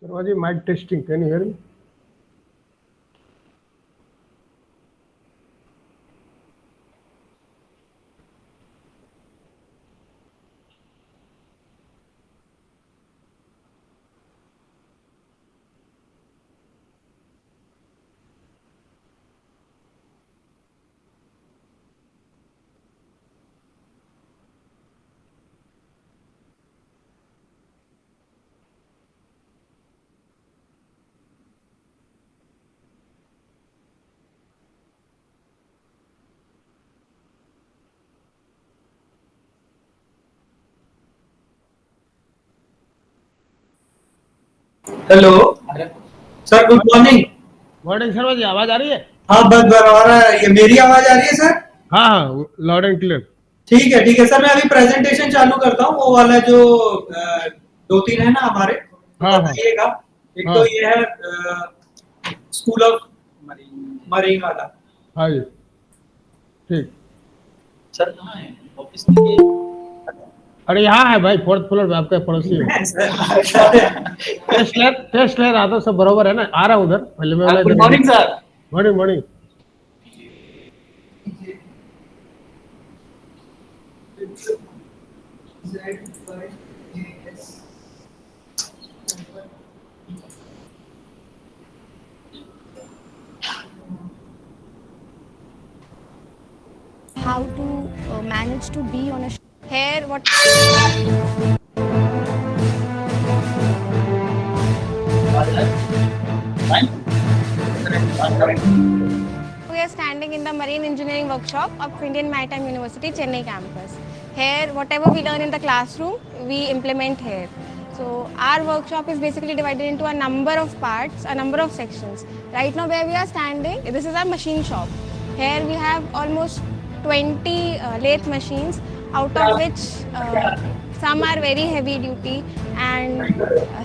Sarvaji, mic testing. Can you hear me? Hello sir, good morning. Morning सर्वाजी, आवाज आ रही है? हाँ, बस बराबर है। ये मेरी आवाज आ रही है सर? हाँ हाँ, लाउड एंड क्लियर। ठीक है, ठीक है सर। मैं अभी प्रेजेंटेशन चालू करता हूँ, वो वाला जो दो तीन है ना हमारे, तो हाँ हाँ बताइएगा। एक तो हाँ ये है स्कूल ऑफ मरीन वाला। हाँ जी, ठीक। सर कहाँ है ऑफिस में? अरे यहाँ है भाई, फोर्थ फ्लोर में, आपका पड़ोसी हूँ। टेस्ट ले रहा था, सब बरोबर है ना? आ रहा हूँ उधर, पहले मैं बोला गुड इधर। Morning sir. Morning morning. How to manage to be on a here what we are standing in the marine engineering workshop of Indian Maritime University Chennai campus. Here whatever we learn in the classroom we implement here. So our workshop is basically divided into a number of parts, a number of sections. Right now where we are standing, this is our machine shop. Here we have almost 20 lathe machines, out of which some are very heavy duty, and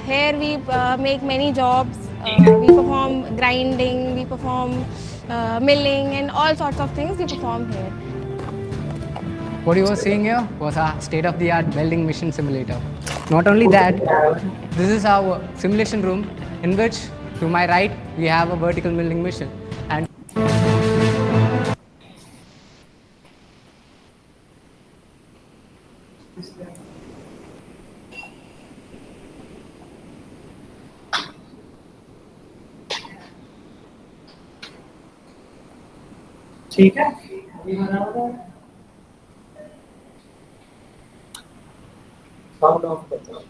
here we make many jobs. We perform grinding, we perform milling, and all sorts of things we perform here. What you were seeing here was our state-of-the-art welding machine simulator. Not only that, this is our simulation room in which, to my right, we have a vertical milling machine. And ठीक है। Sound of करता हूँ।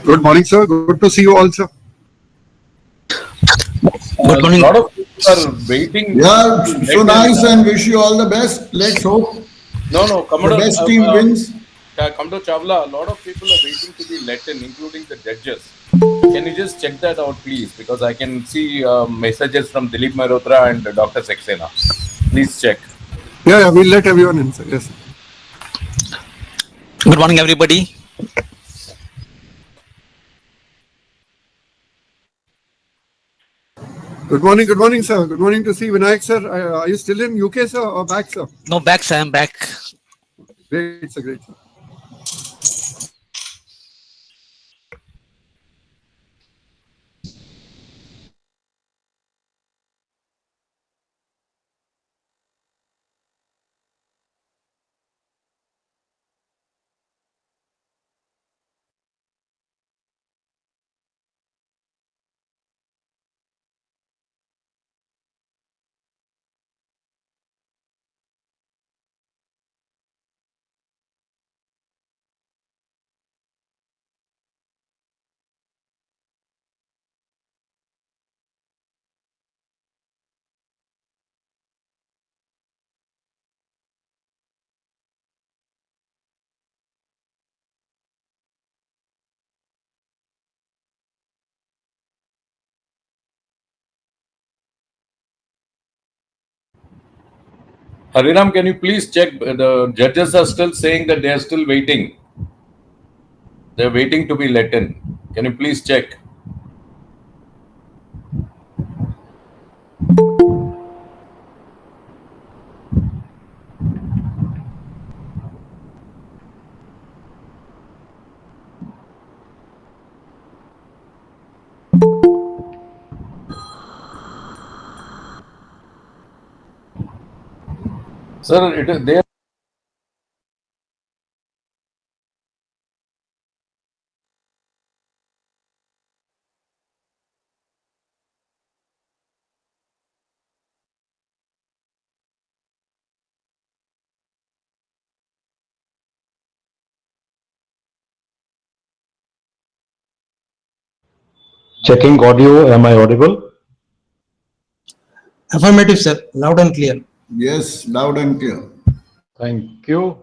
Good morning, sir. Good to see you all, sir. Good morning. A lot of people are waiting. Yeah, so nice and wish you all the best. Let's hope No, the best team wins. Commodore Chawla, a lot of people are waiting to be let in, including the judges. Can you just check that out, please? Because I can see messages from Dilip Mehrotra and Dr. Saxena. Please check. Yeah, we'll let everyone in, sir. Yes, sir. Good morning, everybody. Good morning, sir. Good morning to see Vinayak, sir. Are you still in UK, sir, or back, sir? No, back, sir. I'm back. Great, sir. Great, sir. Hariram, can you please check? The judges are still saying that they are still waiting. They're waiting to be let in. Can you please check? Sir, it is there. Checking audio. Am I audible? Affirmative, sir. Loud and clear. Yes, loud and clear. Thank you.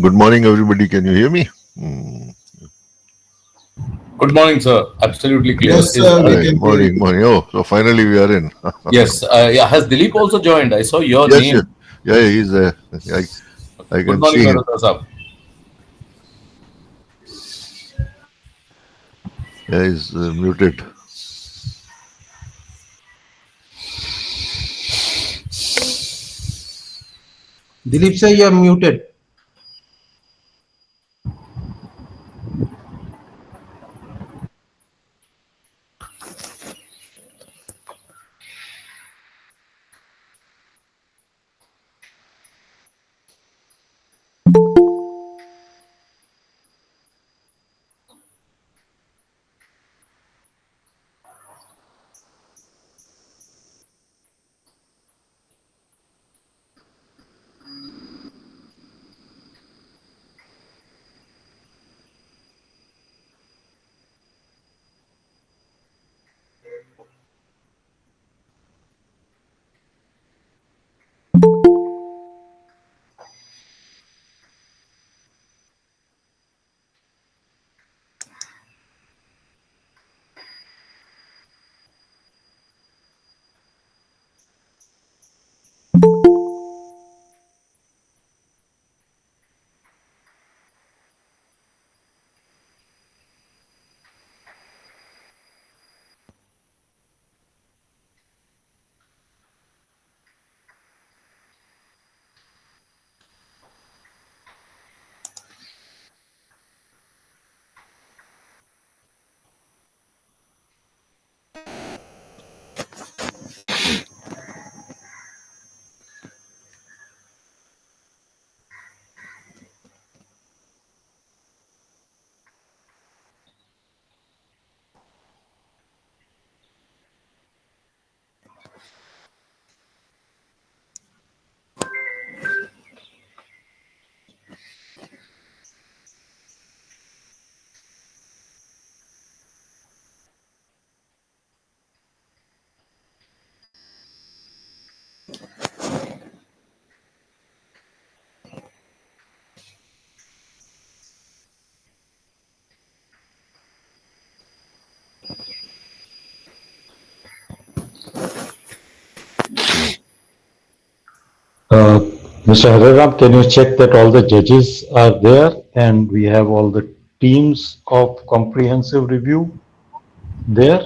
Good morning, everybody. Can you hear me? Good morning, sir. Absolutely clear. Yes, sir. Morning. Oh, so finally we are in. Yes. Yeah. Has Dilip also joined? I saw your Yes, name. yes. Yeah, he's I Good can morning, see him. Malhotra Saab. Yeah, he's muted. Dilip sir, you are muted. Mr. Hariram, can you check that all the judges are there and we have all the teams of comprehensive review there?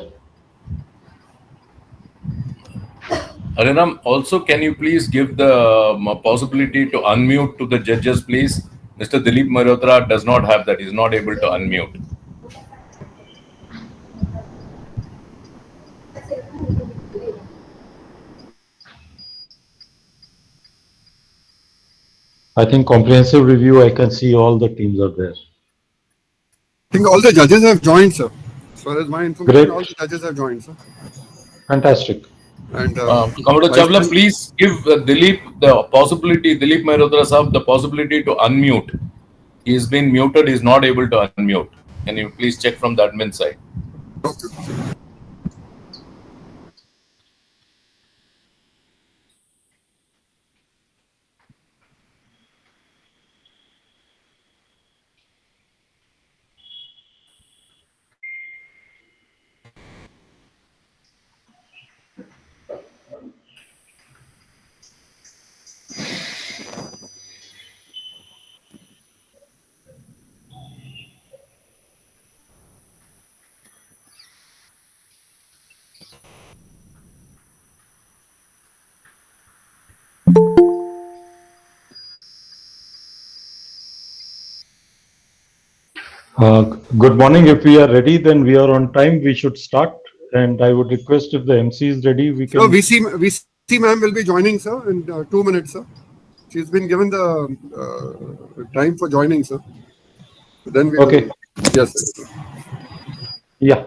Harinam, also, can you please give the possibility to unmute to the judges, please? Mr. Dilip Malhotra does not have that. He's not able to unmute. I think comprehensive review, I can see all the teams are there. I think all the judges have joined, sir. As far as my information, Great. all the judges have joined, sir. Fantastic. And Commodore Vice Chawla, Chancellor- please give Dilip Malhotra Saab, the possibility to unmute. He's been muted. He's not able to unmute. Can you please check from the admin side? Good morning. If we are ready, then we are on time. We should start. And I would request if the MC is ready, we can. So VC ma'am will be joining, sir, in 2 minutes, sir. She's been given the time for joining, sir. Then we Okay. will. Yes, sir. Yeah.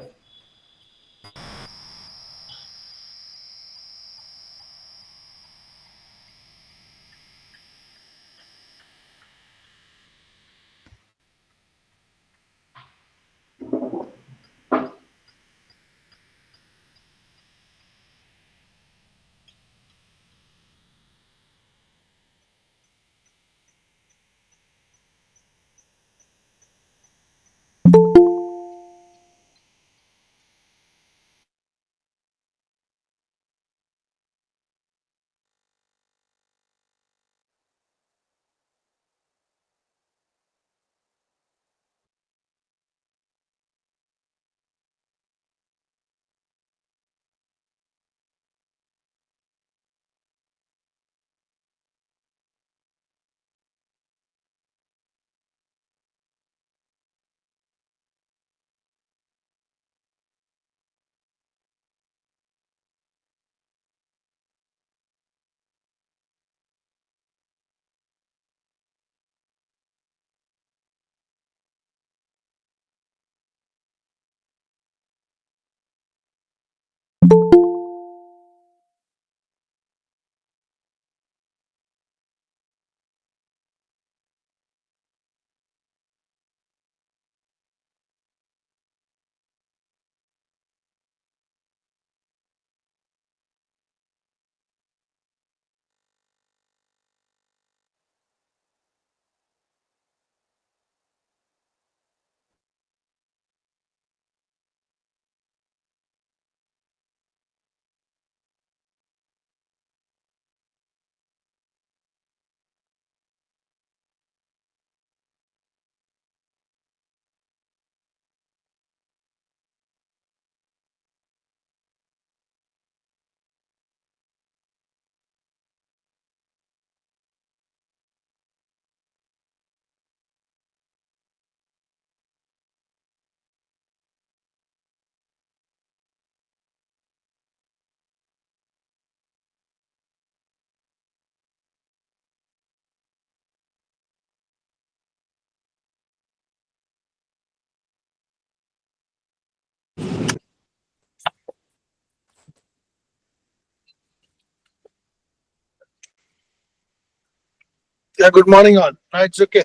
Yeah, good morning all. No, it's okay.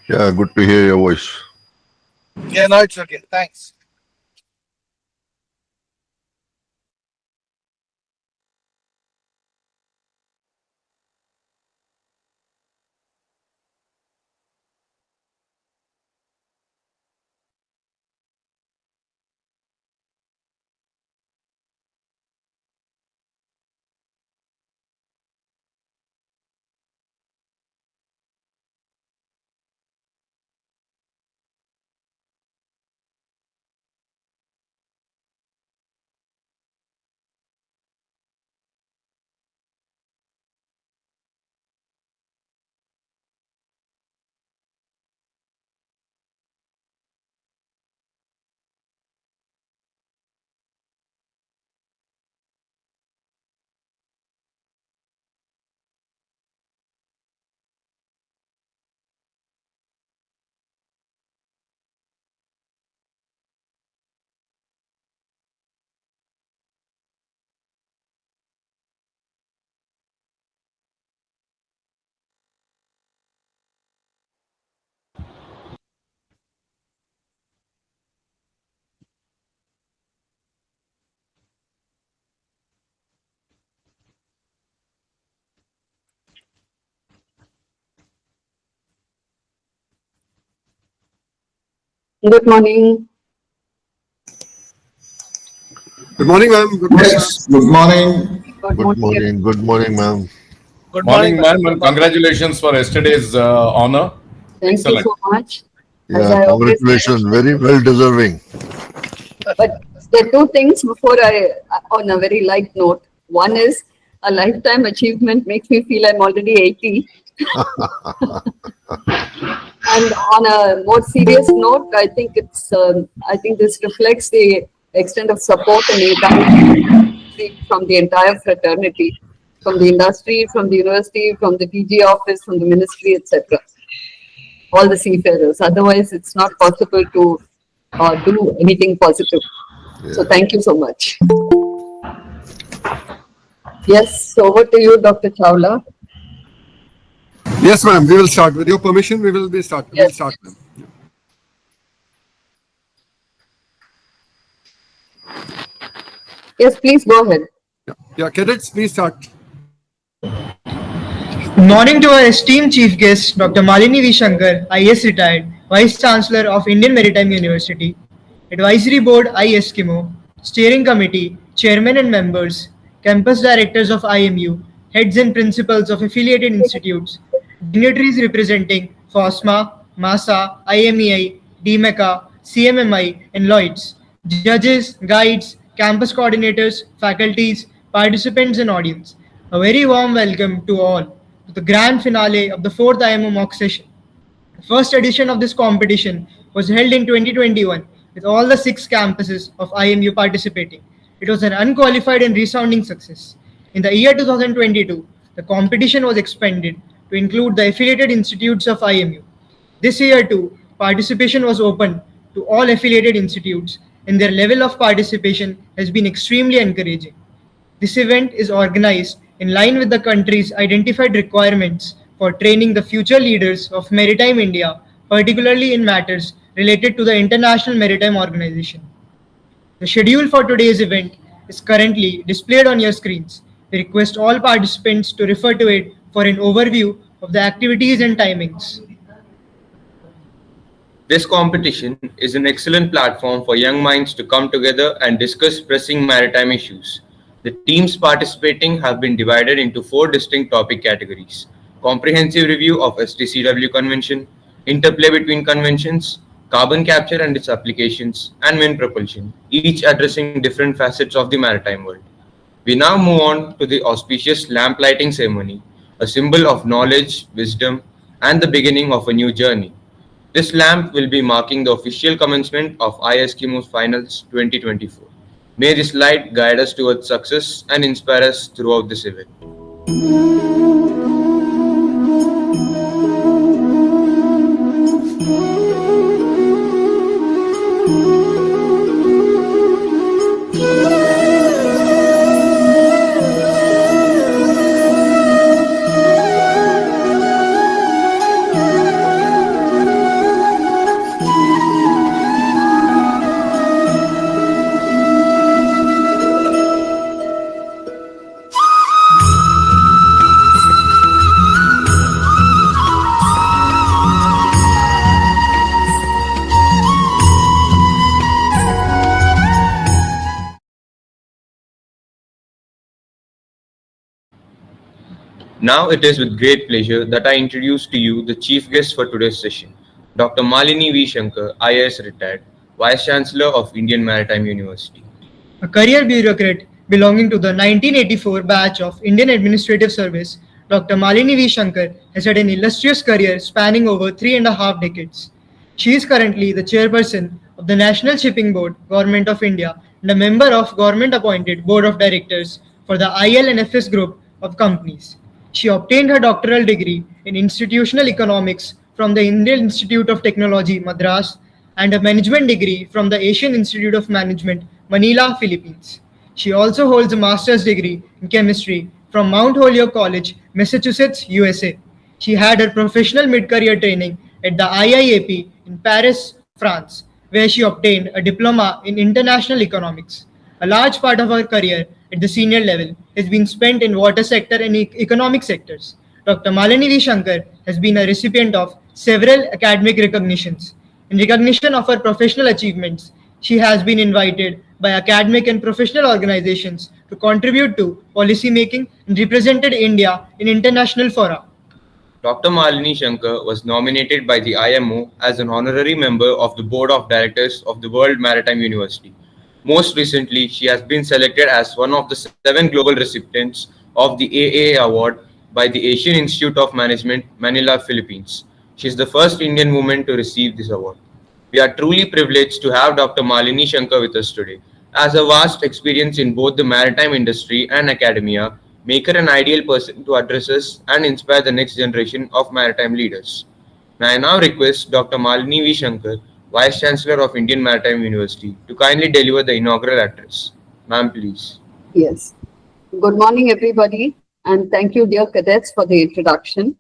Yeah, good to hear your voice. Yeah, no, it's okay. Thanks. Good morning. Good morning, ma'am. Good morning, ma'am. Yes, good morning. Good Good morning. Good morning, ma'am. Good Morning, ma'am. ma'am, and congratulations for yesterday's honor. Thank you Excellent. so much. As Yeah, I always congratulations. Very well deserving. but there are two things before on a very light note. One is a lifetime achievement makes me feel I'm already 80. And on a more serious note, I think this reflects the extent of support and encouragement from the entire fraternity, from the industry, from the university, from the PG office, from the ministry, etc. All the seafarers. Otherwise, it's not possible to do anything positive. So thank you so much. Yes, over to you, Dr. Chawla. Yes, ma'am. We will start. With your permission, we will start. Yes. We'll start, ma'am. Yes, please go ahead. Yeah, cadets, please start. Good morning to our esteemed chief guest, Dr. Malini V. Shankar, IS retired, Vice Chancellor of Indian Maritime University, Advisory Board I Eskimo, Steering Committee, Chairman and Members, Campus Directors of IMU, Heads and Principals of Affiliated Institutes, dignitaries representing FOSMA, MASA, IMEI, DMECA, CMMI, and Lloyds, judges, guides, campus coordinators, faculties, participants, and audience. A very warm welcome to all to the grand finale of the 4th IMO mock session. The first edition of this competition was held in 2021 with all the 6 campuses of IMU participating. It was an unqualified and resounding success. In the year 2022, the competition was expanded to include the affiliated institutes of IMU. This year too, participation was open to all affiliated institutes, and their level of participation has been extremely encouraging. This event is organized in line with the country's identified requirements for training the future leaders of maritime India, particularly in matters related to the International Maritime Organization. The schedule for today's event is currently displayed on your screens. We request all participants to refer to it for an overview of the activities and timings. This competition is an excellent platform for young minds to come together and discuss pressing maritime issues. The teams participating have been divided into 4 distinct topic categories: comprehensive review of STCW convention, interplay between conventions, carbon capture and its applications, and wind propulsion, each addressing different facets of the maritime world. We now move on to the auspicious lamp lighting ceremony, a symbol of knowledge, wisdom, and the beginning of a new journey. This lamp will be marking the official commencement of iEskimo's Finals 2024. May this light guide us towards success and inspire us throughout this event. Now it is with great pleasure that I introduce to you the chief guest for today's session, Dr. Malini V. Shankar, IAS retired, Vice Chancellor of Indian Maritime University. A career bureaucrat belonging to the 1984 batch of Indian Administrative Service, Dr. Malini V. Shankar has had an illustrious career spanning over 3.5 decades. She is currently the chairperson of the National Shipping Board, Government of India, and a member of government-appointed Board of Directors for the IL and FS Group of companies. She obtained her doctoral degree in Institutional Economics from the Indian Institute of Technology, Madras, and a management degree from the Asian Institute of Management, Manila, Philippines. She also holds a master's degree in chemistry from Mount Holyoke College, Massachusetts, USA. She had her professional mid-career training at the IIAP in Paris, France, where she obtained a diploma in international economics. A large part of her career at the senior level has been spent in water sector and economic sectors. Dr. Malini V. Shankar has been a recipient of several academic recognitions. In recognition of her professional achievements, she has been invited by academic and professional organizations to contribute to policy making and represented India in international fora. Dr. Malini Shankar was nominated by the IMO as an honorary member of the Board of Directors of the World Maritime University. Most recently, she has been selected as one of the 7 global recipients of the AAA Award by the Asian Institute of Management, Manila, Philippines. She is the first Indian woman to receive this award. We are truly privileged to have Dr. Malini Shankar with us today. As a vast experience in both the maritime industry and academia, make her an ideal person to address us and inspire the next generation of maritime leaders. May I now request Dr. Malini V. Shankar, Vice Chancellor of Indian Maritime University, to kindly deliver the inaugural address. Ma'am, please. Yes. Good morning, everybody, and thank you, dear cadets, for the introduction.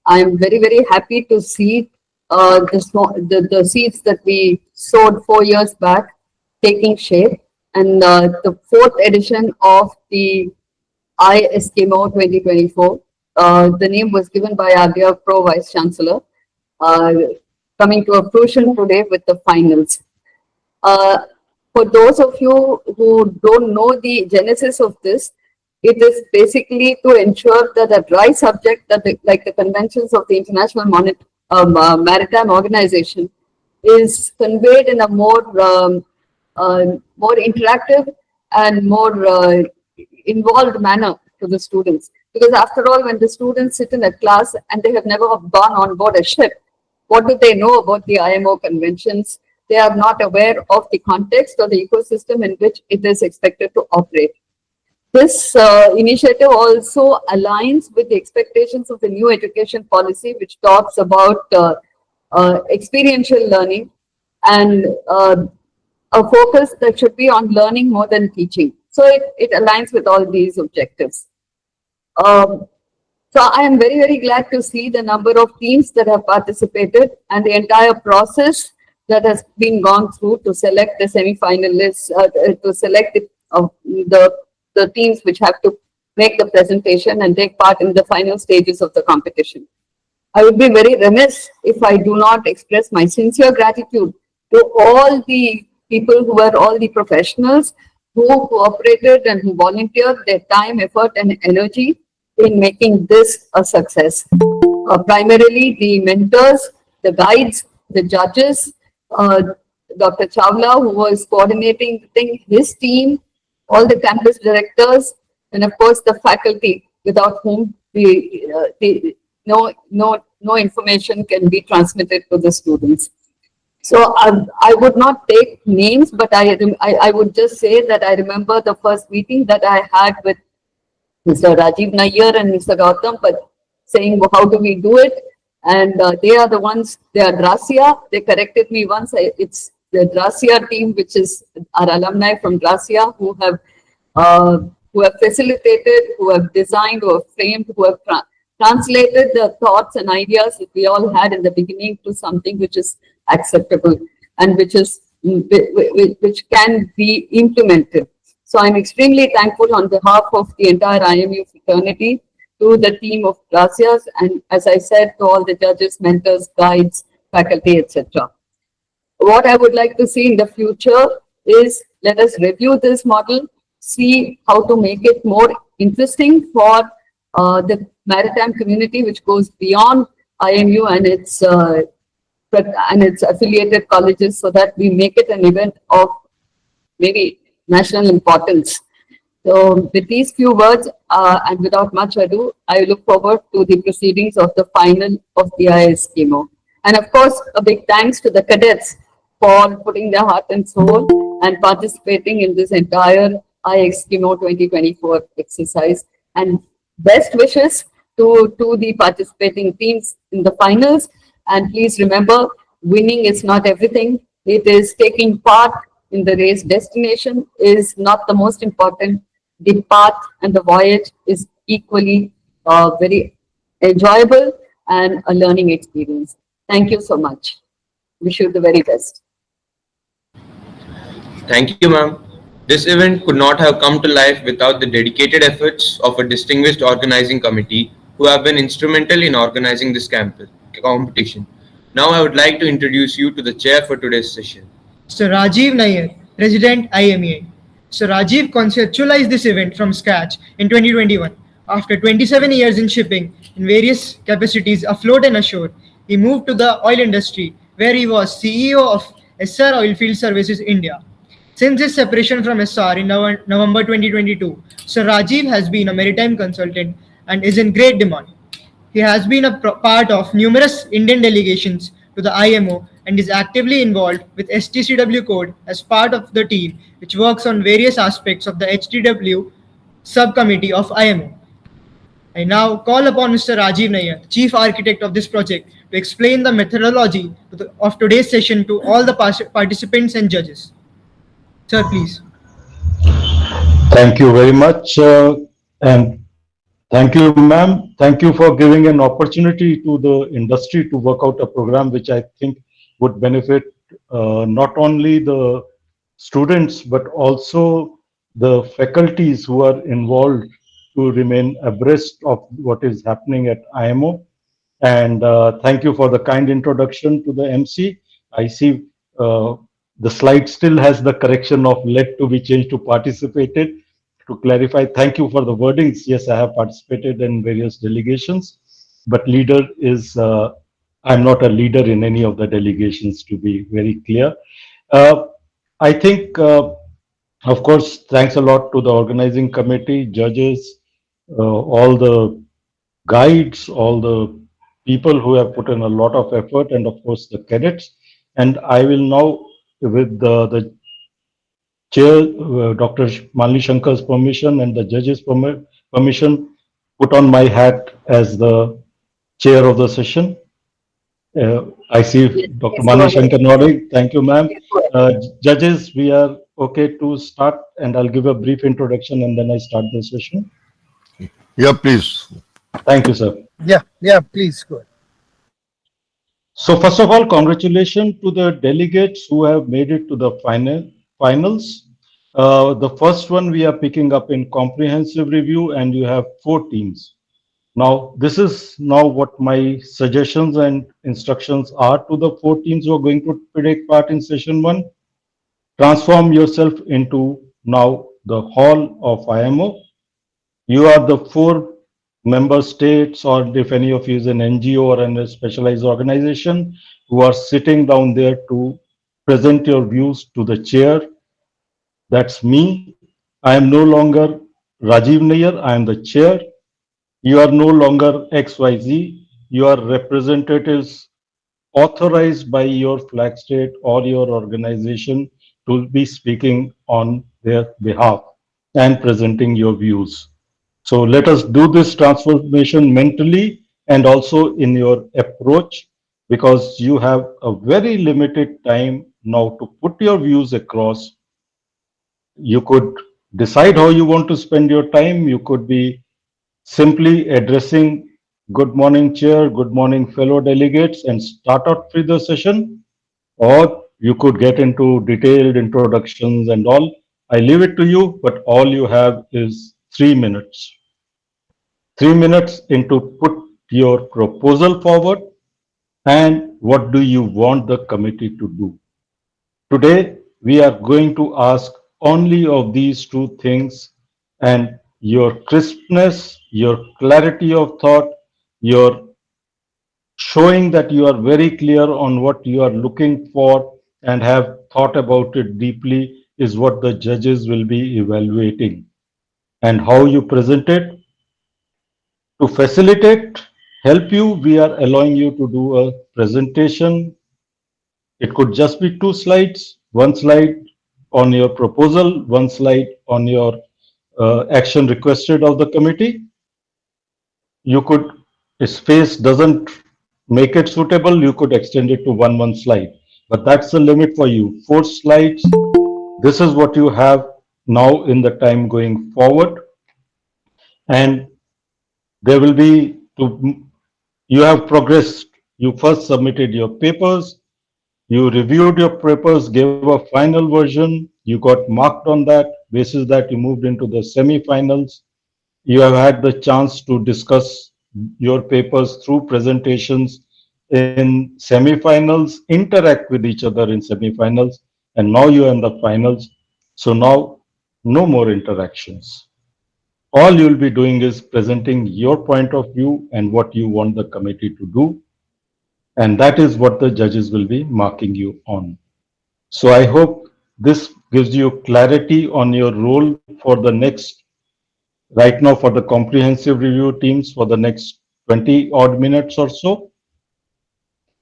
I am very, very happy to see the seeds that we sowed 4 years back taking shape, and the 4th edition of the Eskimo 2024. The name was given by our dear Pro Vice Chancellor, coming to a fruition today with the finals. For those of you who don't know the genesis of this, it is basically to ensure that a dry subject, like the conventions of the International Maritime Organization, is conveyed in a more interactive and more involved manner to the students. Because after all, when the students sit in a class and they have never gone on board a ship, what do they know about the IMO conventions? They are not aware of the context or the ecosystem in which it is expected to operate. This initiative also aligns with the expectations of the new education policy, which talks about experiential learning and a focus that should be on learning more than teaching. So it aligns with all these objectives. So I am very, very glad to see the number of teams that have participated and the entire process that has been gone through to select the semi-finalists, to select the teams which have to make the presentation and take part in the final stages of the competition. I would be very remiss if I do not express my sincere gratitude to all the people who are all the professionals who cooperated and who volunteered their time, effort, and energy in making this a success. Primarily the mentors, the guides, the judges, Dr. Chawla, who was coordinating his team, all the campus directors, and of course the faculty, without whom no information can be transmitted to the students. So I would not take names, but I would just say that I remember the first meeting that I had with Mr. Rajiv Nayyar and Mr. Gautam, but saying, well, how do we do it? And they are the ones, they are Gracia. They corrected me once. It's the Gracia team, which is our alumni from Gracia, who have facilitated, who have designed, who have framed, who have translated the thoughts and ideas that we all had in the beginning to something which is acceptable and which can be implemented. So I'm extremely thankful on behalf of the entire IMU fraternity to the team of Gracias, and as I said, to all the judges, mentors, guides, faculty, etc. What I would like to see in the future is, let us review this model, see how to make it more interesting for the maritime community which goes beyond IMU and its affiliated colleges, so that we make it an event of maybe national importance. So with these few words and without much ado, I look forward to the proceedings of the final of the Eskimo. And of course, a big thanks to the cadets for putting their heart and soul and participating in this entire Eskimo 2024 exercise. And best wishes to the participating teams in the finals. And please remember, winning is not everything. It is taking part in the race. Destination is not the most important. The path and the voyage is equally very enjoyable and a learning experience. Thank you so much. Wish you the very best. Thank you, ma'am. This event could not have come to life without the dedicated efforts of a distinguished organizing committee who have been instrumental in organizing this competition. Now I would like to introduce you to the chair for today's session. Mr. Rajiv Nair, President IMEA. So Rajiv conceptualized this event from scratch in 2021. After 27 years in shipping in various capacities afloat and ashore, he moved to the oil industry where he was CEO of SR Oilfield Services India. Since his separation from SR in November 2022, Sir Rajiv has been a maritime consultant and is in great demand. He has been a part of numerous Indian delegations to the IMO and is actively involved with STCW code as part of the team which works on various aspects of the HTW subcommittee of IMO. I now call upon Mr. Rajiv Nair, Chief Architect of this project, to explain the methodology of today's session to all the participants and judges. Sir, please. Thank you very much. And thank you, ma'am. Thank you for giving an opportunity to the industry to work out a program which I think would benefit not only the students, but also the faculties who are involved to remain abreast of what is happening at IMO. And thank you for the kind introduction to the MC. I see the slide still has the correction of led to be changed to participated. To clarify, thank you for the wordings. Yes, I have participated in various delegations, but leader is, I'm not a leader in any of the delegations, to be very clear. I think, of course, thanks a lot to the organizing committee, judges, all the guides, all the people who have put in a lot of effort, and of course the cadets. And I will now, with the chair, Dr. Malini Shankar's permission and the judges' permission, put on my hat as the chair of the session. I see Dr. Malini Shankar nodding. Thank you, ma'am. Judges, we are okay to start, and I'll give a brief introduction and then I start the session. Yeah, please. Thank you, sir. Yeah, please go ahead. So first of all, congratulations to the delegates who have made it to the finals. The first one we are picking up in comprehensive review, and you have 4 teams. Now, this is now what my suggestions and instructions are to the 4 teams who are going to take part in session 1. Transform yourself into now the hall of IMO. You are the 4 member states, or if any of you is an NGO or a specialized organization, who are sitting down there to present your views to the chair. That's me. I am no longer Rajiv Nair, I am the chair. You are no longer XYZ. You are representatives authorized by your flag state or your organization to be speaking on their behalf and presenting your views. So let us do this transformation mentally and also in your approach, because you have a very limited time now to put your views across. You could decide how you want to spend your time. You could be simply addressing good morning chair, good morning fellow delegates, and start out with the session, or you could get into detailed introductions and all. I leave it to you, but all you have is 3 minutes. 3 minutes into put your proposal forward and what do you want the committee to do. Today, we are going to ask only of these 2 things, and your crispness, your clarity of thought, your showing that you are very clear on what you are looking for and have thought about it deeply is what the judges will be evaluating. And how you present it, to facilitate, help you, we are allowing you to do a presentation. It could just be 2 slides, 1 slide on your proposal, 1 slide on your action requested of the committee. You could, if space doesn't make it suitable, you could extend it to one slide. But that's the limit for you. 4 slides. This is what you have now in the time going forward. And there will be you have progressed. You first submitted your papers, you reviewed your papers, gave a final version, you got marked on that. Basis that you moved into the semi-finals. You have had the chance to discuss your papers through presentations in semi-finals, interact with each other in semi-finals, and now you are in the finals. So now no more interactions. All you'll be doing is presenting your point of view and what you want the committee to do. And that is what the judges will be marking you on. So I hope this gives you clarity on your role for the next, right now for the comprehensive review teams for the next 20 odd minutes or so.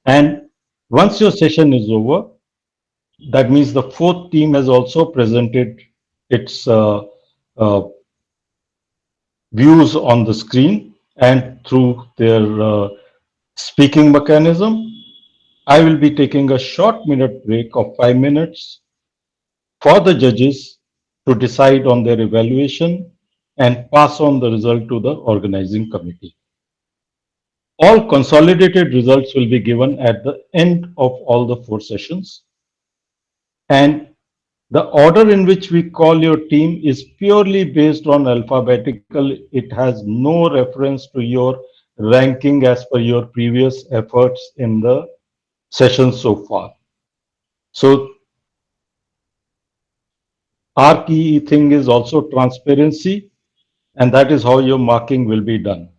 And once your session is over, that means the fourth team has also presented its views on the screen and through their speaking mechanism. I will be taking a short minute break of 5 minutes for the judges to decide on their evaluation and pass on the result to the organizing committee. All consolidated results will be given at the end of all the 4 sessions. And the order in which we call your team is purely based on alphabetical. It has no reference to your ranking as per your previous efforts in the session so far. So our key thing is also transparency, and that is how your marking will be done.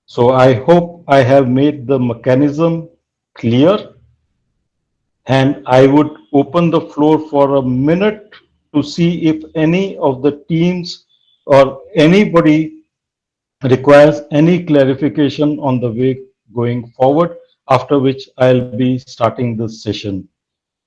So I hope I have made the mechanism clear, and I would open the floor for a minute to see if any of the teams or anybody requires any clarification on the way going forward, after which I'll be starting this session.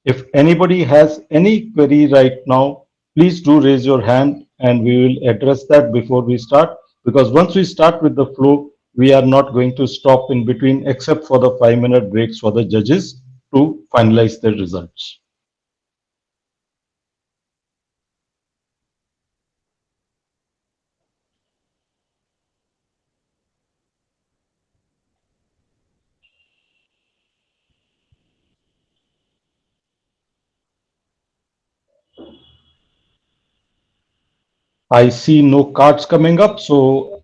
If anybody has any query right now, please do raise your hand and we will address that before we start. Because once we start with the flow, we are not going to stop in between except for the 5-minute breaks for the judges to finalize their results. I see no cards coming up, so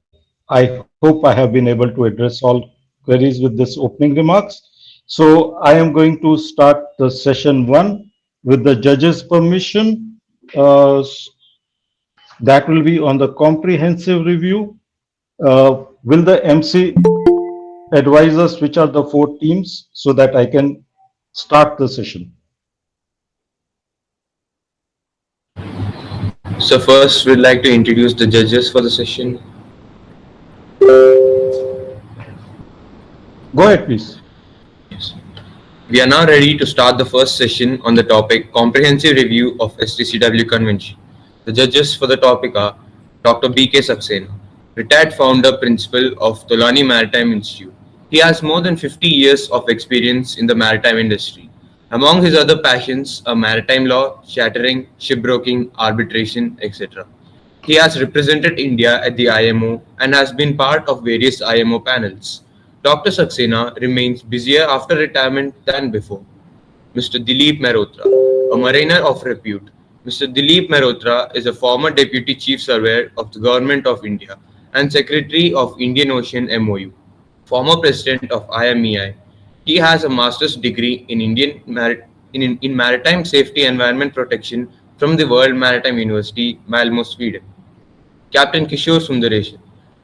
I hope I have been able to address all queries with this opening remarks. So I am going to start the session 1 with the judges' permission. That will be on the comprehensive review. Will the MC advise us which are the 4 teams so that I can start the session? So first, we'd like to introduce the judges for the session. Go ahead, please. Yes. We are now ready to start the first session on the topic Comprehensive Review of STCW Convention. The judges for the topic are Dr. B.K. Saxena, retired founder principal of Tolani Maritime Institute. He has more than 50 years of experience in the maritime industry. Among his other passions are maritime law, chartering, shipbroking, arbitration, etc. He has represented India at the IMO and has been part of various IMO panels. Dr. Saxena remains busier after retirement than before. Mr. Dilip Mehrotra, a mariner of repute. Mr. Dilip Mehrotra is a former Deputy Chief Surveyor of the Government of India and Secretary of Indian Ocean MOU, former President of IMEI. He has a master's degree in in Maritime Safety and Environment Protection from the World Maritime University, Malmö, Sweden. Captain Kishore Sundaresh,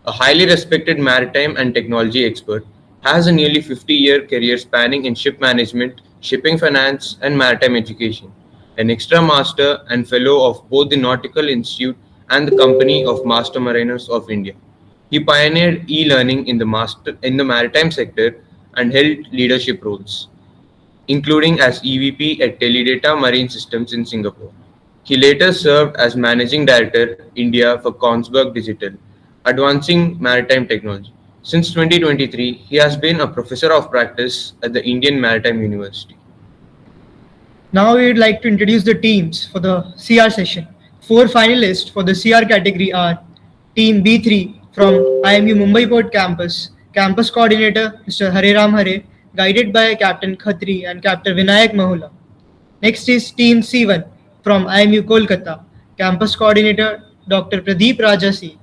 a highly respected maritime and technology expert, has a nearly 50-year career spanning in ship management, shipping finance, and maritime education. An extra master and fellow of both the Nautical Institute and the Company of Master Mariners of India. He pioneered e-learning in the maritime sector and held leadership roles, including as EVP at Teledata Marine Systems in Singapore. He later served as Managing Director, India for Kongsberg Digital, advancing maritime technology. Since 2023, he has been a professor of practice at the Indian Maritime University. Now we would like to introduce the teams for the CR session. 4 finalists for the CR category are Team B3 from IMU Mumbai Port Campus, Campus Coordinator Mr. Hare Ram Hare, guided by Captain Khatri and Captain Vinayak Mahula. Next is Team C1 from IMU Kolkata, Campus Coordinator Dr. Pradeep Rajasi,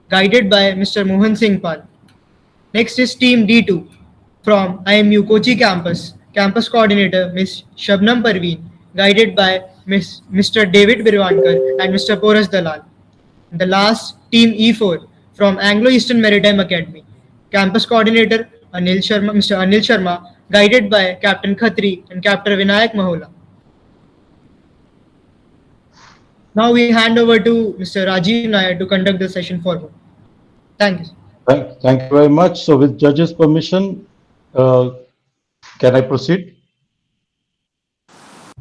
guided by Mr. Mohan Singh Pal. Next is Team D2 from IMU Kochi Campus, Campus Coordinator Ms. Shabnam Parveen, guided by Mr. David Birwankar and Mr. Poras Dalal. The last, Team E4 from Anglo-Eastern Maritime Academy, Campus Coordinator Mr. Anil Sharma, guided by Captain Khatri and Captain Vinayak Mahula. Now we hand over to Mr. Rajiv Nair to conduct the session forward. Thank you. Thank you very much. So with judges' permission, can I proceed?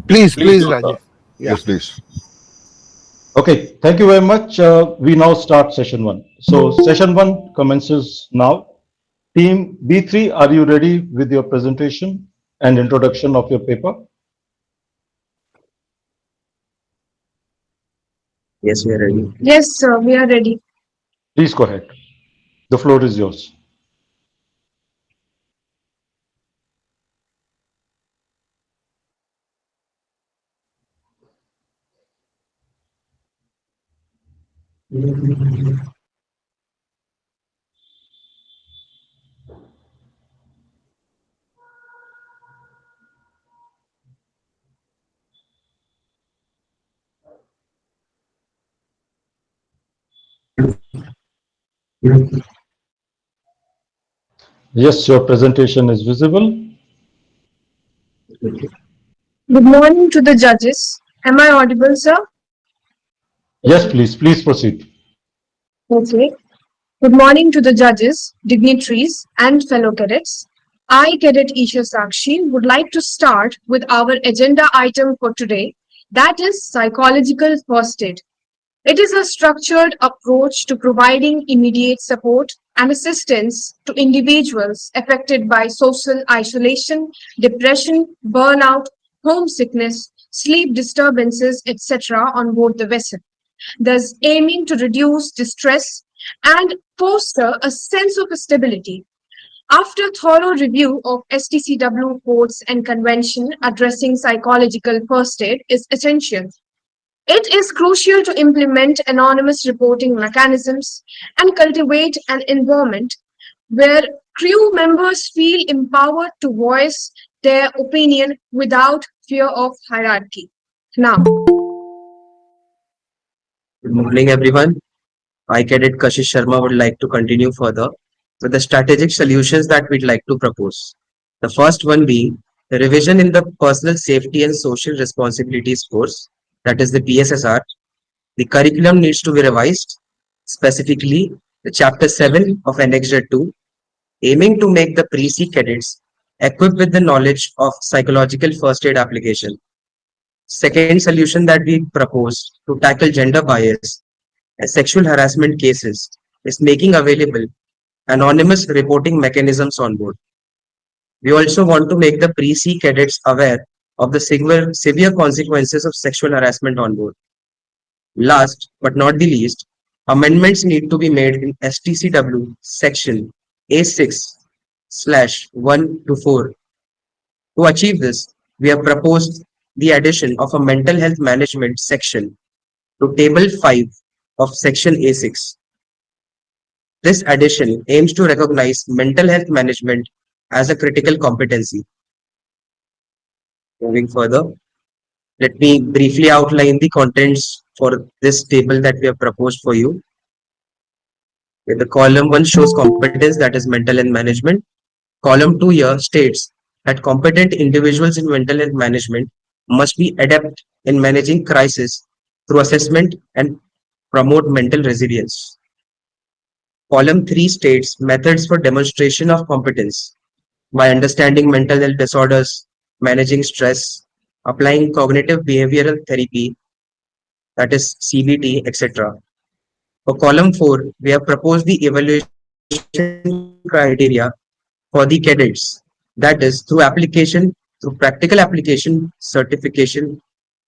Please, Please, Rajesh. Yes, please. Okay, thank you very much. We now start session 1. So session 1 commences now. Team B3, are you ready with your presentation and introduction of your paper? Yes, we are ready. Yes, sir, we are ready. Please go ahead. The floor is yours. Yes, your presentation is visible. Good morning to the judges. Am I audible, sir? Yes, please proceed. Okay. Good morning to the judges, dignitaries, and fellow cadets. I, Cadet Isha Sakshi, would like to start with our agenda item for today, that is psychological first aid. It is a structured approach to providing immediate support and assistance to individuals affected by social isolation, depression, burnout, homesickness, sleep disturbances, etc. on board the vessel, thus aiming to reduce distress and foster a sense of stability. After thorough review of STCW codes and convention addressing psychological first aid is essential. It is crucial to implement anonymous reporting mechanisms and cultivate an environment where crew members feel empowered to voice their opinion without fear of hierarchy. Now, Good morning, everyone. I, Cadet Kashish Sharma, would like to continue further with the strategic solutions that we'd like to propose. The first one being the revision in the Personal Safety and Social Responsibilities course, that is the PSSR. The curriculum needs to be revised, specifically the Chapter 7 of Annexure 2, aiming to make the pre-C cadets equipped with the knowledge of psychological first aid application. Second solution that we propose to tackle gender bias and sexual harassment cases is making available anonymous reporting mechanisms on board. We also want to make the pre-C cadets aware of the severe consequences of sexual harassment on board. Last but not the least, amendments need to be made in STCW section A6/1 to 4. To achieve this, we have proposed the addition of a mental health management section to table 5 of section A6. This addition aims to recognize mental health management as a critical competency. Moving further, let me briefly outline the contents for this table that we have proposed for you. where the column 1 shows competence, that is mental health management. Column 2 here states that competent individuals in mental health management must be adept in managing crisis through assessment and promote mental resilience. Column 3 states methods for demonstration of competence by understanding mental health disorders, managing stress, applying cognitive behavioral therapy, that is CBT, etc. For column 4, we have proposed the evaluation criteria for the cadets, that is through practical application, certification,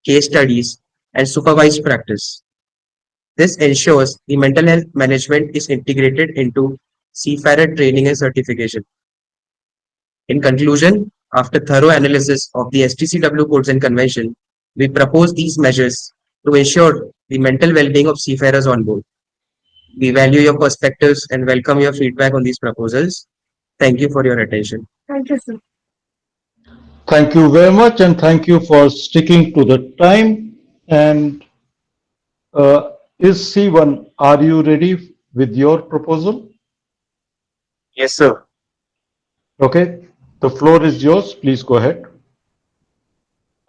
case studies, and supervised practice. This ensures the mental health management is integrated into seafarer training and certification. In conclusion, after thorough analysis of the STCW codes and convention, we propose these measures to ensure the mental well-being of seafarers on board. We value your perspectives and welcome your feedback on these proposals. Thank you for your attention. Thank you, sir. Thank you very much, and thank you for sticking to the time. And is C1, are you ready with your proposal? Yes, sir. Okay, the floor is yours. Please go ahead.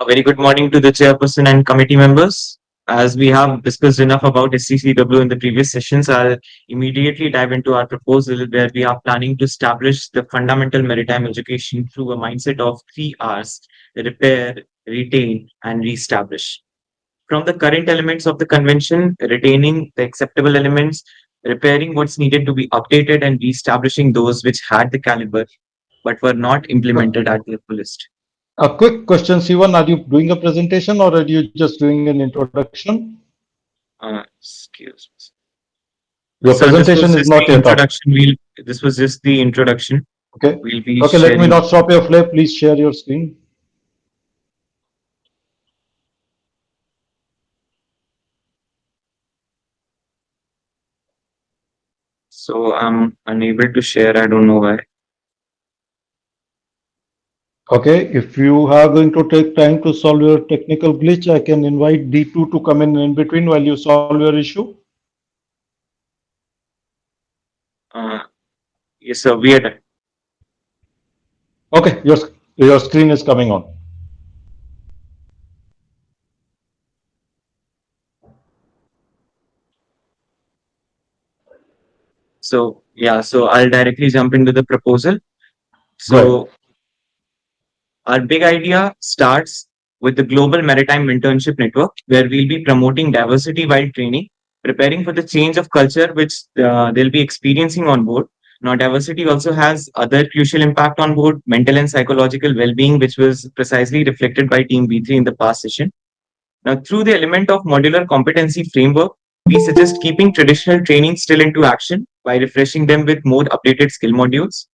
A very good morning to the chairperson and committee members. As we have discussed enough about SCCW in the previous sessions, I'll immediately dive into our proposal where we are planning to establish the fundamental maritime education through a mindset of 3 Rs: repair, retain, and reestablish. From the current elements of the convention, retaining the acceptable elements, repairing what's needed to be updated, and reestablishing those which had the caliber but were not implemented at their fullest. A quick question, C1, are you doing a presentation or are you just doing an introduction? Excuse me. Your Sir, presentation is not yet up. This was just the introduction. Okay. We'll be Okay, let me sharing. not stop your flare. Please share your screen. So I'm unable to share. I don't know why. Okay, if you are going to take time to solve your technical glitch, I can invite D2 to come in between while you solve your issue. Yes, sir. We are done. Okay, your screen is coming on. So yeah, so I'll directly jump into the proposal. Go So our big idea starts with the Global Maritime Internship Network, where we'll be promoting diversity while training, preparing for the change of culture which they'll be experiencing on board. Now, diversity also has other crucial impact on board mental and psychological well-being, which was precisely reflected by Team B3 in the past session. Now, through the element of modular competency framework, we suggest keeping traditional training still into action by refreshing them with more updated skill modules.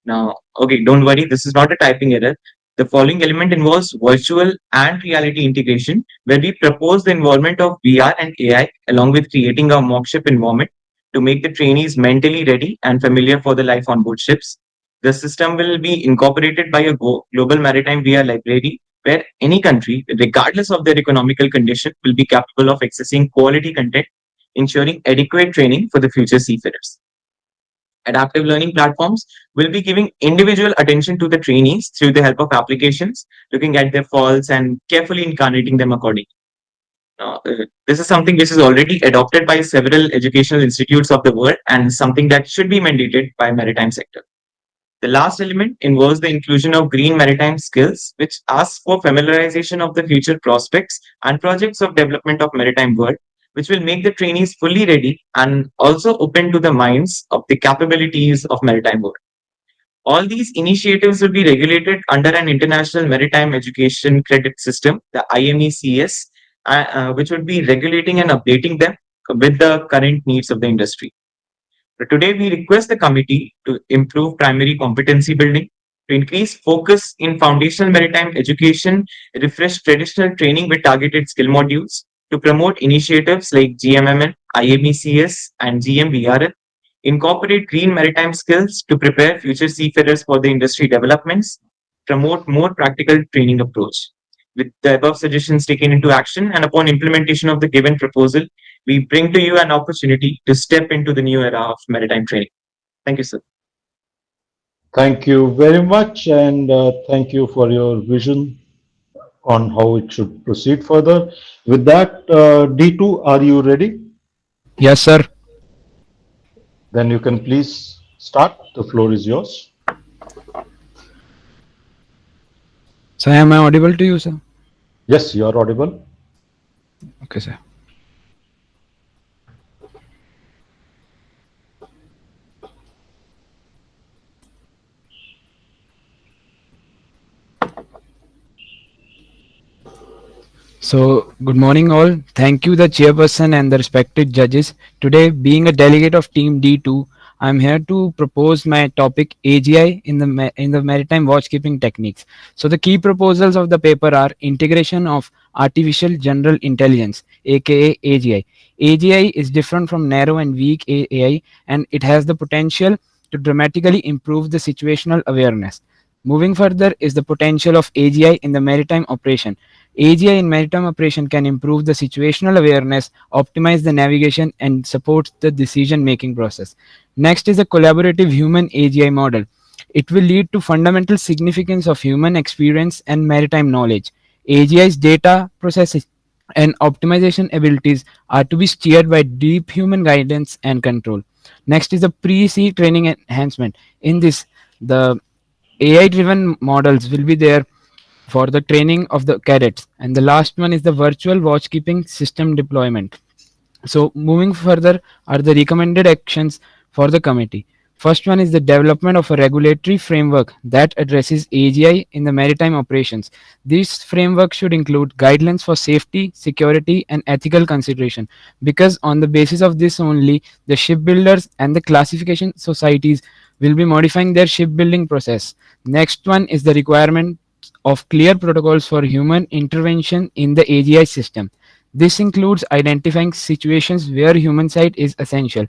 Now, okay, don't worry, this is not a typing error. The following element involves virtual and reality integration, where we propose the involvement of VR and AI along with creating a mock ship environment to make the trainees mentally ready and familiar for the life on board ships. The system will be incorporated by a global maritime VR library where any country, regardless of their economical condition, will be capable of accessing quality content, ensuring adequate training for the future seafarers. Adaptive learning platforms will be giving individual attention to the trainees through the help of applications, looking at their faults and carefully incarnating them accordingly. This is something which is already adopted by several educational institutes of the world and something that should be mandated by maritime sector. The last element involves the inclusion of green maritime skills, which asks for familiarization of the future prospects and projects of development of maritime world, which will make the trainees fully ready and also open to the minds of the capabilities of maritime world. All these initiatives will be regulated under an international maritime education credit system, the IMECS, which would be regulating and updating them with the current needs of the industry. But today, we request the committee to improve primary competency building, to increase focus in foundational maritime education, refresh traditional training with targeted skill modules, to promote initiatives like GMMN, IMECS, and GMVRL, incorporate green maritime skills to prepare future seafarers for the industry developments, promote more practical training approach. With the above suggestions taken into action and upon implementation of the given proposal, we bring to you an opportunity to step into the new era of maritime training. Thank you, sir. Thank you very much, and thank you for your vision on how it should proceed further. With that, D2, are you ready? Yes, sir. Then you can please start. The floor is yours. So am I audible to you, sir? Yes, you are audible. Okay, sir. So, good morning all. Thank you the chairperson and the respected judges. Today, being a delegate of team D2, I am here to propose my topic AGI in the maritime watchkeeping techniques. So the key proposals of the paper are integration of artificial general intelligence, aka AGI. AGI is different from narrow and weak AI, and it has the potential to dramatically improve the situational awareness. Moving further is the potential of AGI in the maritime operation. AGI in maritime operation can improve the situational awareness, optimize the navigation, and support the decision-making process. Next is a collaborative human AGI model. It will lead to fundamental significance of human experience and maritime knowledge. AGI's data processing and optimization abilities are to be steered by deep human guidance and control. Next is the pre-sea training enhancement. In this, the AI-driven models will be there for the training of the cadets, and the last one is the virtual watchkeeping system deployment. So moving further are the recommended actions for the committee. First one is the development of a regulatory framework that addresses AGI in the maritime operations. This framework should include guidelines for safety, security, and ethical consideration, because on the basis of this only, the shipbuilders and the classification societies will be modifying their shipbuilding process. Next one is the requirement of clear protocols for human intervention in the AGI system. This includes identifying situations where human side is essential.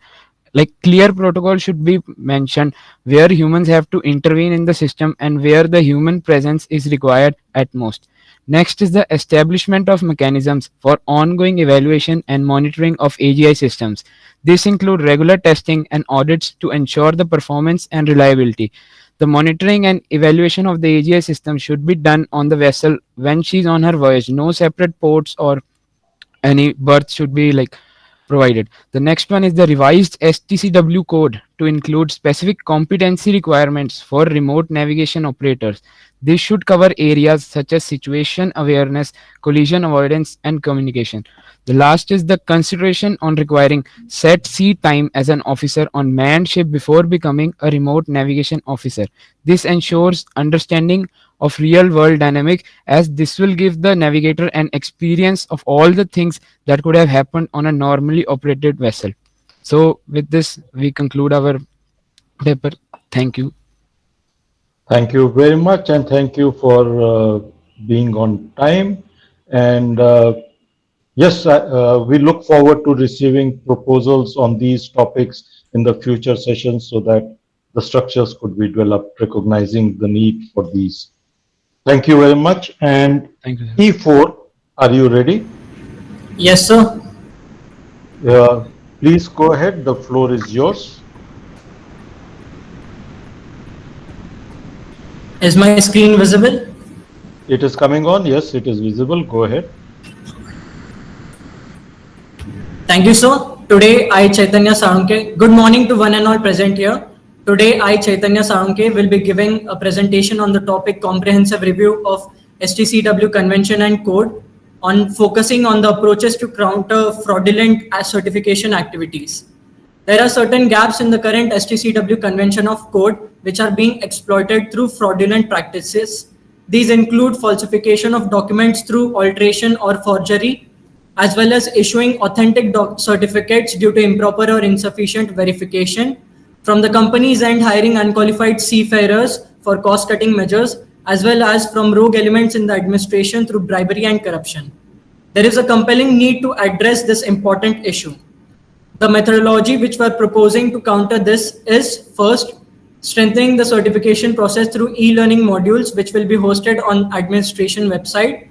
Like clear protocol should be mentioned where humans have to intervene in the system and where the human presence is required at most. Next is the establishment of mechanisms for ongoing evaluation and monitoring of AGI systems. This include regular testing and audits to ensure the performance and reliability. The monitoring and evaluation of the AGI system should be done on the vessel when she's on her voyage. No separate ports or any berth should be like provided. The next one is the revised STCW code to include specific competency requirements for remote navigation operators. This should cover areas such as situation awareness, collision avoidance, and communication. The last is the consideration on requiring set sea time as an officer on manned ship before becoming a remote navigation officer. This ensures understanding of real world dynamic, as this will give the navigator an experience of all the things that could have happened on a normally operated vessel. So with this we conclude our paper. Thank you. Thank you very much, and thank you for being on time. And yes, we look forward to receiving proposals on these topics in the future sessions so that the structures could be developed, recognizing the need for these. Thank you very much. And thank you, E4, are you ready? Yes, sir. Please go ahead. The floor is yours. Is my screen visible? It is coming on. Yes, it is visible. Go ahead. Thank you, sir. Today, I, Chaitanya Sarunke. Good morning to one and all present here. Today, I, Chaitanya Sarunke, will be giving a presentation on the topic comprehensive review of STCW Convention and Code on focusing on the approaches to counter fraudulent certification activities. There are certain gaps in the current STCW Convention of Code which are being exploited through fraudulent practices. These include falsification of documents through alteration or forgery, as well as issuing authentic certificates due to improper or insufficient verification. From the company's end, hiring unqualified seafarers for cost-cutting measures, as well as from rogue elements in the administration through bribery and corruption. There is a compelling need to address this important issue. The methodology which we're proposing to counter this is, first, strengthening the certification process through e-learning modules which will be hosted on administration website.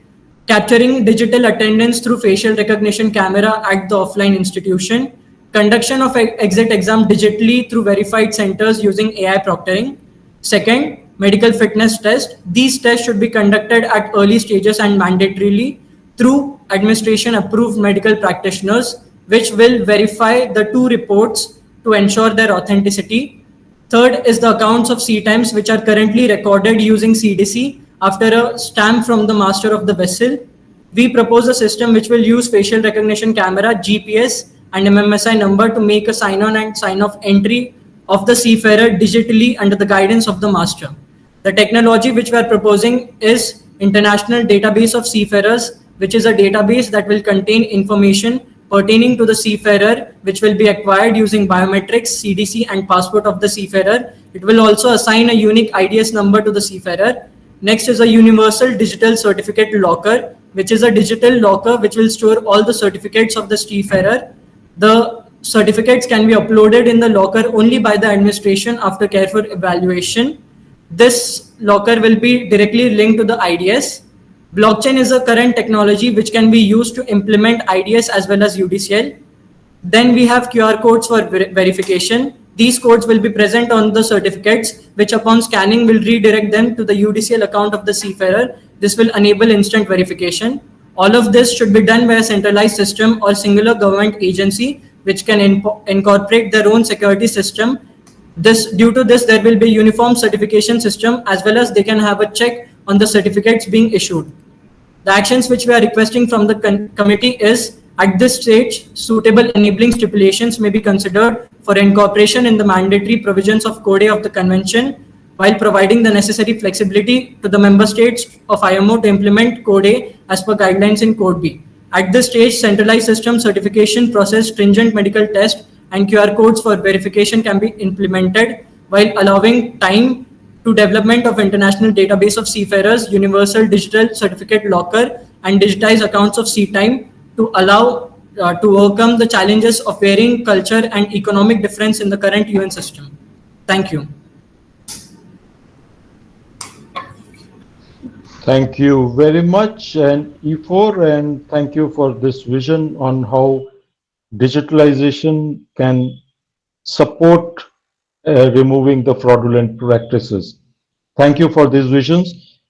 capturing digital attendance through facial recognition camera at the offline institution, conduction of exit exam digitally through verified centers using AI proctoring. Second, medical fitness test. These tests should be conducted at early stages and mandatorily through administration approved medical practitioners, which will verify the two reports to ensure their authenticity. Third is the accounts of sea times which are currently recorded using CDC after a stamp from the master of the vessel. We propose a system which will use facial recognition camera, GPS, and MMSI number to make a sign-on and sign-off entry of the seafarer digitally under the guidance of the master. The technology which we are proposing is International Database of Seafarers, which is a database that will contain information pertaining to the seafarer, which will be acquired using biometrics, CDC, and passport of the seafarer. It will also assign a unique IDS number to the seafarer. Next is a universal digital certificate locker, which is a digital locker which will store all the certificates of the seafarer. The certificates can be uploaded in the locker only by the administration after careful evaluation. This locker will be directly linked to the IDS. Blockchain is a current technology which can be used to implement IDS as well as UDCL. Then we have QR codes for verification. These codes will be present on the certificates, which upon scanning will redirect them to the UDCL account of the seafarer. This will enable instant verification. All of this should be done by a centralized system or singular government agency, which can incorporate their own security system. Due to this, there will be uniform certification system as well as they can have a check on the certificates being issued. The actions which we are requesting from the committee is, at this stage, suitable enabling stipulations may be considered for incorporation in the mandatory provisions of Code A of the Convention, while providing the necessary flexibility to the member states of IMO to implement Code A as per guidelines in Code B. At this stage, centralized system certification process, stringent medical test, and QR codes for verification can be implemented, while allowing time to development of international database of seafarers, universal digital certificate locker, and digitized accounts of sea time to allow to overcome the challenges of varying culture and economic difference in the current UN system. Thank you. Thank you very much, and E4, and thank you for this vision on how digitalization can support removing the fraudulent practices. Thank you for these visions.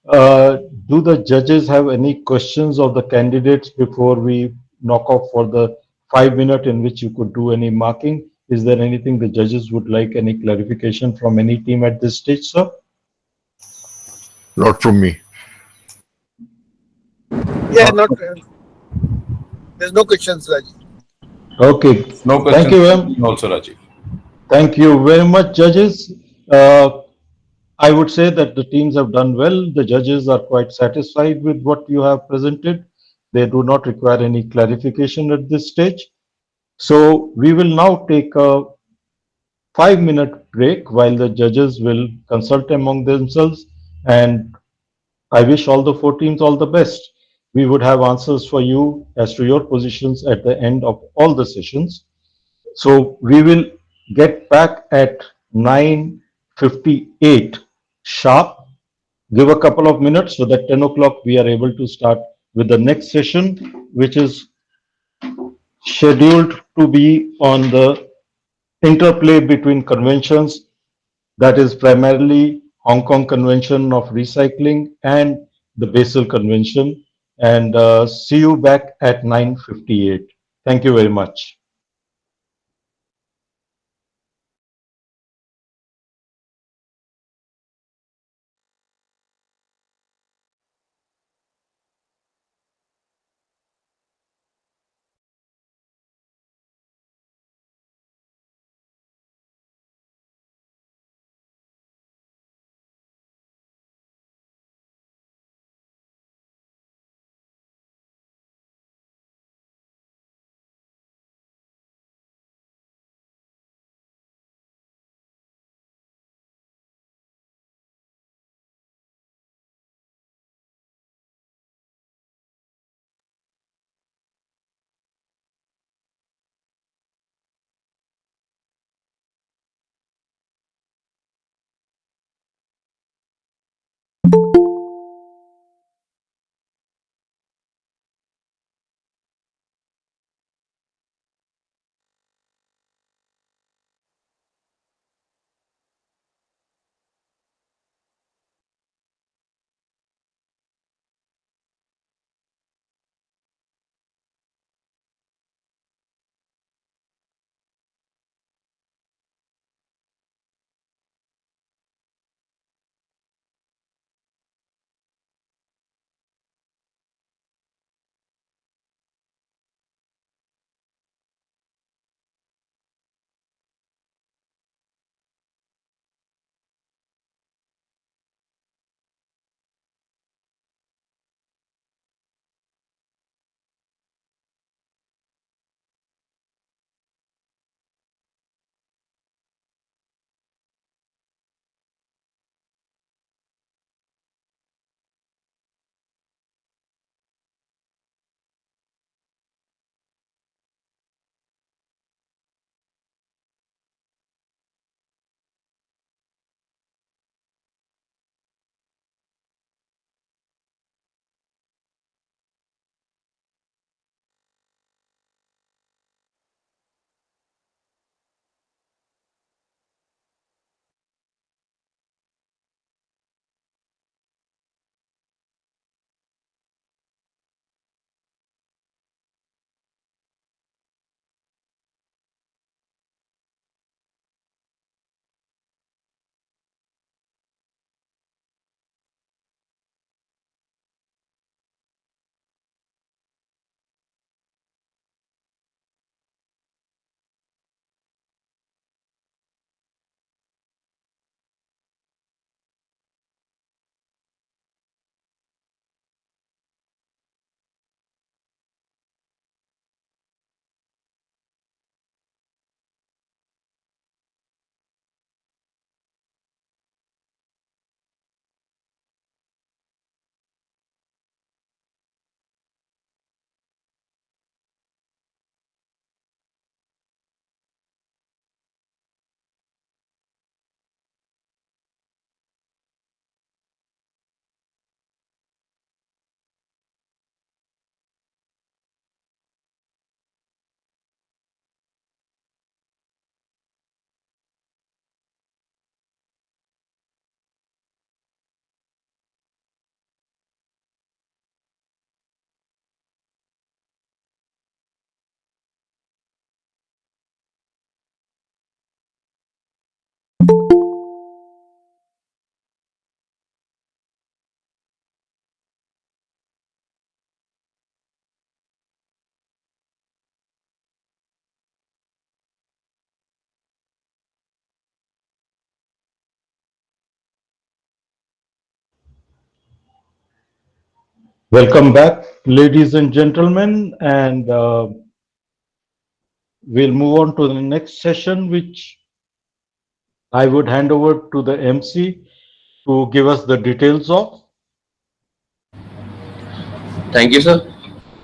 Do the judges have any questions of the candidates before we knock off for the 5 minute in which you could do any marking? Is there anything the judges would like, any clarification from any team at this stage, sir? Not from me. Yeah, not. There's no questions, Rajiv. Okay. No questions. Thank you, ma'am. Also, Rajiv. Thank you very much, judges. I would say that the teams have done well. The judges are quite satisfied with what you have presented. They do not require any clarification at this stage. So we will now take a 5 minute break while the judges will consult among themselves, and I wish all the four teams all the best. We would have answers for you as to your positions at the end of all the sessions. So we will get back at 9:58 sharp. Give a couple of minutes so that 10 o'clock we are able to start with the next session, which is scheduled to be on the interplay between conventions, that is primarily Hong Kong Convention of Recycling and the Basel Convention. And see you back at 9:58. Thank you very much. Welcome back, ladies and gentlemen, and we'll move on to the next session, which I would hand over to the MC to give us the details of. Thank you, sir.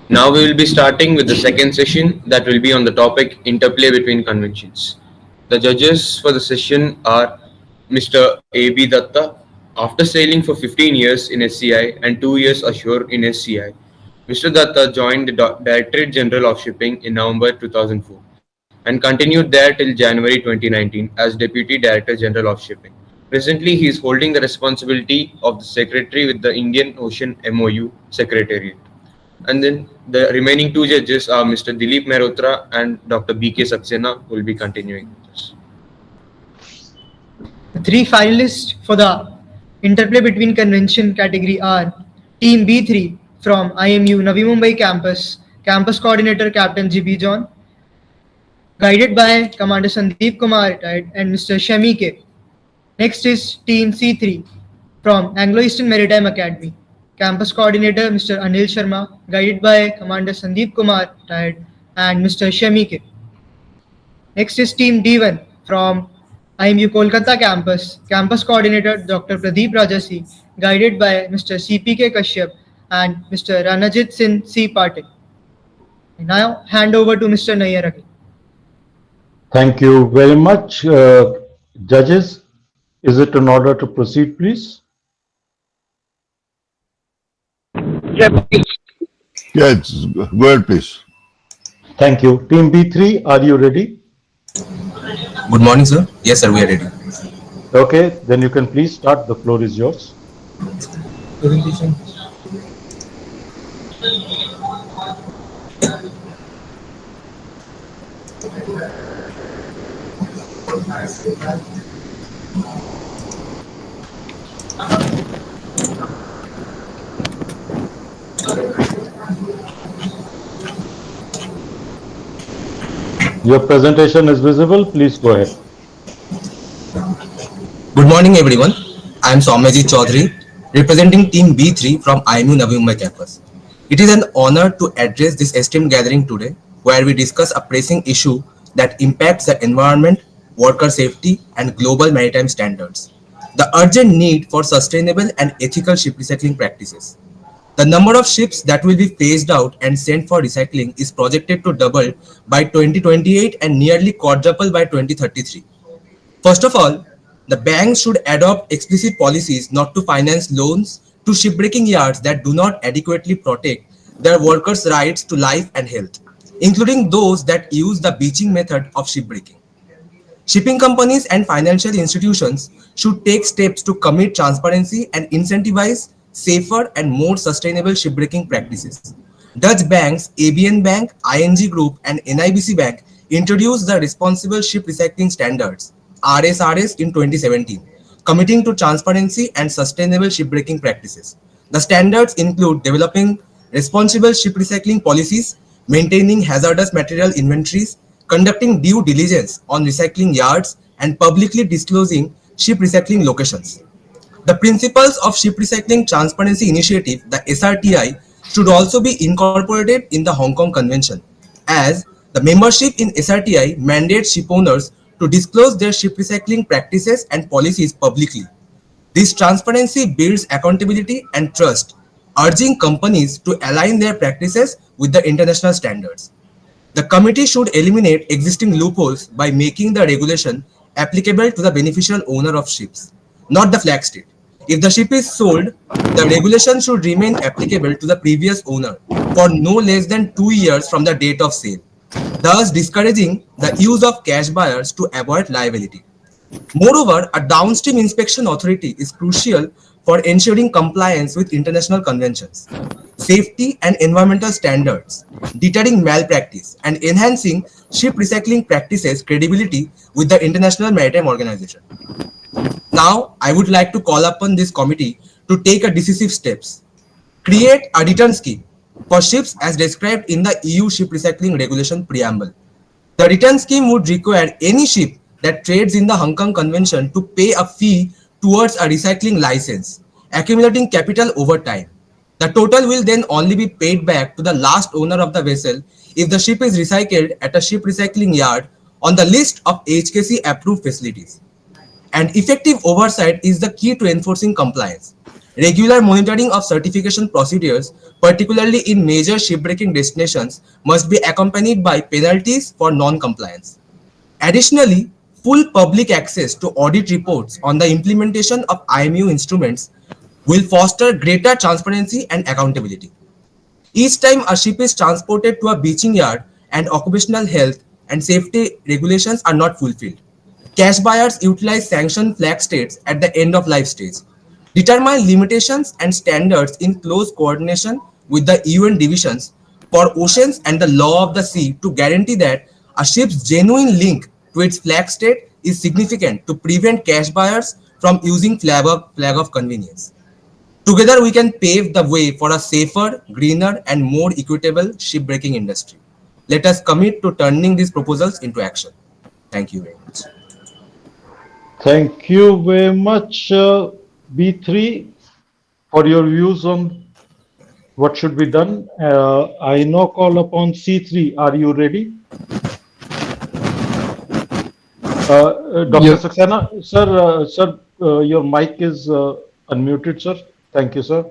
Now we will be starting with the second session that will be on the topic interplay between conventions. The judges for the session are Mr. A.B. Datta. After sailing for 15 years in SCI and 2 years ashore in SCI, Mr. Datta joined the Directorate General of Shipping in November 2004 and continued there till January 2019 as Deputy Director General of Shipping. Presently, he is holding the responsibility of the Secretary with the Indian Ocean MOU Secretariat. And then the remaining two judges are Mr. Dilip Mehrotra and Dr. B.K. Saxena, who will be continuing with us. The three finalists for the interplay between convention category are Team B3 from IMU Navi Mumbai campus, Campus Coordinator Captain G.B. John, guided by Commander Sandeep Kumar retired and Mr. Shami K. Next is Team C3 from Anglo-Eastern Maritime Academy, Campus Coordinator Mr. Anil Sharma, guided by Commander Sandeep Kumar retired and Mr. Shami K. Next is Team D1 from IMU Kolkata campus, Campus Coordinator Dr. Pradeep Rajasi, guided by Mr. CPK Kashyap and Mr. Ranajit Singh C. Patil. I now hand over to Mr. Nayyar again. Thank you very much. Judges, is it in order to proceed, please? Yeah, it's, go ahead, please. Thank you. Team B3, are you ready? Good morning, sir. Yes, sir, we are ready. Okay, then you can please start. The floor is yours. Presentation. Your presentation is visible. Please go ahead. Good morning, everyone. I am Soumyajit Chaudhary, representing Team B3 from IMU Navi Mumbai campus. It is an honor to address this esteemed gathering today, where we discuss a pressing issue that impacts the environment, worker safety, and global maritime standards. The urgent need for sustainable and ethical ship recycling practices. The number of ships that will be phased out and sent for recycling is projected to double by 2028 and nearly quadruple by 2033. First of all, the banks should adopt explicit policies not to finance loans to shipbreaking yards that do not adequately protect their workers' rights to life and health, including those that use the beaching method of shipbreaking. Shipping companies and financial institutions should take steps to commit transparency and incentivize safer and more sustainable shipbreaking practices. Dutch banks ABN Bank, ING Group, and NIBC Bank introduced the Responsible Ship Recycling Standards (RSRS) in 2017, committing to transparency and sustainable shipbreaking practices. The standards include developing responsible ship recycling policies, maintaining hazardous material inventories, conducting due diligence on recycling yards, and publicly disclosing ship recycling locations. The Principles of Ship Recycling Transparency Initiative, the SRTI, should also be incorporated in the Hong Kong Convention, as the membership in SRTI mandates shipowners to disclose their ship recycling practices and policies publicly. This transparency builds accountability and trust, urging companies to align their practices with the international standards. The committee should eliminate existing loopholes by making the regulation applicable to the beneficial owner of ships, not the flag state. If the ship is sold, the regulation should remain applicable to the previous owner for no less than 2 years from the date of sale, thus discouraging the use of cash buyers to avoid liability. Moreover, a downstream inspection authority is crucial for ensuring compliance with international conventions, safety and environmental standards, deterring malpractice, and enhancing ship recycling practices credibility with the International Maritime Organization. Now, I would like to call upon this committee to take a decisive steps. Create a return scheme for ships as described in the EU Ship Recycling Regulation Preamble. The return scheme would require any ship that trades in the Hong Kong Convention to pay a fee towards a recycling license, accumulating capital over time. The total will then only be paid back to the last owner of the vessel if the ship is recycled at a ship recycling yard on the list of HKC approved facilities. And effective oversight is the key to enforcing compliance. Regular monitoring of certification procedures, particularly in major shipbreaking destinations, must be accompanied by penalties for non-compliance. Additionally, full public access to audit reports on the implementation of IMU instruments will foster greater transparency and accountability. Each time a ship is transported to a beaching yard and occupational health and safety regulations are not fulfilled, cash buyers utilize sanctioned flag states at the end of life stage, determine limitations and standards in close coordination with the UN divisions for oceans and the law of the sea to guarantee that a ship's genuine link to its flag state is significant to prevent cash buyers from using flag of convenience. Together, we can pave the way for a safer, greener, and more equitable shipbreaking industry. Let us commit to turning these proposals into action. Thank you very much. Thank you very much, B3, for your views on what should be done. I now call upon C3. Are you ready? Dr. Yes. Saxena, sir, your mic is unmuted, sir. Thank you, sir.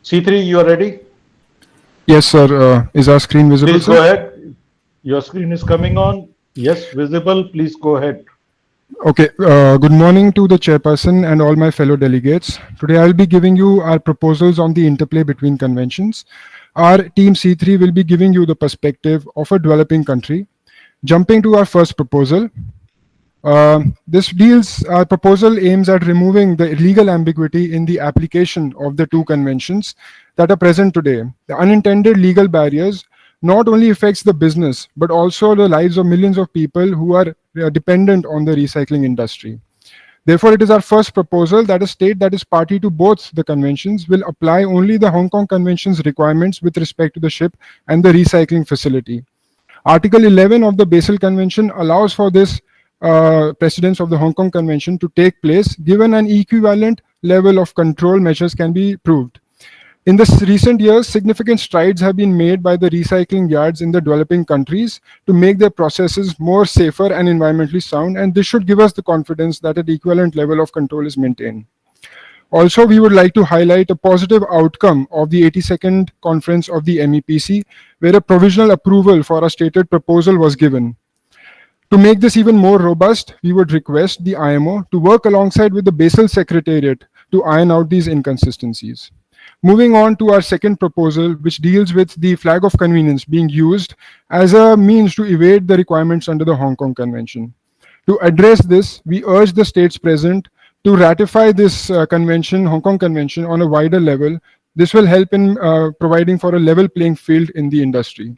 C3, you are ready? Yes, sir. Is our screen visible, Please sir? go ahead. Your screen is coming on. Yes, visible. Please go ahead. Okay. Good morning to the chairperson and all my fellow delegates. Today, I'll be giving you our proposals on the interplay between conventions. Our team C3 will be giving you the perspective of a developing country. Jumping to our first proposal. Our proposal aims at removing the legal ambiguity in the application of the two conventions that are present today. The unintended legal barriers not only affects the business, but also the lives of millions of people who are dependent on the recycling industry. Therefore, it is our first proposal that a state that is party to both the conventions will apply only the Hong Kong Convention's requirements with respect to the ship and the recycling facility. Article 11 of the Basel Convention allows for this precedence of the Hong Kong Convention to take place, given an equivalent level of control measures can be proved. In the recent years, significant strides have been made by the recycling yards in the developing countries to make their processes more safer and environmentally sound, and this should give us the confidence that an equivalent level of control is maintained. Also, we would like to highlight a positive outcome of the 82nd conference of the MEPC, where a provisional approval for a stated proposal was given. To make this even more robust, we would request the IMO to work alongside with the Basel Secretariat to iron out these inconsistencies. Moving on to our second proposal, which deals with the flag of convenience being used as a means to evade the requirements under the Hong Kong Convention. To address this, we urge the states present to ratify this Hong Kong Convention on a wider level. This will help in providing for a level playing field in the industry.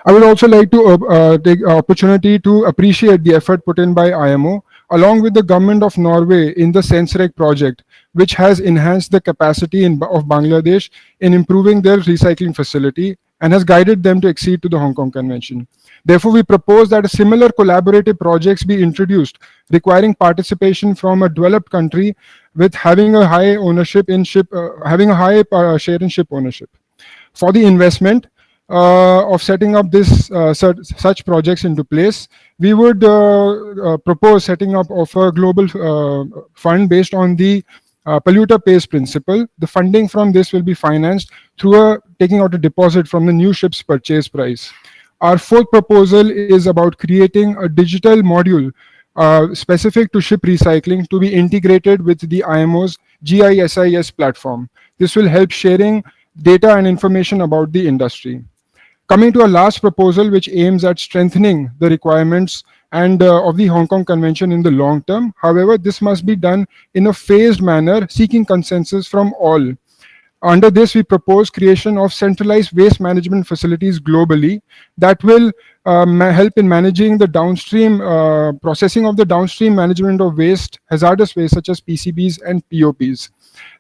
I would also like to take the opportunity to appreciate the effort put in by IMO, along with the government of Norway in the Sensrec project, which has enhanced the capacity of Bangladesh in improving their recycling facility and has guided them to accede to the Hong Kong Convention. Therefore, we propose that similar collaborative projects be introduced, requiring participation from a developed country with having a high ownership in ship, having a high share in ship ownership. For the investment of setting up such projects into place, we would propose setting up of a global fund based on the polluter pays principle. The funding from this will be financed through taking out a deposit from the new ship's purchase price. Our fourth proposal is about creating a digital module specific to ship recycling to be integrated with the IMO's GISIS platform. This will help sharing data and information about the industry. Coming to a last proposal, which aims at strengthening the requirements and of the Hong Kong Convention in the long term. However, this must be done in a phased manner, seeking consensus from all. Under this, we propose creation of centralized waste management facilities globally that will help in managing the downstream processing of the downstream management of waste, hazardous waste such as PCBs and POPs.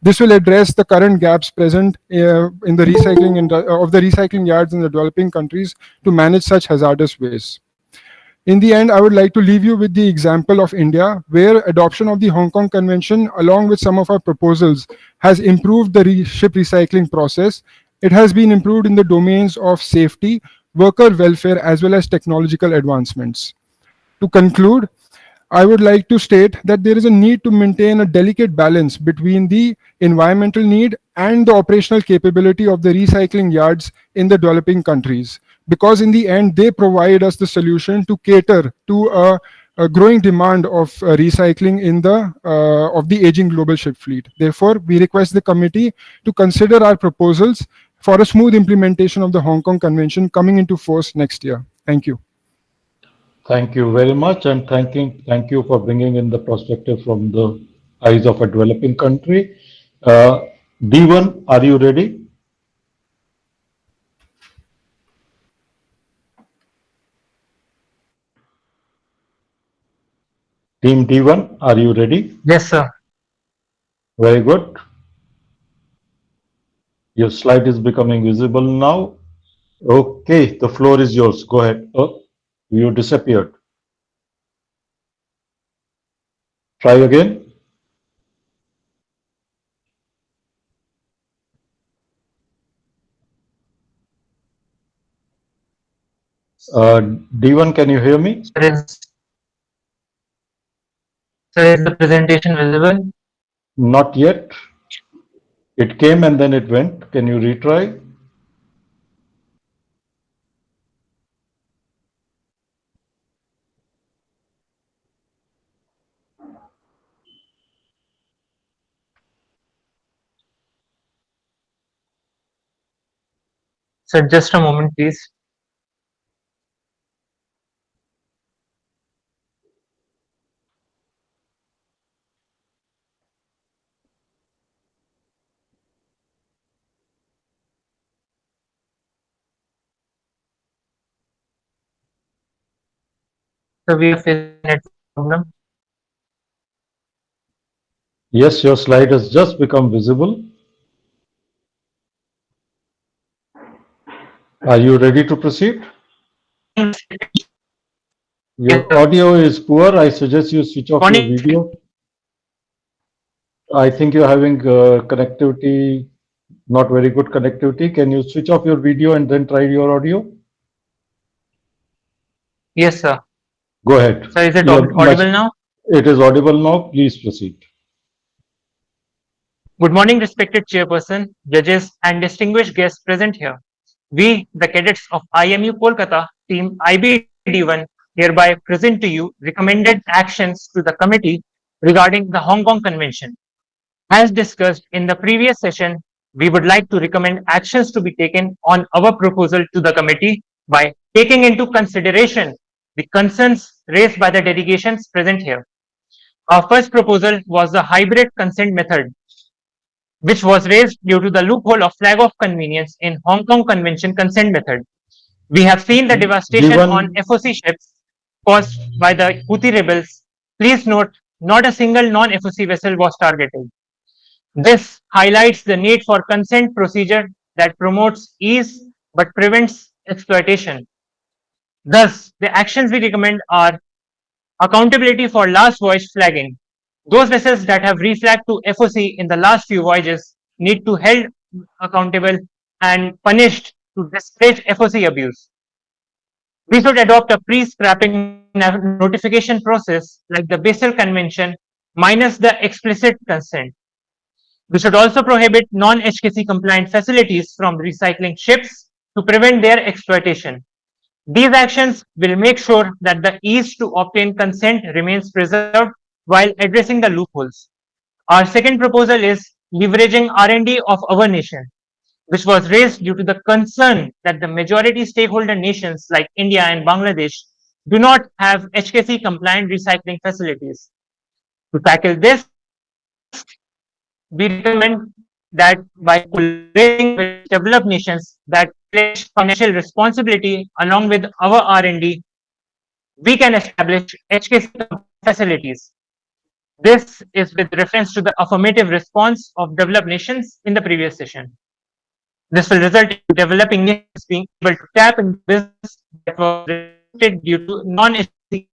This will address the current gaps present in the recycling of the recycling yards in the developing countries to manage such hazardous waste. In the end, I would like to leave you with the example of India, where adoption of the Hong Kong Convention, along with some of our proposals, has improved the ship recycling process. It has been improved in the domains of safety, worker welfare, as well as technological advancements. To conclude, I would like to state that there is a need to maintain a delicate balance between the environmental need and the operational capability of the recycling yards in the developing countries. Because in the end, they provide us the solution to cater to a growing demand of recycling in the of the aging global ship fleet. Therefore, we request the committee to consider our proposals for a smooth implementation of the Hong Kong Convention coming into force next year. Thank you. Thank you very much, and thank you for bringing in the perspective from the eyes of a developing country. D1, are you ready? Team D1, are you ready? Yes, sir. Very good. Your slide is becoming visible now. Okay, the floor is yours. Go ahead. Oh, you disappeared. Try again. D1, can you hear me? Sir, is the presentation visible? Not yet. It came and then it went. Can you retry? Sir, just a moment, please. So we are facing a problem. Yes, your slide has just become visible. Are you ready to proceed? Your audio is poor. I suggest you switch off your video. I think you're having connectivity, not very good connectivity. Can you switch off your video and then try your audio? Yes, sir. Go ahead. Sir, is it You're audible now? It is audible now. Please proceed. Good morning, respected chairperson, judges, and distinguished guests present here. We, the cadets of IMU Kolkata, team IBD1, hereby present to you recommended actions to the committee regarding the Hong Kong Convention. As discussed in the previous session, we would like to recommend actions to be taken on our proposal to the committee by taking into consideration the concerns raised by the delegations present here. Our first proposal was the hybrid consent method, which was raised due to the loophole of flag of convenience in Hong Kong Convention consent method. We have seen the devastation on FOC ships caused by the Houthi rebels. Please note, not a single non-FOC vessel was targeted. This highlights the need for consent procedure that promotes ease but prevents exploitation. Thus, the actions we recommend are accountability for last voyage flagging. Those vessels that have reflagged to FOC in the last few voyages need to held accountable and punished to discourage FOC abuse. We should adopt a pre-scrapping notification process like the Basel Convention minus the explicit consent. We should also prohibit non-HKC compliant facilities from recycling ships to prevent their exploitation. These actions will make sure that the ease to obtain consent remains preserved while addressing the loopholes. Our second proposal is leveraging R&D of our nation, which was raised due to the concern that the majority stakeholder nations like India and Bangladesh do not have HKC compliant recycling facilities. To tackle this, we recommend that by collaborating with developed nations that pledge financial responsibility along with our R&D, we can establish HKC facilities. This is with reference to the affirmative response of developed nations in the previous session. This will result in developing nations being able to tap into business that was due to non-SEC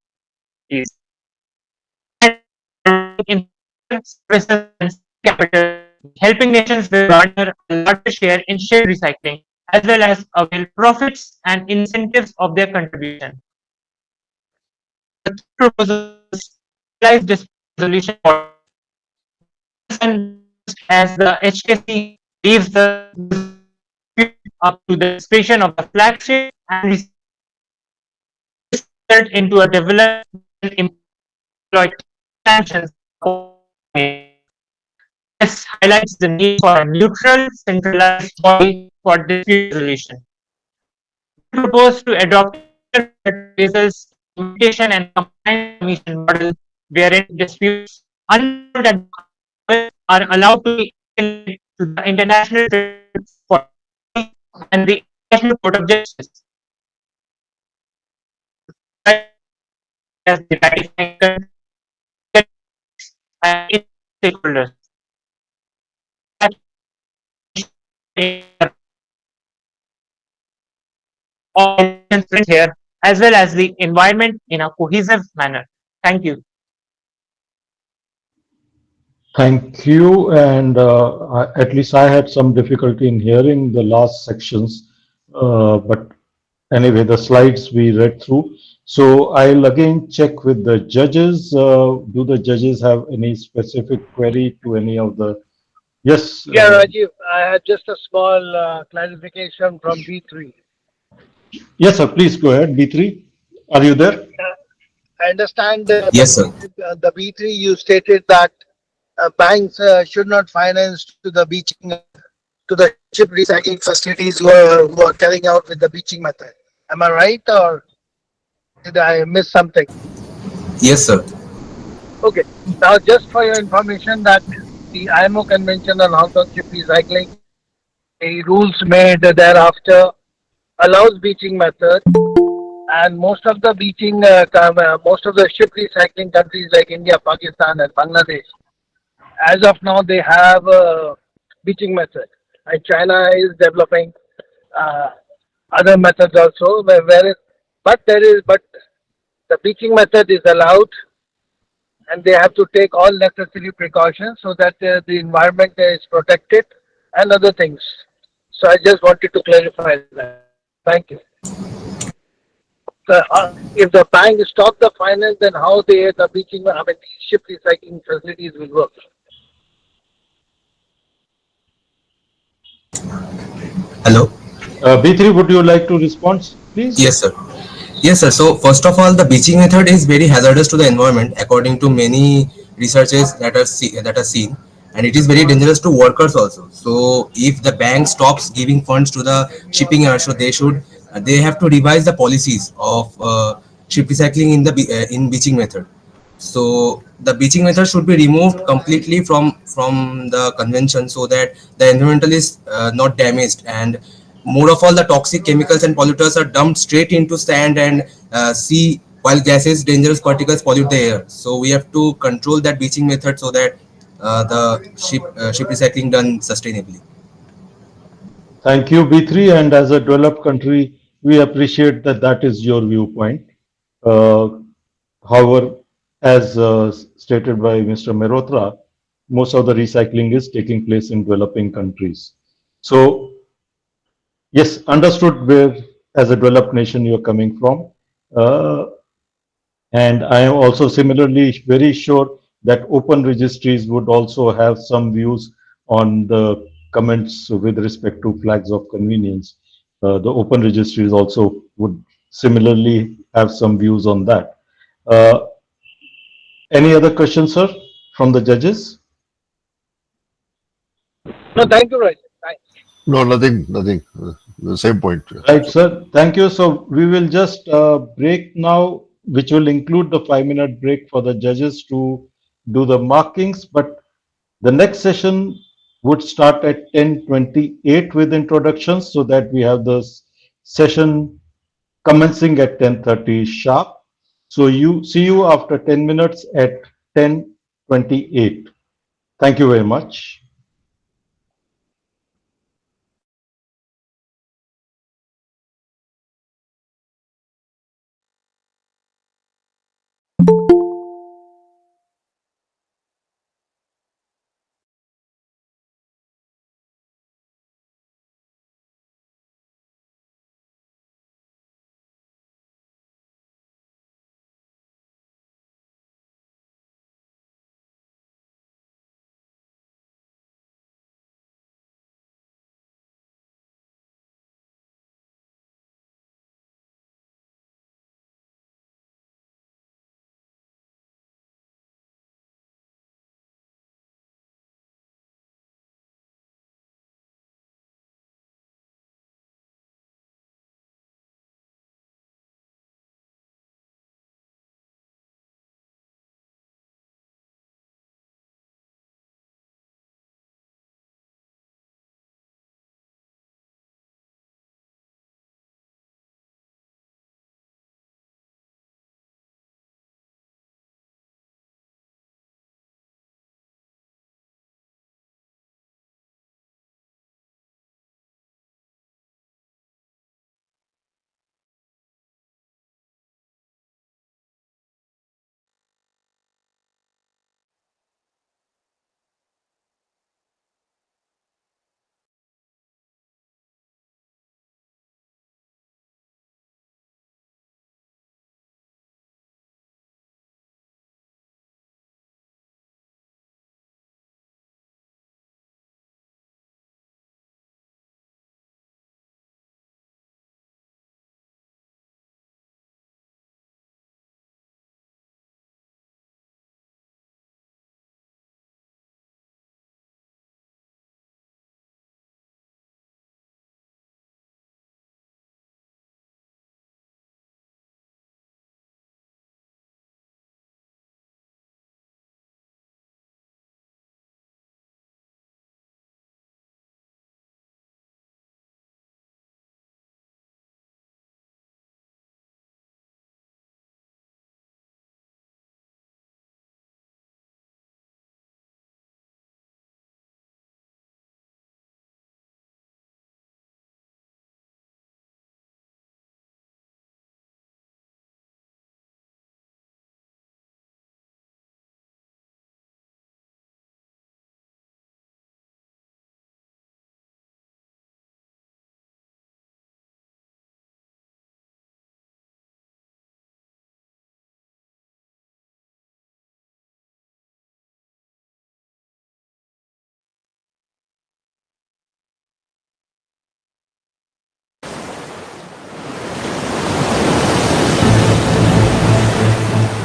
in services and capital, helping nations with garner a larger share in ship recycling, as well as avail profits and incentives of their contribution. The key proposals realize this resolution as the HKC leaves the up to the expression of the flagship and result into a development employed sanctions. This highlights the need for a neutral, centralized body for dispute resolution. We propose to adopt Basel's implementation and compliance commission model wherein disputes unresolved are allowed to be escalated to the International Tribunal for and the International Court of Justice. As the ratifying countries and stakeholders. All here, as well as the environment in a cohesive manner. Thank you. Thank you. And at least I had some difficulty in hearing the last sections. But anyway, the slides we read through. So I'll again check with the judges. Do the judges have any specific query to any of the? Yes. Yeah, Rajiv, I had just a small clarification from B3. Yes, sir. Please go ahead. B3, are you there? I understand Yes, sir. the B3 you stated that banks should not finance to the beaching to the ship recycling facilities who are carrying out with the beaching method. Am I right, or did I miss something? Yes, sir. Okay. Now, just for your information, that the IMO Convention on Household Ship Recycling, the rules made thereafter allows beaching method, and most of the most of the ship recycling countries like India, Pakistan, and Bangladesh, as of now, they have a beaching method, and China is developing other methods also. But the beaching method is allowed, and they have to take all necessary precautions so that the environment is protected and other things. So I just wanted to clarify that. Thank you. If the bank stop the finance, then how the ship recycling facilities will work? Hello. B3, would you like to respond, please? Yes, sir. Yes, sir. So first of all, the beaching method is very hazardous to the environment, according to many researches that are seen, and it is very dangerous to workers also. So if the bank stops giving funds to the shipping yards, so they have to revise the policies of ship recycling in beaching method. So the beaching method should be removed completely from the convention, so that the environmental is not damaged, and more of all the toxic chemicals and polluters are dumped straight into sand and sea, while gases, dangerous particles pollute the air. So we have to control that beaching method so that the ship recycling done sustainably. Thank you, B3. And as a developed country, we appreciate that that is your viewpoint. However, as stated by Mr. Mehrotra, most of the recycling is taking place in developing countries. So, yes, understood where, as a developed nation, you are coming from. And I am also similarly very sure that open registries would also have some views on the comments with respect to flags of convenience. The open registries also would similarly have some views on that. Any other questions, sir, from the judges? No, thank you, Raj. Thanks. No, nothing. The same point. Right, sir. Thank you. So we will just break now, which will include the 5-minute break for the judges to do the markings. But the next session would start at 10:28 with introductions, so that we have the session commencing at 10:30 sharp. So you see you after 10 minutes at 10:28. Thank you very much.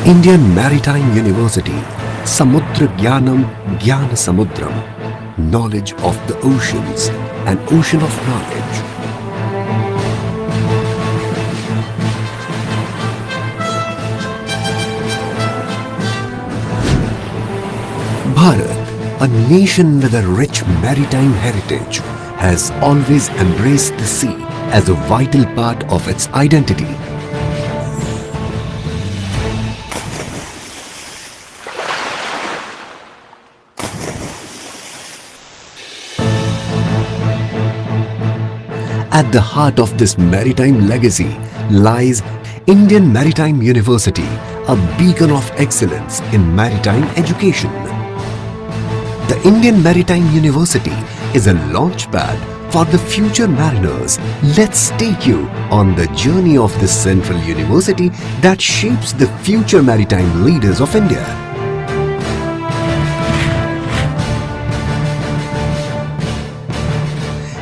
Indian Maritime University, Samudra Gyanam Gyana Samudram, knowledge of the oceans, an ocean of knowledge. Bharat, a nation with a rich maritime heritage, has always embraced the sea as a vital part of its identity. At the heart of this maritime legacy lies Indian Maritime University, a beacon of excellence in maritime education. The Indian Maritime University is a launchpad for the future mariners. Let's take you on the journey of this central university that shapes the future maritime leaders of India.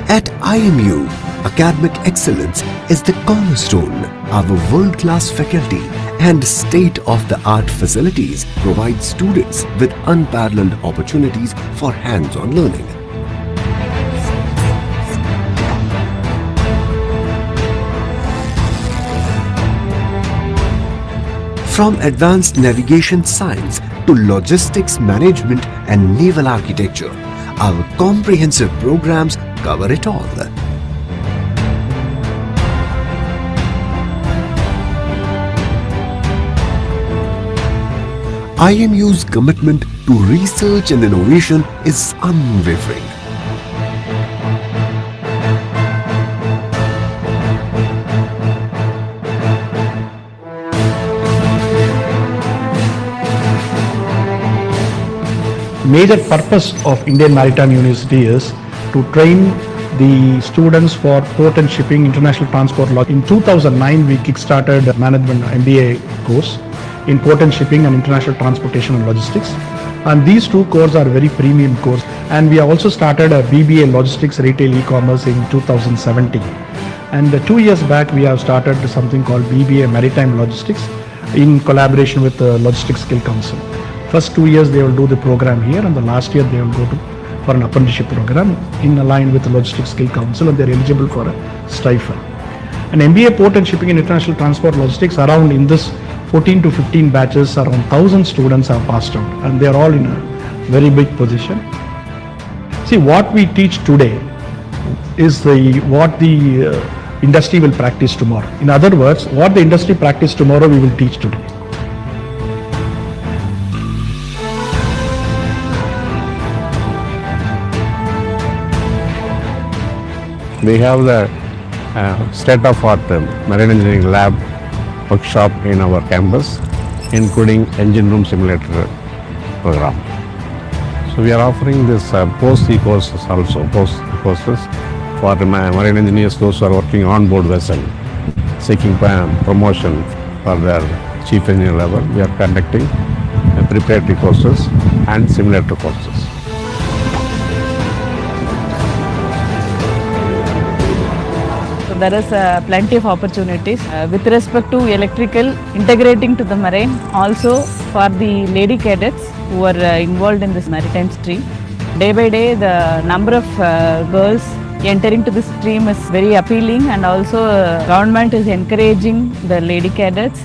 At IMU, academic excellence is the cornerstone. Our world-class faculty and state-of-the-art facilities provide students with unparalleled opportunities for hands-on learning. From advanced navigation science to logistics management and naval architecture, our comprehensive programs cover it all. IMU's commitment to research and innovation is unwavering. Major purpose of Indian Maritime University is to train the students for port and shipping, international transport law. In 2009, we kick-started a management MBA course in port and shipping and international transportation and logistics. And these two courses are very premium course. And we also started a BBA logistics retail e-commerce in 2017. And 2 years back, we have started something called BBA Maritime Logistics in collaboration with the Logistics Skill Council. First 2 years they will do the program here, and the last year they will go for an apprenticeship program in line with the Logistics Skill Council, and they are eligible for a stipend. An MBA Port and Shipping and International Transport Logistics, around in this 14 to 15 batches, around 1,000 students have passed out, and they are all in a very big position. See, what we teach today is what the industry will practice tomorrow. In other words, what the industry practice tomorrow, we will teach today. We have the state-of-art marine engineering lab workshop in our campus, including engine room simulator program. So we are offering this post-E courses also, post-courses for marine engineers, those who are working on board vessel, seeking promotion for their chief engineer level. We are conducting preparatory courses and simulator courses. There is plenty of opportunities with respect to electrical, integrating to the marine, also for the lady cadets who are involved in this maritime stream. Day by day, the number of girls entering to this stream is very appealing, and also government is encouraging the lady cadets,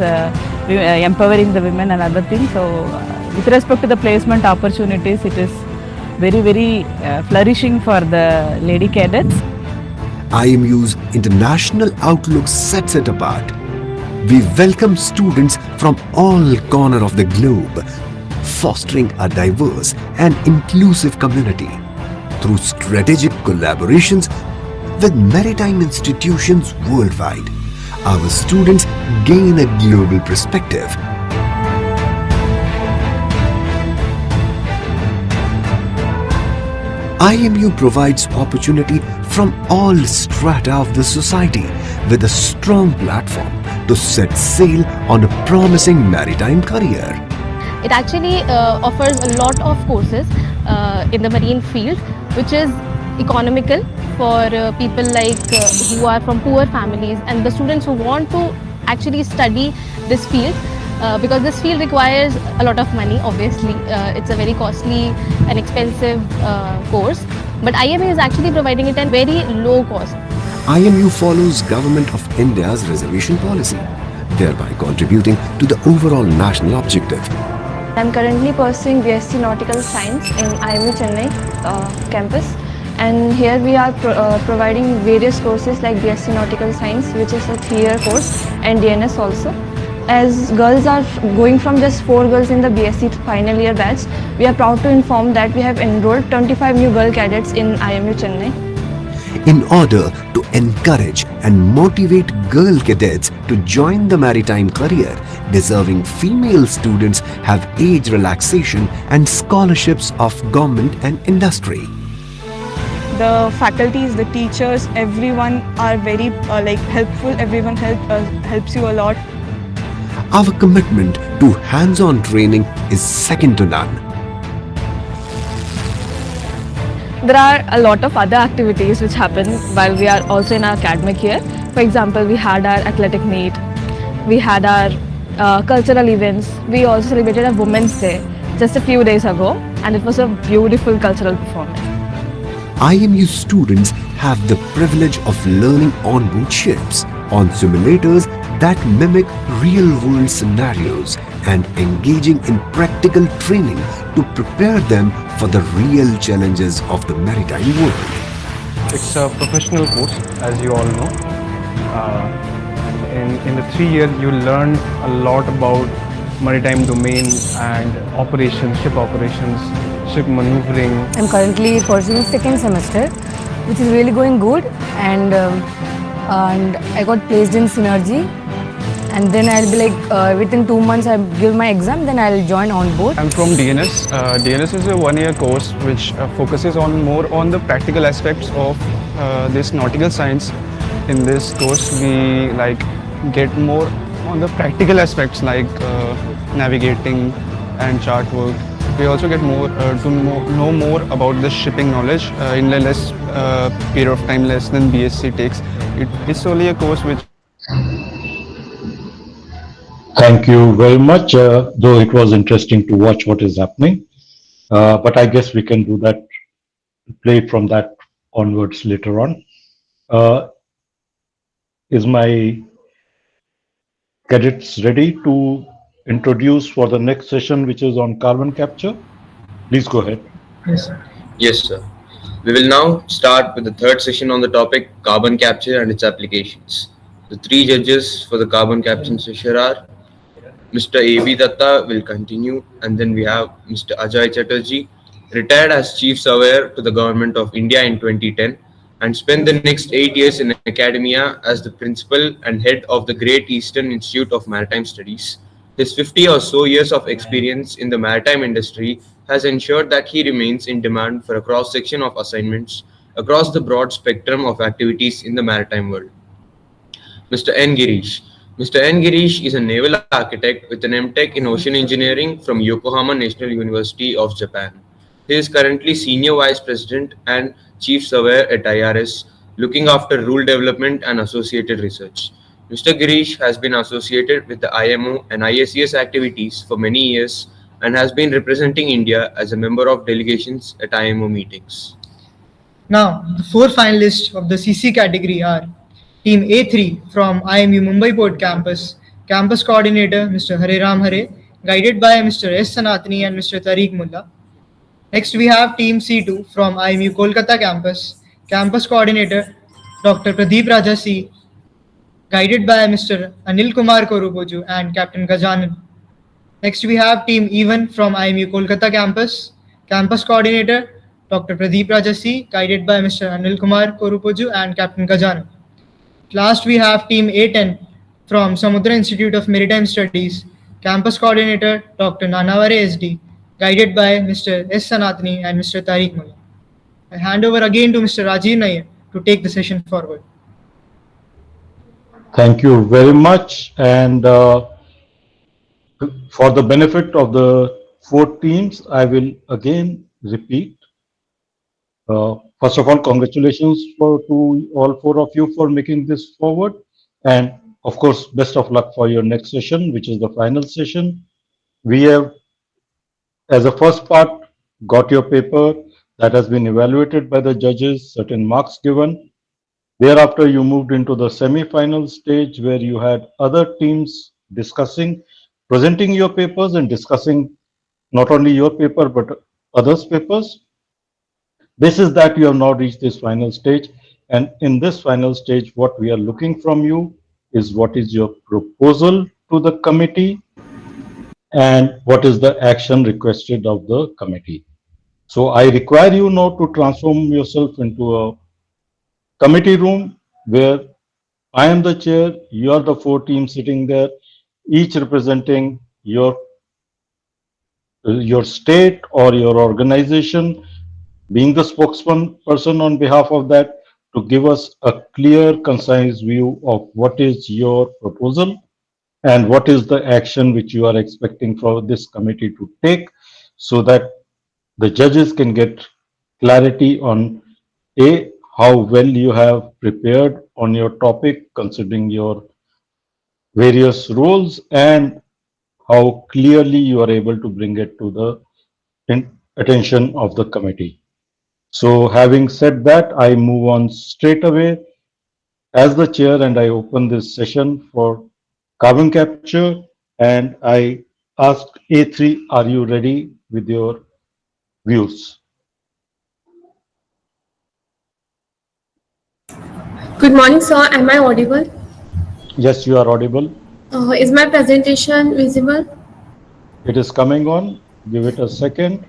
empowering the women and other things. So with respect to the placement opportunities, it is very flourishing for the lady cadets. IMU's international outlook sets it apart. We welcome students from all corners of the globe, fostering a diverse and inclusive community. Through strategic collaborations with maritime institutions worldwide, our students gain a global perspective. IMU provides opportunity from all strata of the society with a strong platform to set sail on a promising maritime career. It actually offers a lot of courses in the marine field, which is economical for people like who are from poor families, and the students who want to actually study this field. because this field requires a lot of money. Obviously, it's a very costly and expensive course, but IMU is actually providing it at very low cost. IMU follows Government of India's reservation policy, thereby contributing to the overall national objective. I'm currently pursuing BSc Nautical Science in IMU Chennai campus, and here we are providing various courses like BSc Nautical Science, which is a 3-year course, and DNS also. As girls are going from just 4 girls in the BSc final year batch, we are proud to inform that we have enrolled 25 new girl cadets in IMU Chennai. In order to encourage and motivate girl cadets to join the maritime career, deserving female students have age relaxation and scholarships of government and industry. The faculties, the teachers, everyone are very helpful. Everyone helps you a lot. Our commitment to hands-on training is second to none. There are a lot of other activities which happen while we are also in our academic year. For example, we had our athletic meet, we had our cultural events. We also celebrated a Women's Day just a few days ago, and it was a beautiful cultural performance. IMU students have the privilege of learning on board ships, on simulators that mimic real-world scenarios, and engaging in practical training to prepare them for the real challenges of the maritime world. It's a professional course, as you all know. In the 3 years, you learn a lot about maritime domain and operations, ship operations, ship maneuvering. I'm currently pursuing second semester, which is really going good, and I got placed in Synergy. And then I'll be within 2 months I'll give my exam, then I'll join on board. I'm from DNS. DNS is a 1-year course which focuses more on the practical aspects of this nautical science. In this course, we get more on the practical aspects like navigating and chart work. We also get more to know more about the shipping knowledge in a less period of time, less than BSc takes. It's only a course which. Thank you very much, though it was interesting to watch what is happening. But I guess we can do that, play from that onwards later on. Is my cadets ready to introduce for the next session, which is on carbon capture? Please go ahead. Yes, sir. Yes, sir. We will now start with the third session on the topic carbon capture and its applications. The 3 judges for the carbon capture session are Mr. A.B. Datta will continue, and then we have Mr. Ajay Chatterjee, retired as Chief Surveyor to the Government of India in 2010 and spent the next 8 years in academia as the Principal and Head of the Great Eastern Institute of Maritime Studies. His 50 or so years of experience in the maritime industry has ensured that he remains in demand for a cross-section of assignments across the broad spectrum of activities in the maritime world. Mr. N. Girish. Mr. N. Girish is a naval architect with an MTech in Ocean Engineering from Yokohama National University of Japan. He is currently Senior Vice President and Chief Surveyor at IRS, looking after rule development and associated research. Mr. Girish has been associated with the IMO and ISES activities for many years and has been representing India as a member of delegations at IMO meetings. Now, the 4 finalists of the CC category are Team A3 from IMU Mumbai Port Campus, Campus Coordinator Mr. Hare Ram Hare, guided by Mr. S. Sanatani and Mr. Tariq Mullah. Next, we have Team C2 from IMU Kolkata Campus, Campus Coordinator Dr. Pradeep Raja C, guided by Mr. Anil Kumar Korupoju and Captain Gajanan. Next, we have Team E1 from IMU Kolkata Campus, Campus Coordinator Dr. Pradeep Raja C, guided by Mr. Anil Kumar Korupoju and Captain Gajanan. Last, we have Team A10 from Samudra Institute of Maritime Studies, Campus Coordinator Dr. Nanavare SD, guided by Mr. S. Sanatani and Mr. Tariq Mullah. I hand over again to Mr. Rajiv Nair to take the session forward. Thank you very much. And for the benefit of the 4 teams, I will again repeat. First of all, congratulations to all 4 of you for making this forward. And Of course, best of luck for your next session, which is the final session. We have, as a first part, got your paper that has been evaluated by the judges, certain marks given. Thereafter, you moved into the semi-final stage where you had other teams discussing, presenting your papers and discussing not only your paper but others' papers. This is that you have now reached this final stage. And in this final stage, what we are looking from you is what is your proposal to the committee and what is the action requested of the committee. So I require you now to transform yourself into a committee room where I am the chair, you are the four teams sitting there, each representing your state or your organization, being the spokesman person on behalf of that to give us a clear, concise view of what is your proposal and what is the action which you are expecting for this committee to take so that the judges can get clarity on A, how well you have prepared on your topic considering your various roles and how clearly you are able to bring it to the attention of the committee. So having said that, I move on straight away as the chair and I open this session for carbon capture and I ask A3, are you ready with your views? Good morning, sir. Am I audible? Yes, you are audible. Is my presentation visible? It is coming on. Give it a second.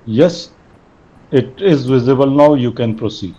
Yes, it is visible now. You can proceed.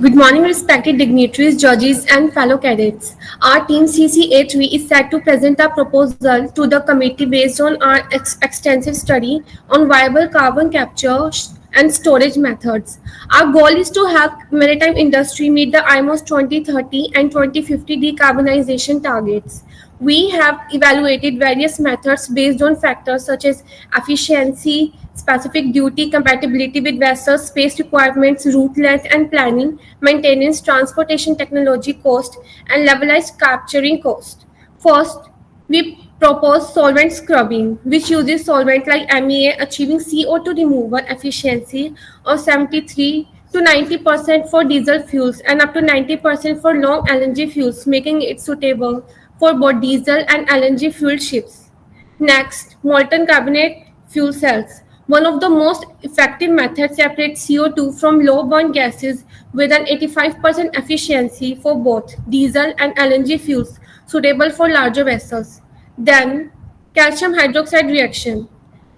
Good morning, respected dignitaries, judges, and fellow cadets. Our team CCA3 is set to present a proposal to the committee based on our extensive study on viable carbon capture and storage methods. Our goal is to help maritime industry meet the IMO's 2030 and 2050 decarbonization targets. We have evaluated various methods based on factors such as efficiency, specific duty, compatibility with vessels, space requirements, route length and planning, maintenance, transportation technology cost, and levelized capturing cost. First, we propose solvent scrubbing, which uses solvent like MEA achieving CO2 removal efficiency of 73 to 90% for diesel fuels and up to 90% for long LNG fuels, making it suitable for both diesel and LNG fueled ships. Next, molten carbonate fuel cells. One of the most effective methods separates CO2 from low burn gases with an 85% efficiency for both diesel and LNG fuels, suitable for larger vessels. Then, calcium hydroxide reaction.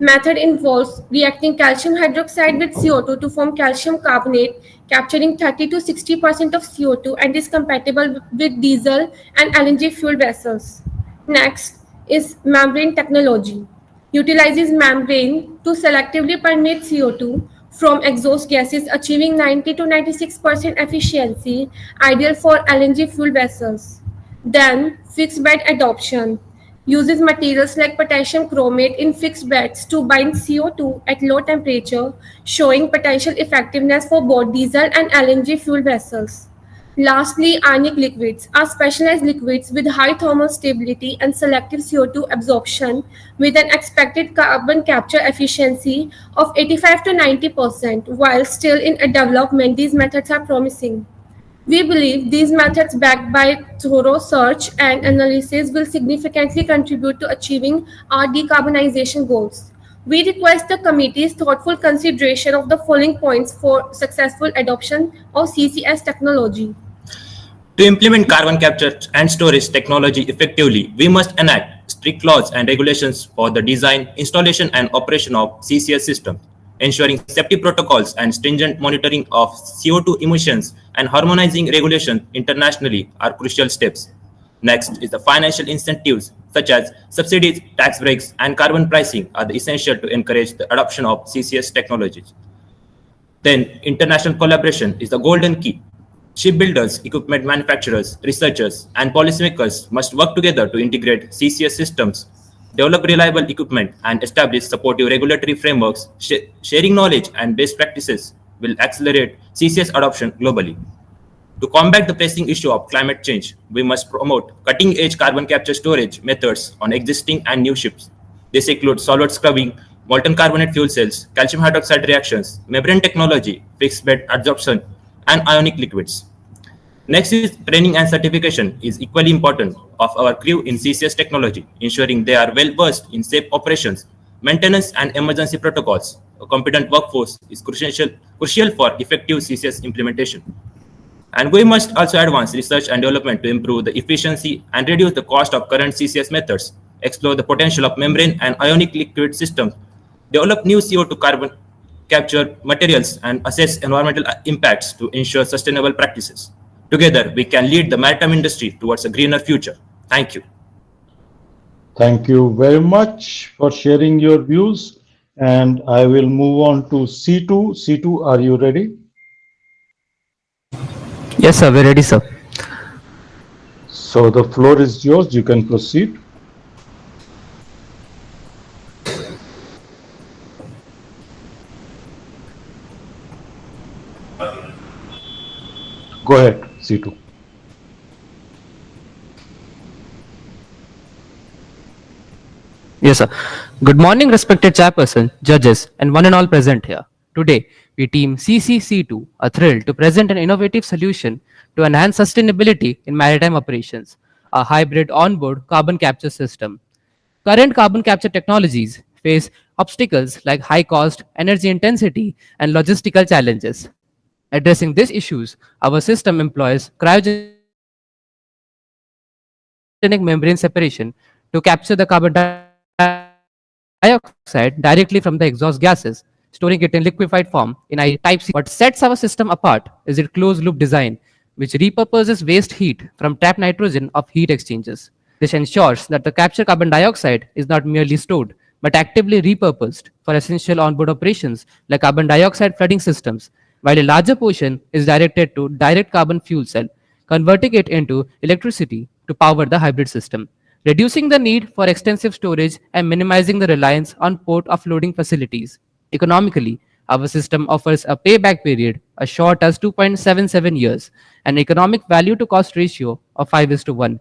Method involves reacting calcium hydroxide with CO2 to form calcium carbonate, capturing 30 to 60% of CO2 and is compatible with diesel and LNG fuel vessels. Next is membrane technology. Utilizes membrane to selectively permeate CO2 from exhaust gases, achieving 90 to 96% efficiency, ideal for LNG fuel vessels. Then, fixed bed adoption uses materials like potassium chromate in fixed beds to bind CO2 at low temperature, showing potential effectiveness for both diesel and LNG fuel vessels. Lastly, ionic liquids are specialized liquids with high thermal stability and selective CO2 absorption with an expected carbon capture efficiency of 85 to 90%. While still in development, these methods are promising. We believe these methods, backed by thorough search and analysis, will significantly contribute to achieving our decarbonization goals. We request the committee's thoughtful consideration of the following points for successful adoption of CCS technology. To implement carbon capture and storage technology effectively, we must enact strict laws and regulations for the design, installation, and operation of CCS systems. Ensuring safety protocols and stringent monitoring of CO2 emissions and harmonizing regulations internationally are crucial steps. Next is the financial incentives such as subsidies, tax breaks, and carbon pricing are essential to encourage the adoption of CCS technologies. Then international collaboration is the golden key. Shipbuilders, equipment manufacturers, researchers, and policymakers must work together to integrate CCS systems, develop reliable equipment, and establish supportive regulatory frameworks. Sharing knowledge and best practices will accelerate CCS adoption globally. To combat the pressing issue of climate change, we must promote cutting-edge carbon capture storage methods on existing and new ships. This includes solvent scrubbing, molten carbonate fuel cells, calcium hydroxide reactions, membrane technology, fixed bed adsorption, and ionic liquids. Next is training and certification is equally important of our crew in CCS technology, ensuring they are well versed in safe operations, maintenance and emergency protocols. A competent workforce is crucial for effective CCS implementation. And we must also advance research and development to improve the efficiency and reduce the cost of current CCS methods, explore the potential of membrane and ionic liquid systems, develop new CO2 carbon capture materials, and assess environmental impacts to ensure sustainable practices. Together, we can lead the maritime industry towards a greener future. Thank you. Thank you very much for sharing your views. And I will move on to C2. C2, are you ready? Yes, sir. We're ready, sir. So the floor is yours. You can proceed. Go ahead, C2. Yes, sir. Good morning, respected chairperson, judges, and one and all present here. Today, we team CCC2 are thrilled to present an innovative solution to enhance sustainability in maritime operations, a hybrid onboard carbon capture system. Current carbon capture technologies face obstacles like high cost, energy intensity, and logistical challenges. Addressing these issues, our system employs cryogenic membrane separation to capture the carbon dioxide directly from the exhaust gases, storing it in liquefied form in a type C. What sets our system apart is its closed loop design, which repurposes waste heat from trapped nitrogen of heat exchangers. This ensures that the captured carbon dioxide is not merely stored, but actively repurposed for essential onboard operations like carbon dioxide flooding systems, while a larger portion is directed to direct carbon fuel cell, converting it into electricity to power the hybrid system, reducing the need for extensive storage and minimizing the reliance on port offloading facilities. Economically, our system offers a payback period as short as 2.77 years, an economic value to cost ratio of 5:1,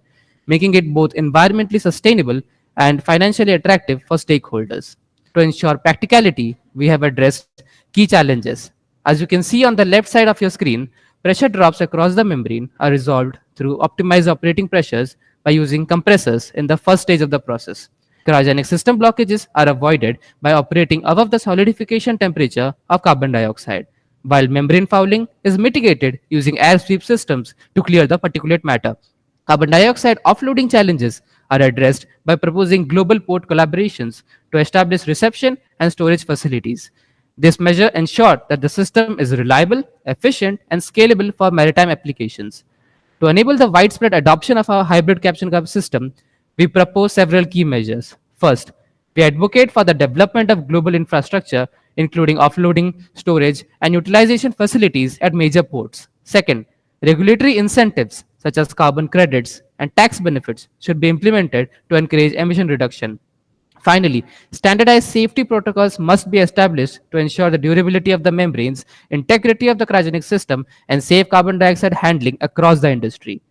making it both environmentally sustainable and financially attractive for stakeholders. To ensure practicality, we have addressed key challenges. As you can see on the left side of your screen, pressure drops across the membrane are resolved through optimized operating pressures by using compressors in the first stage of the process. Cryogenic system blockages are avoided by operating above the solidification temperature of carbon dioxide, while membrane fouling is mitigated using air sweep systems to clear the particulate matter. Carbon dioxide offloading challenges are addressed by proposing global port collaborations to establish reception and storage facilities. This measure ensures that the system is reliable, efficient, and scalable for maritime applications. To enable the widespread adoption of our hybrid capture system, we propose several key measures. First, we advocate for the development of global infrastructure, including offloading, storage, and utilization facilities at major ports. Second, regulatory incentives such as carbon credits and tax benefits should be implemented to encourage emission reduction. Finally, standardized safety protocols must be established to ensure the durability of the membranes, integrity of the cryogenic system, and safe carbon dioxide handling across the industry.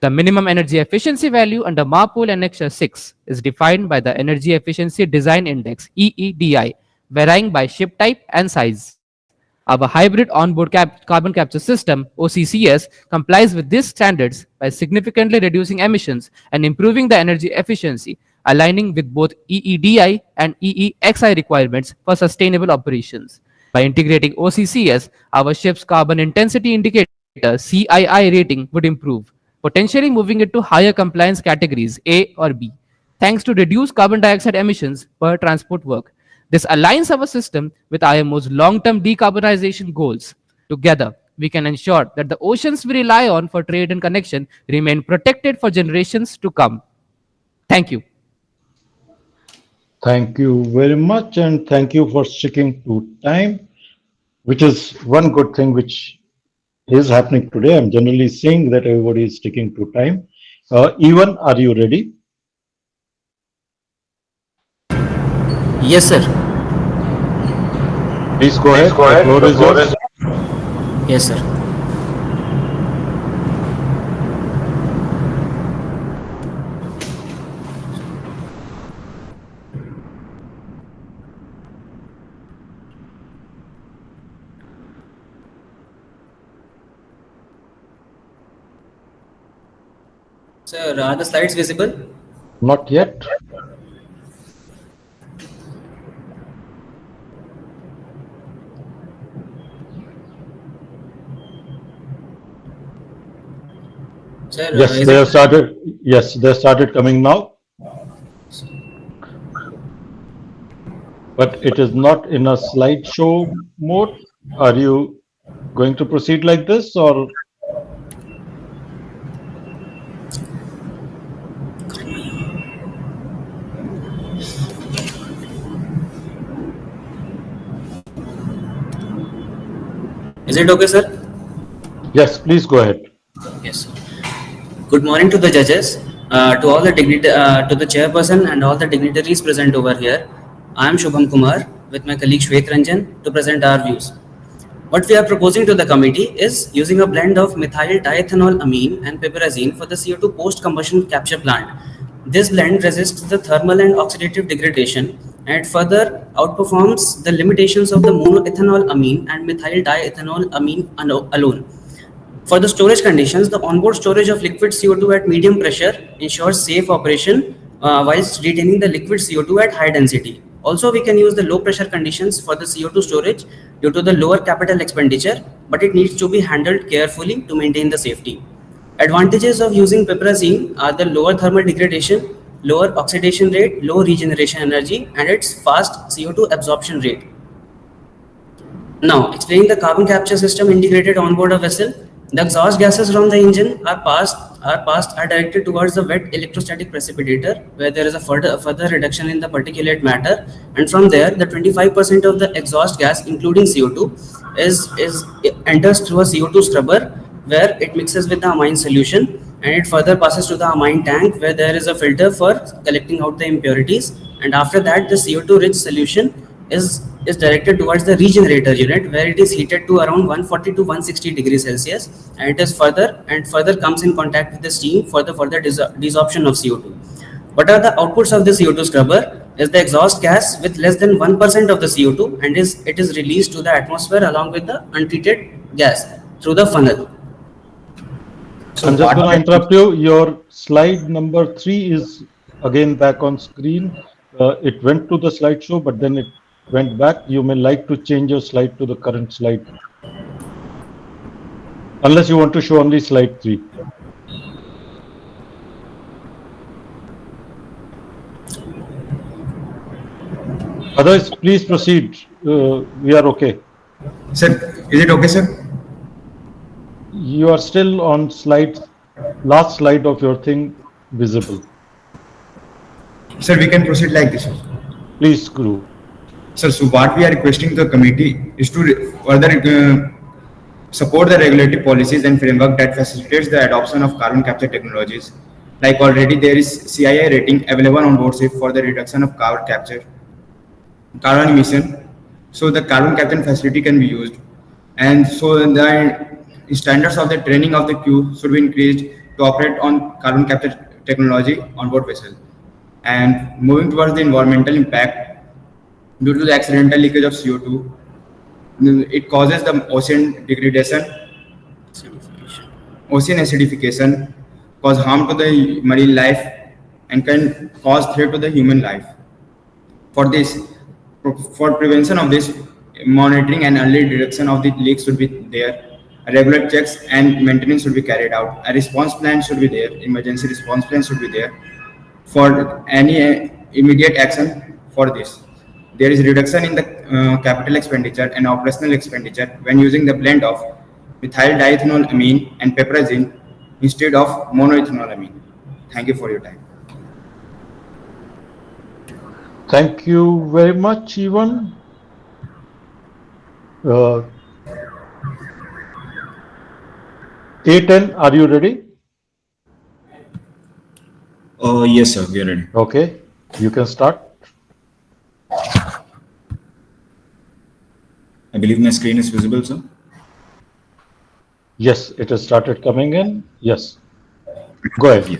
The minimum energy efficiency value under MARPOL Annexure 6 is defined by the Energy Efficiency Design Index (EEDI), varying by ship type and size. Our hybrid onboard carbon capture system (OCCS) complies with these standards by significantly reducing emissions and improving the energy efficiency, aligning with both EEDI and EEXI requirements for sustainable operations. By integrating OCCS, our ship's carbon intensity indicator (CII) rating would improve, potentially moving it to higher compliance categories A or B, thanks to reduced carbon dioxide emissions per transport work. This aligns our system with IMO's long-term decarbonization goals. Together, we can ensure that the oceans we rely on for trade and connection remain protected for generations to come. Thank you. Thank you very much, and thank you for sticking to time, which is one good thing which is happening today. I'm generally seeing that everybody is sticking to time. Evan, are you ready? Yes, sir. Please go ahead. The floor is yours. Yes, sir. Sir, are the slides visible? Not yet. Sir, Yes, is they it? have started. Yes, they have started coming now. But it is not in a slideshow mode. Are you going to proceed like this, or? Is it okay, sir? Yes, please go ahead. Yes. Good morning to the judges, to all the to the chairperson and all the dignitaries present over here. I am Shubham Kumar with my colleague Shwet Ranjan to present our views. What we are proposing to the committee is using a blend of methyl diethanol amine and piperazine for the CO2 post-combustion capture plant. This blend resists the thermal and oxidative degradation and it further outperforms the limitations of the monoethanol amine and methyl diethanol amine alone. For the storage conditions, the onboard storage of liquid CO2 at medium pressure ensures safe operation whilst retaining the liquid CO2 at high density. Also, we can use the low pressure conditions for the CO2 storage due to the lower capital expenditure, but it needs to be handled carefully to maintain the safety. Advantages of using piperazine are the lower thermal degradation, lower oxidation rate, low regeneration energy, and its fast CO2 absorption rate. Now, explaining the carbon capture system integrated on board a vessel, the exhaust gases from the engine are directed towards the wet electrostatic precipitator, where there is a further reduction in the particulate matter, and from there, the 25% of the exhaust gas, including CO2, enters through a CO2 scrubber, where it mixes with the amine solution, and it further passes to the amine tank, where there is a filter for collecting out the impurities, and after that, the CO2 rich solution is directed towards the regenerator unit, where it is heated to around 140 to 160 degrees Celsius, and it is further comes in contact with the steam for the further desorption of CO2. What are the outputs of the CO2 scrubber? Is the exhaust gas with less than 1% of the CO2, and it is released to the atmosphere along with the untreated gas through the funnel. I'm just going to interrupt you. Your slide number 3 is again back on screen. It went to the slideshow, but then it went back. You may like to change your slide to the current slide. Unless you want to show only slide 3. Otherwise, please proceed. We are okay. Sir, is it okay, sir? You are still on last slide of your thing visible. Sir, we can proceed like this. Please, Guru. Sir, so what we are requesting the committee is to further support the regulatory policies and framework that facilitates the adoption of carbon capture technologies. Like already there is CII rating available on board ship for the reduction of carbon emission. So the carbon capture facility can be used. And so the standards of the training of the crew should be increased to operate on carbon capture technology on board vessel. And moving towards the environmental impact, due to the accidental leakage of CO2, it causes the ocean degradation, ocean acidification, cause harm to the marine life, and can cause threat to the human life. For prevention of this, monitoring and early detection of the leaks should be there. Regular checks and maintenance should be carried out. A response plan should be there. Emergency response plan should be there for any immediate action for this. There is reduction in the capital expenditure and operational expenditure when using the blend of methyl diethanol amine and piperazine instead of monoethanol amine. Thank you for your time. Thank you very much, Ivan. A10, are you ready? Yes, sir, we are ready. Okay, you can start. I believe my screen is visible, sir. Yes, it has started coming in. Yes. Go ahead.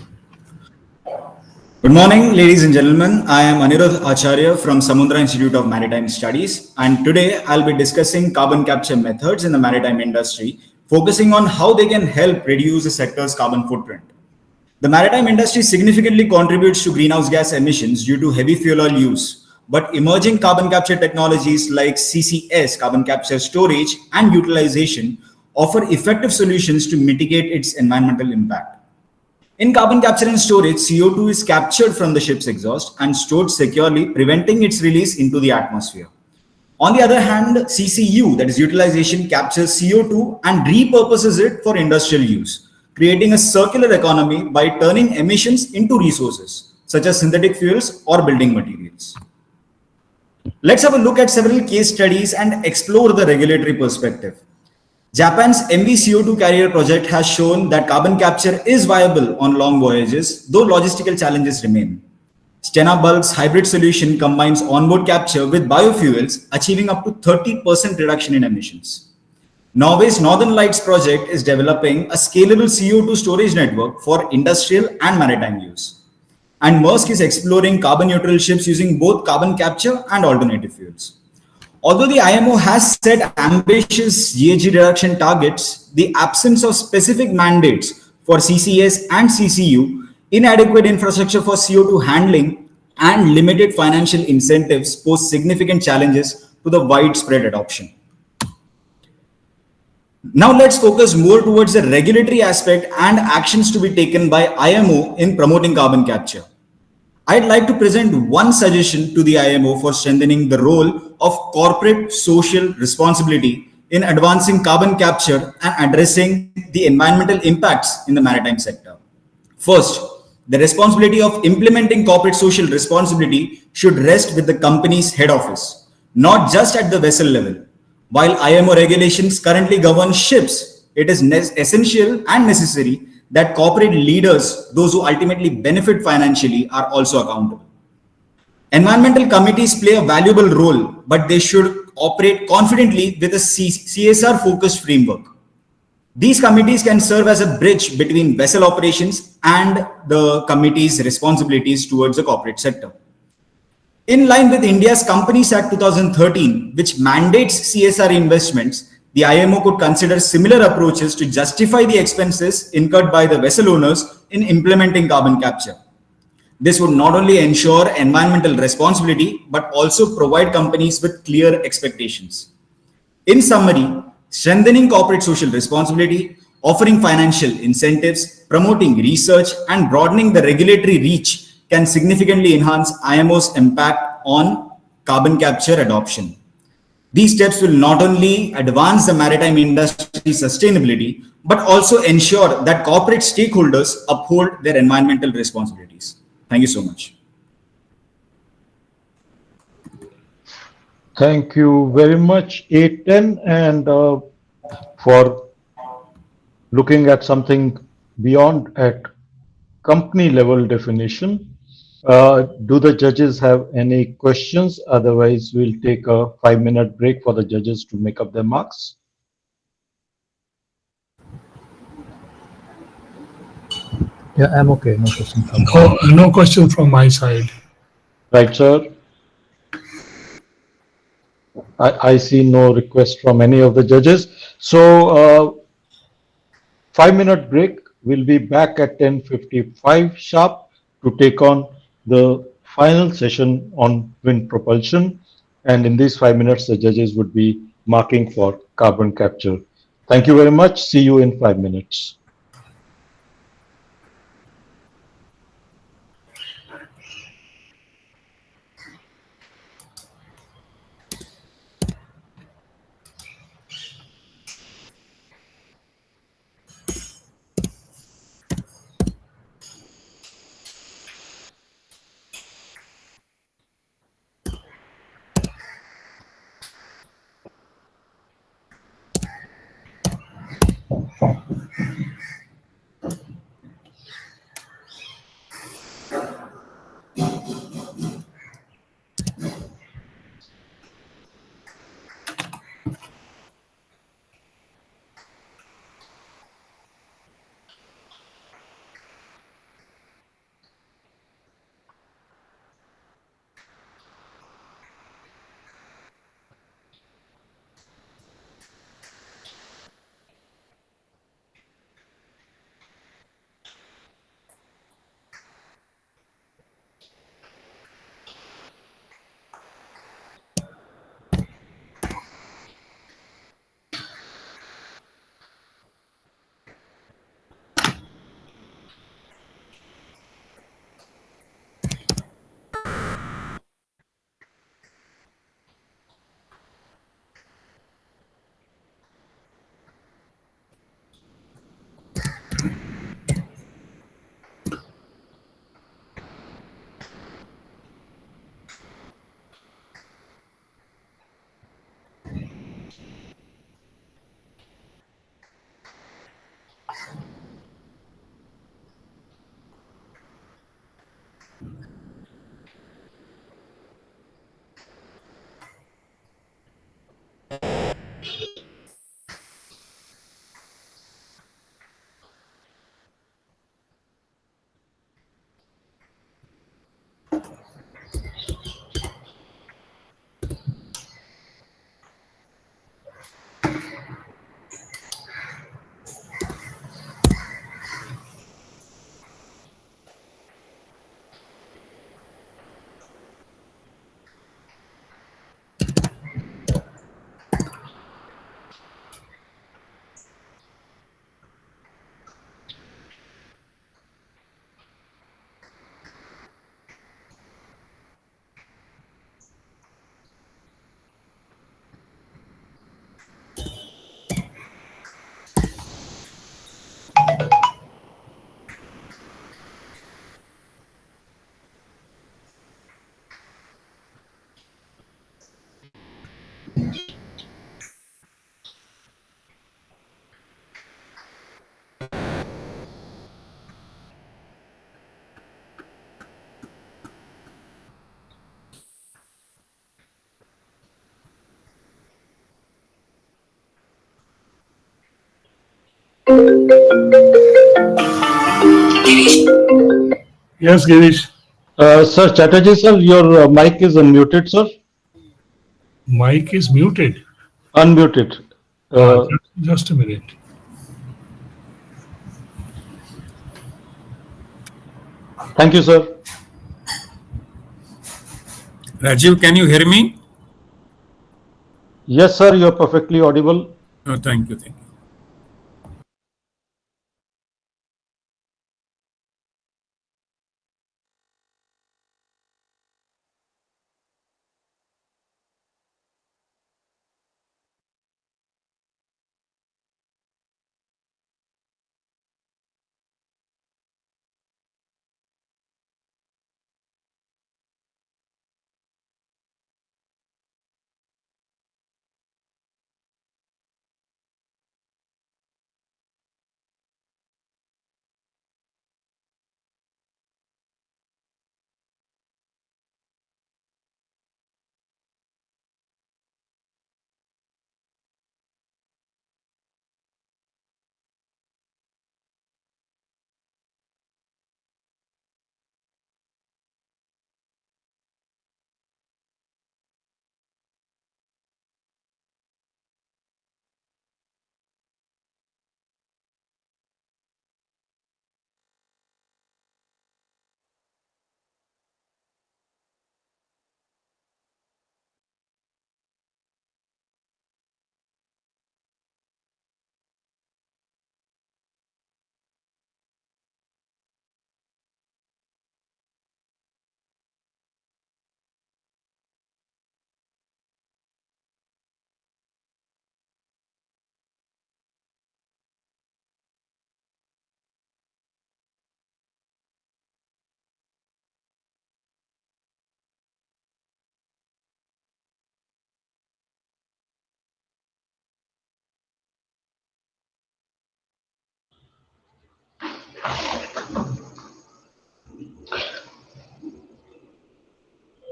Good morning, ladies and gentlemen. I am Anirudh Acharya from Samudra Institute of Maritime Studies, and today I'll be discussing carbon capture methods in the maritime industry, focusing on how they can help reduce the sector's carbon footprint. The maritime industry significantly contributes to greenhouse gas emissions due to heavy fuel oil use, but emerging carbon capture technologies like CCS, carbon capture storage and utilization, offer effective solutions to mitigate its environmental impact. In carbon capture and storage, CO2 is captured from the ship's exhaust and stored securely, preventing its release into the atmosphere. On the other hand, CCU, that is utilization, captures CO2 and repurposes it for industrial use, creating a circular economy by turning emissions into resources, such as synthetic fuels or building materials. Let's have a look at several case studies and explore the regulatory perspective. Japan's MV CO2 carrier project has shown that carbon capture is viable on long voyages, though logistical challenges remain. Stena Bulk's hybrid solution combines onboard capture with biofuels, achieving up to 30% reduction in emissions. Norway's Northern Lights project is developing a scalable CO2 storage network for industrial and maritime use. And Maersk is exploring carbon neutral ships using both carbon capture and alternative fuels. Although the IMO has set ambitious GHG reduction targets, the absence of specific mandates for CCS and CCU, inadequate infrastructure for CO2 handling, and limited financial incentives pose significant challenges to the widespread adoption. Now let's focus more towards the regulatory aspect and actions to be taken by IMO in promoting carbon capture. I'd like to present one suggestion to the IMO for strengthening the role of corporate social responsibility in advancing carbon capture and addressing the environmental impacts in the maritime sector. First, the responsibility of implementing corporate social responsibility should rest with the company's head office, not just at the vessel level. While IMO regulations currently govern ships, it is essential and necessary that corporate leaders, those who ultimately benefit financially, are also accountable. Environmental committees play a valuable role, but they should operate confidently with a CSR-focused framework. These committees can serve as a bridge between vessel operations and the committee's responsibilities towards the corporate sector. In line with India's Companies Act 2013, which mandates CSR investments, the IMO could consider similar approaches to justify the expenses incurred by the vessel owners in implementing carbon capture. This would not only ensure environmental responsibility, but also provide companies with clear expectations. In summary, strengthening corporate social responsibility, offering financial incentives, promoting research, and broadening the regulatory reach can significantly enhance IMO's impact on carbon capture adoption. These steps will not only advance the maritime industry sustainability, but also ensure that corporate stakeholders uphold their environmental responsibilities. Thank you so much. Thank you very much, 810, and for looking at something beyond at company level definition. Do the judges have any questions? Otherwise, we'll take a 5-minute break for the judges to make up their marks. Yeah, I'm okay. No question from no question from my side. Right, sir. I see no request from any of the judges. So 5-minute break. We'll be back at 10:55 sharp to take on the final session on wind propulsion. And in these 5 minutes, the judges would be marking for carbon capture. Thank you very much. See you in 5 minutes. Yes, Girish. Sir Chatterjee, sir, your mic is unmuted, sir. Mic is muted. Unmuted. Just a minute. Thank you, sir. Rajiv, can you hear me? Yes, sir, you're perfectly audible. Oh, thank you. Thank you.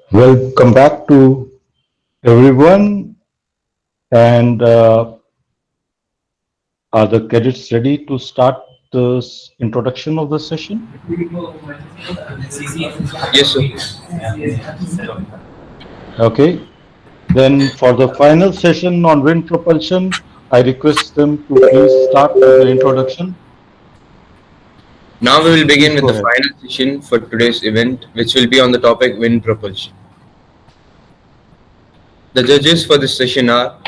Welcome back to everyone. And are the cadets ready to start the introduction of the session? Yes, sir. Okay. Then for the final session on wind propulsion, I request them to please start with the introduction. Now we will begin Please with go the ahead. final session for today's event, which will be on the topic wind propulsion. The judges for this session are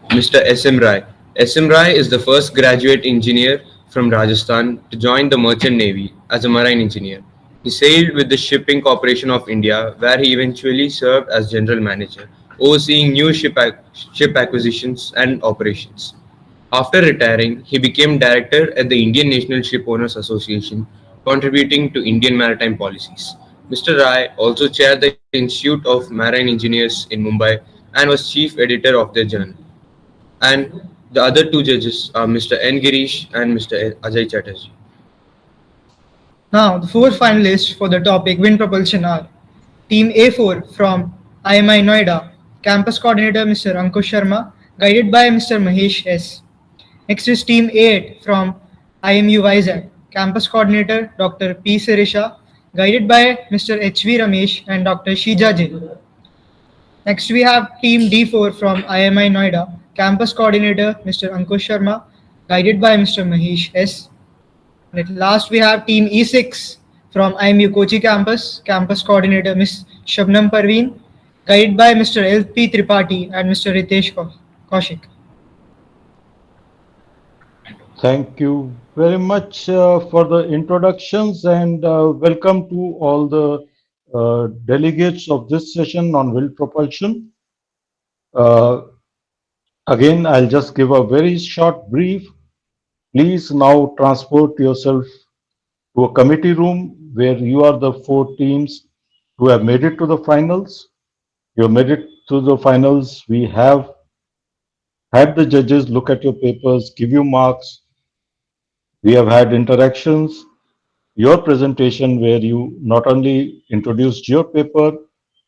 Mr. S.M. Rai. S.M. Rai is the first graduate engineer from Rajasthan to join the Merchant Navy as a marine engineer. He sailed with the Shipping Corporation of India, where he eventually served as general manager, overseeing new ship acquisitions and operations. After retiring, he became director at the Indian National Ship Owners Association, contributing to Indian maritime policies. Mr. Rai also chaired the Institute of Marine Engineers in Mumbai and was chief editor of their journal. And the other two judges are Mr. N. Girish and Mr. Ajay Chatterjee. Now, the four finalists for the topic Wind Propulsion are Team A4 from IMI Noida, Campus Coordinator Mr. Ankush Sharma, guided by Mr. Mahesh S. Next is Team A8 from IMU Vizag, Campus Coordinator Dr. P. Sirisha, guided by Mr. H.V. Ramesh and Dr. Shija J. Next we have Team D4 from IMI Noida, Campus Coordinator Mr. Ankush Sharma, guided by Mr. Mahesh S. And at last we have Team E6 from IMU Kochi Campus, Campus Coordinator Ms. Shabnam Parveen, guided by Mr. L.P. Tripathi and Mr. Ritesh Kaushik. Thank you very much for the introductions, and welcome to all the delegates of this session on wind propulsion. Again, I'll just give a very short brief. Please now transport yourself to a committee room where you are the four teams who have made it to the finals. You have made it to the finals. We have had the judges look at your papers, give you marks. We have had interactions. Your presentation where you not only introduced your paper,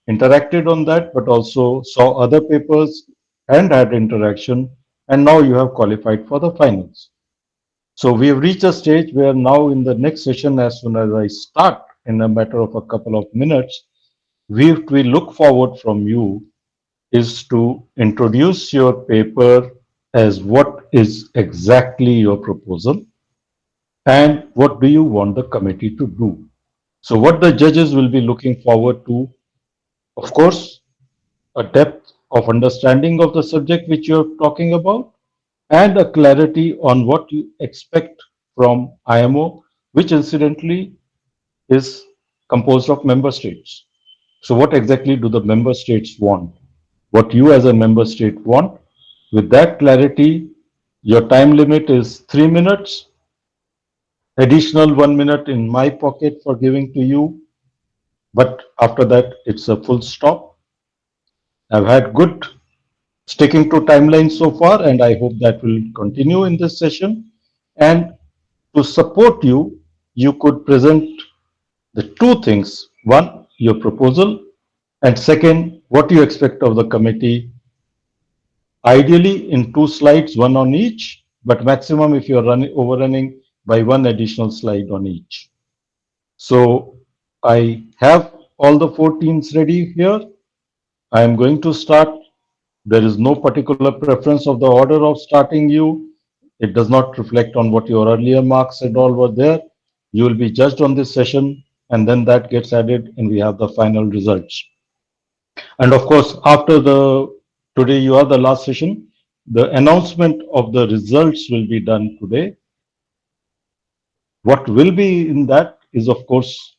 interacted on that, but also saw other papers and had interaction, and now you have qualified for the finals. So we have reached a stage where now in the next session, as soon as I start in a matter of a couple of minutes, we look forward from you is to introduce your paper as what is exactly your proposal and what do you want the committee to do. So what the judges will be looking forward to, of course, a depth of understanding of the subject which you're talking about, and a clarity on what you expect from IMO, which incidentally is composed of member states. So what exactly do the member states want? What you as a member state want? With that clarity, your time limit is 3 minutes. Additional 1 minute in my pocket for giving to you. But after that, it's a full stop. I've had good sticking to timelines so far, and I hope that will continue in this session. And to support you, you could present the two things. One, your proposal, and second, what you expect of the committee. Ideally in 2 slides, one on each, but maximum if you're overrunning by 1 additional slide on each. So I have all the 4 teams ready here. I am going to start. There is no particular preference of the order of starting you. It does not reflect on what your earlier marks and all were there. You will be judged on this session, and then that gets added and we have the final results. And of course, after today you are the last session, the announcement of the results will be done today. What will be in that is, of course,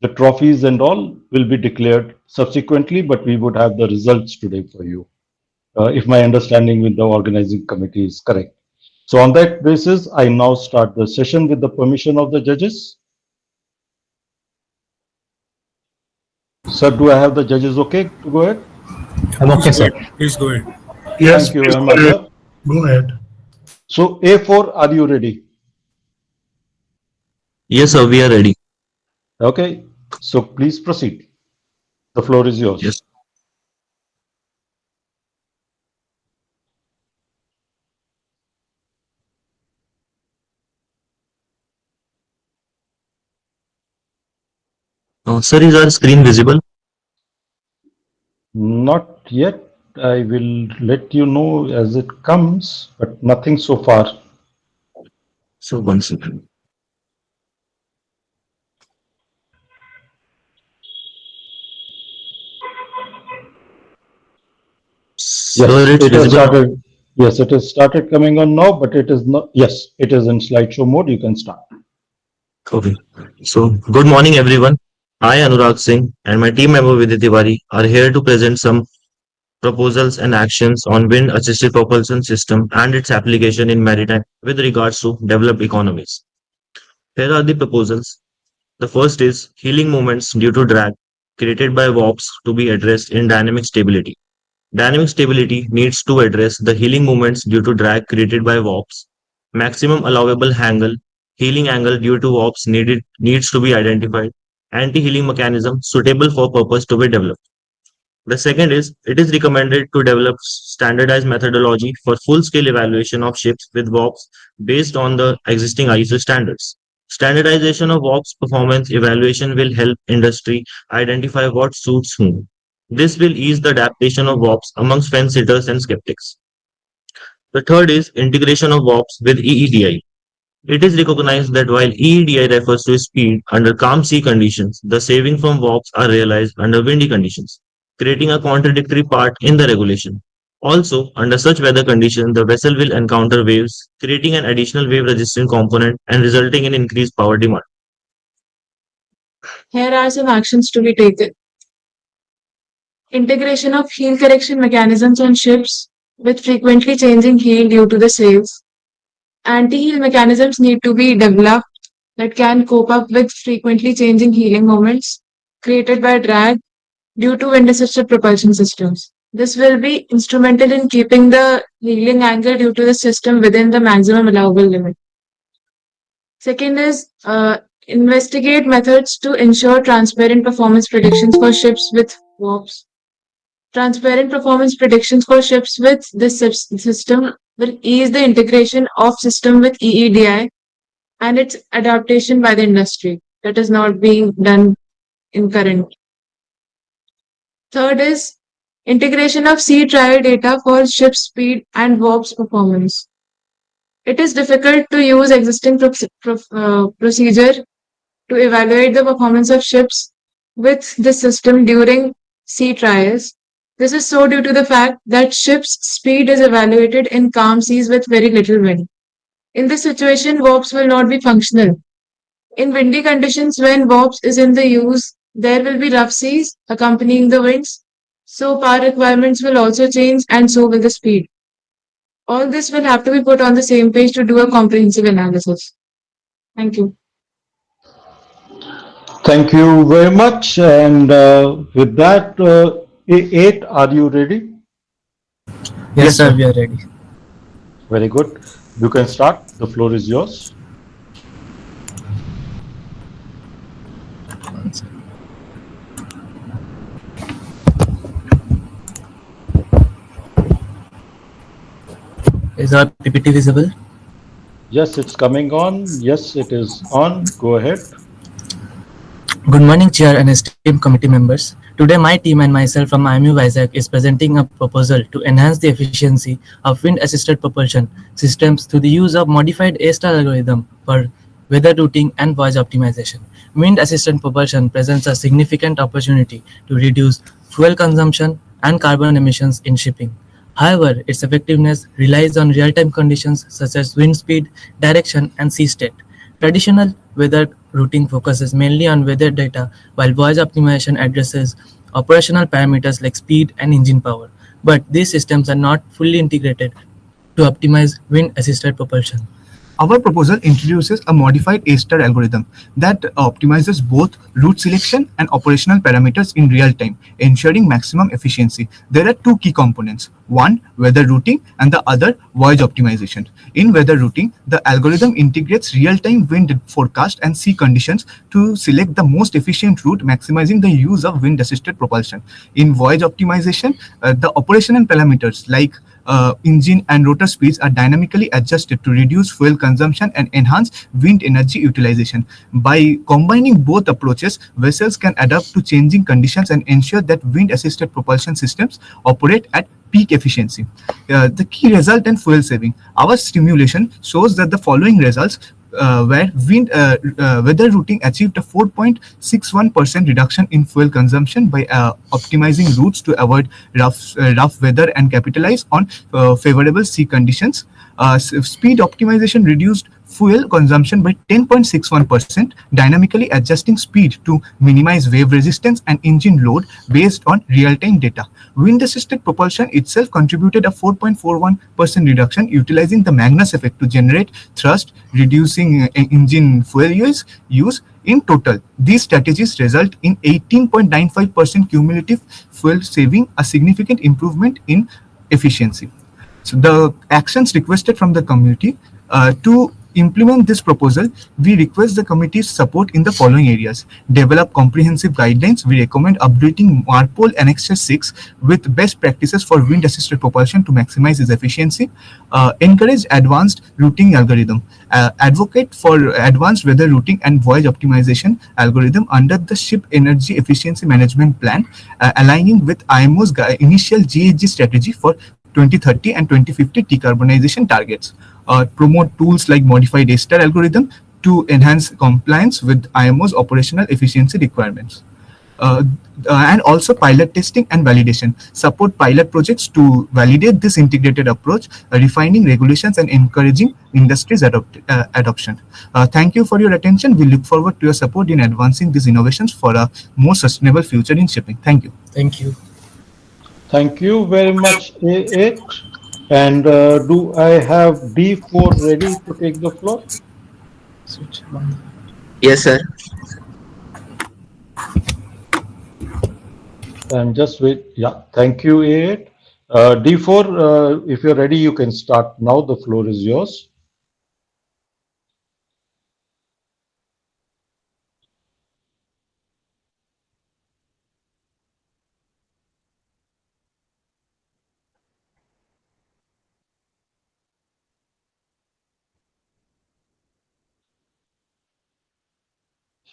the trophies and all will be declared subsequently, but we would have the results today for you, if my understanding with the organizing committee is correct. So on that basis, I now start the session with the permission of the judges. Sir, do I have the judges okay to go ahead? I'm okay, sir. Please go ahead. Yes, Thank you please very go much, ahead. sir. Go ahead. So A4, are you ready? Yes, sir, we are ready. Okay, so please proceed. The floor is yours. Yes. Sir, is our screen visible? Not yet. I will let you know as it comes, but nothing so far. So 1 second. Yes, Sir, it's it has visible. started. Yes, it has started coming on now, but it is not. Yes, it is in slideshow mode. You can start. Okay. So, good morning, everyone. I, Anurag Singh, and my team member Vidya Tiwari are here to present some proposals and actions on wind-assisted propulsion system and its application in maritime with regards to developed economies. Here are the proposals. The first is healing moments due to drag created by warps to be addressed in dynamic stability. Dynamic stability needs to address the healing moments due to drag created by warps. Maximum allowable angle heeling angle due to warps needs to be identified, anti-heeling mechanism suitable for purpose to be developed. The second is, it is recommended to develop standardized methodology for full-scale evaluation of ships with warps based on the existing ISO standards. Standardization of warps performance evaluation will help industry identify what suits whom. This will ease the adaptation of warps amongst fence sitters and skeptics. The third is integration of warps with EEDI. It is recognized that while EEDI refers to speed under calm sea conditions, the saving from warps are realized under windy conditions, creating a contradictory part in the regulation. Also, under such weather conditions, the vessel will encounter waves, creating an additional wave-resistant component and resulting in increased power demand. Here are some actions to be taken. Integration of heel correction mechanisms on ships with frequently changing heel due to the sails. Anti-heel mechanisms need to be developed that can cope up with frequently changing heeling moments created by drag due to wind-assisted propulsion systems. This will be instrumental in keeping the heeling angle due to the system within the maximum allowable limit. Second is investigate methods to ensure transparent performance predictions for ships with warps. Transparent performance predictions for ships with this system will ease the integration of system with EEDI and its adaptation by the industry that is not being done in current. Third is integration of sea trial data for ship speed and warps performance. It is difficult to use existing procedure to evaluate the performance of ships with this system during sea trials. This is so due to the fact that ship's speed is evaluated in calm seas with very little wind. In this situation, warps will not be functional. In windy conditions, when warps is in the use, there will be rough seas accompanying the winds. So power requirements will also change and so will the speed. All this will have to be put on the same page to do a comprehensive analysis. Thank you. Thank you very much. And with that, 8, are you ready? Yes, sir, we are ready. Very good. You can start. The floor is yours. Is our PPT visible? Yes, it's coming on. Yes, it is on. Go ahead. Good morning, Chair and esteemed committee members. Today, my team and myself from IMU Vizag is presenting a proposal to enhance the efficiency of wind-assisted propulsion systems through the use of modified A-star algorithm for weather routing and voyage optimization. Wind-assisted propulsion presents a significant opportunity to reduce fuel consumption and carbon emissions in shipping. However, its effectiveness relies on real-time conditions such as wind speed, direction, and sea state. Traditional weather routing focuses mainly on weather data, while voyage optimization addresses operational parameters like speed and engine power. But these systems are not fully integrated to optimize wind-assisted propulsion. Our proposal introduces a modified A-star algorithm that optimizes both route selection and operational parameters in real time, ensuring maximum efficiency. There are two key components. One, weather routing, and the other, voyage optimization. In weather routing, the algorithm integrates real-time wind forecast and sea conditions to select the most efficient route, maximizing the use of wind-assisted propulsion. In voyage optimization, the operational parameters like engine and rotor speeds are dynamically adjusted to reduce fuel consumption and enhance wind energy utilization. By combining both approaches, vessels can adapt to changing conditions and ensure that wind-assisted propulsion systems operate at peak efficiency. The key result in fuel saving. Our simulation shows that the following results where weather routing achieved a 4.61% reduction in fuel consumption by optimizing routes to avoid rough weather and capitalize on favorable sea conditions. Speed optimization reduced fuel consumption by 10.61%, dynamically adjusting speed to minimize wave resistance and engine load based on real-time data. Wind-assisted propulsion itself contributed a 4.41% reduction, utilizing the Magnus effect to generate thrust, reducing engine fuel use. In total, these strategies result in 18.95% cumulative fuel saving, a significant improvement in efficiency. So the actions requested from the community to implement this proposal, we request the committee's support in the following areas. Develop comprehensive guidelines. We recommend updating MARPOL Annexure 6 with best practices for wind-assisted propulsion to maximize its efficiency. Encourage advanced routing algorithm. Advocate for advanced weather routing and voyage optimization algorithm under the Ship Energy Efficiency Management Plan, aligning with IMO's initial GHG strategy for 2030 and 2050 decarbonization targets. Promote tools like modified A-star algorithm to enhance compliance with IMO's operational efficiency requirements. And also pilot testing and validation. Support pilot projects to validate this integrated approach, refining regulations and encouraging industry's adoption. Thank you for your attention. We look forward to your support in advancing these innovations for a more sustainable future in shipping. Thank you. Thank you. Thank you very much, A8. And do I have D4 ready to take the floor? Yes, sir. And just wait. Yeah, thank you, A8. D4, if you're ready, you can start now. The floor is yours.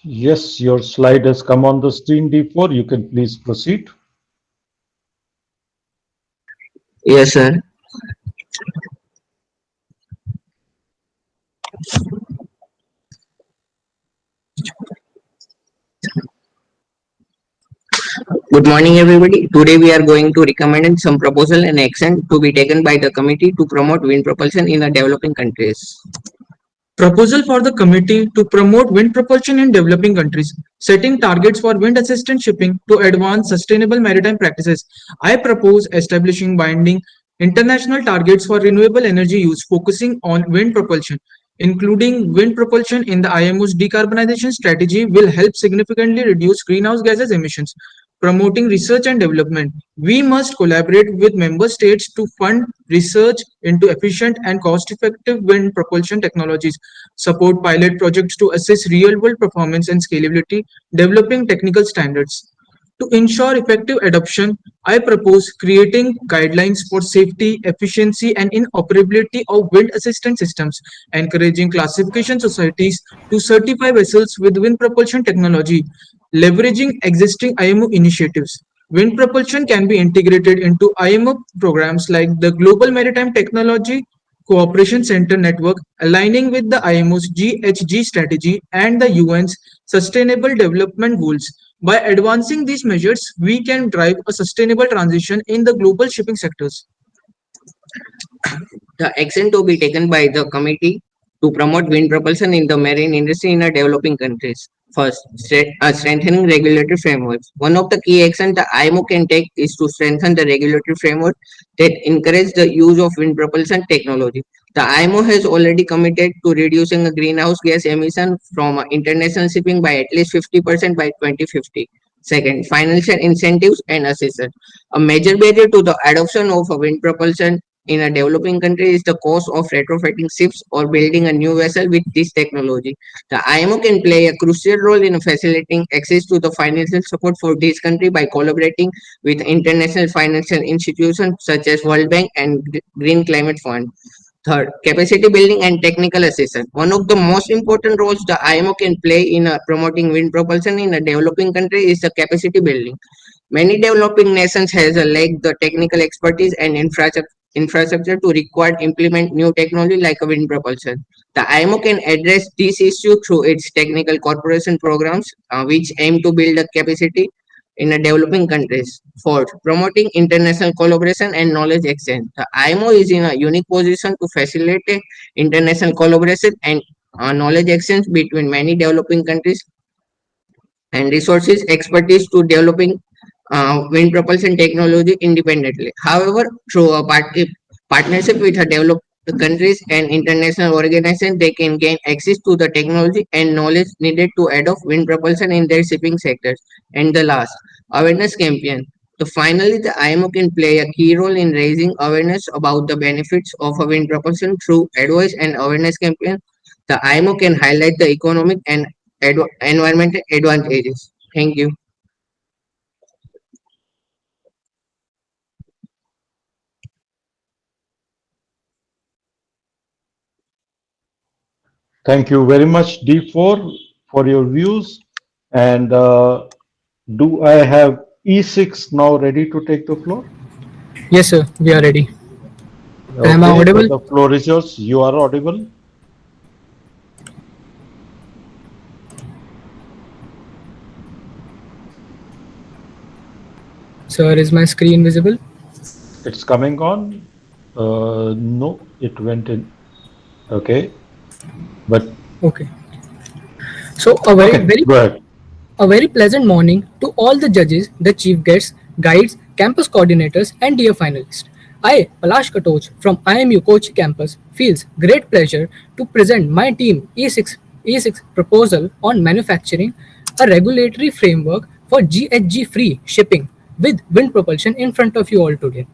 Yes, your slide has come on the screen, D4. You can please proceed. Yes, sir. Good morning, everybody. Today we are going to recommend some proposal and action to be taken by the committee to promote wind propulsion in the developing countries. Proposal for the committee to promote wind propulsion in developing countries, setting targets for wind assisted shipping to advance sustainable maritime practices. I propose establishing binding international targets for renewable energy use focusing on wind propulsion. Including wind propulsion in the IMO's decarbonization strategy will help significantly reduce greenhouse gases emissions. Promoting research and development. We must collaborate with member states to fund research into efficient and cost-effective wind propulsion technologies, support pilot projects to assess real-world performance and scalability, developing technical standards. To ensure effective adoption, I propose creating guidelines for safety, efficiency, and interoperability of wind assistance systems, encouraging classification societies to certify vessels with wind propulsion technology, leveraging existing IMO initiatives. Wind propulsion can be integrated into IMO programs like the Global Maritime Technology Cooperation Center Network, aligning with the IMO's GHG strategy and the UN's Sustainable Development Goals. By advancing these measures, we can drive a sustainable transition in the global shipping sectors. The action to be taken by the committee to promote wind propulsion in the marine industry in the developing countries. First, strengthening regulatory frameworks. One of the key actions the IMO can take is to strengthen the regulatory framework that encourage the use of wind propulsion technology. The IMO has already committed to reducing the greenhouse gas emission from international shipping by at least 50% by 2050. Second, financial incentives and assistance. A major barrier to the adoption of a wind propulsion in a developing country is the cost of retrofitting ships or building a new vessel with this technology. The IMO can play a crucial role in facilitating access to the financial support for this country by collaborating with international financial institutions such as World Bank and Green Climate Fund. Third, capacity building and technical assistance. One of the most important roles the IMO can play in promoting wind propulsion in a developing country is the capacity building. Many developing nations has a lack the technical expertise and infrastructure to require implement new technology like a wind propulsion. The IMO can address this issue through its technical cooperation programs, which aim to build a capacity in a developing countries. Fourth, promoting international collaboration and knowledge exchange. The IMO is in a unique position to facilitate international collaboration and knowledge exchange between many developing countries and resources expertise to developing wind propulsion technology independently. However, through a partnership with a developed countries and international organizations, they can gain access to the technology and knowledge needed to adopt wind propulsion in their shipping sectors. And the last, awareness campaign. So finally, the IMO can play a key role in raising awareness about the benefits of a wind propulsion through advice and awareness campaign The IMO can highlight the economic and environmental advantages. Thank you. Thank you very much, D4, for your views. And do I have E6 now ready to take the floor? Yes, sir. We are ready. Am I Okay, audible? the floor is yours. You are audible. Sir, is my screen visible? It's coming on. No, it went in. Okay, but Okay. So a go ahead. very pleasant morning to all the judges, the chief guests, guides, campus coordinators, and dear finalists. I, Palash Katoch from IMU Kochi campus, feels great pleasure to present my team E6 proposal on manufacturing a regulatory framework for GHG-free shipping with wind propulsion in front of you all today.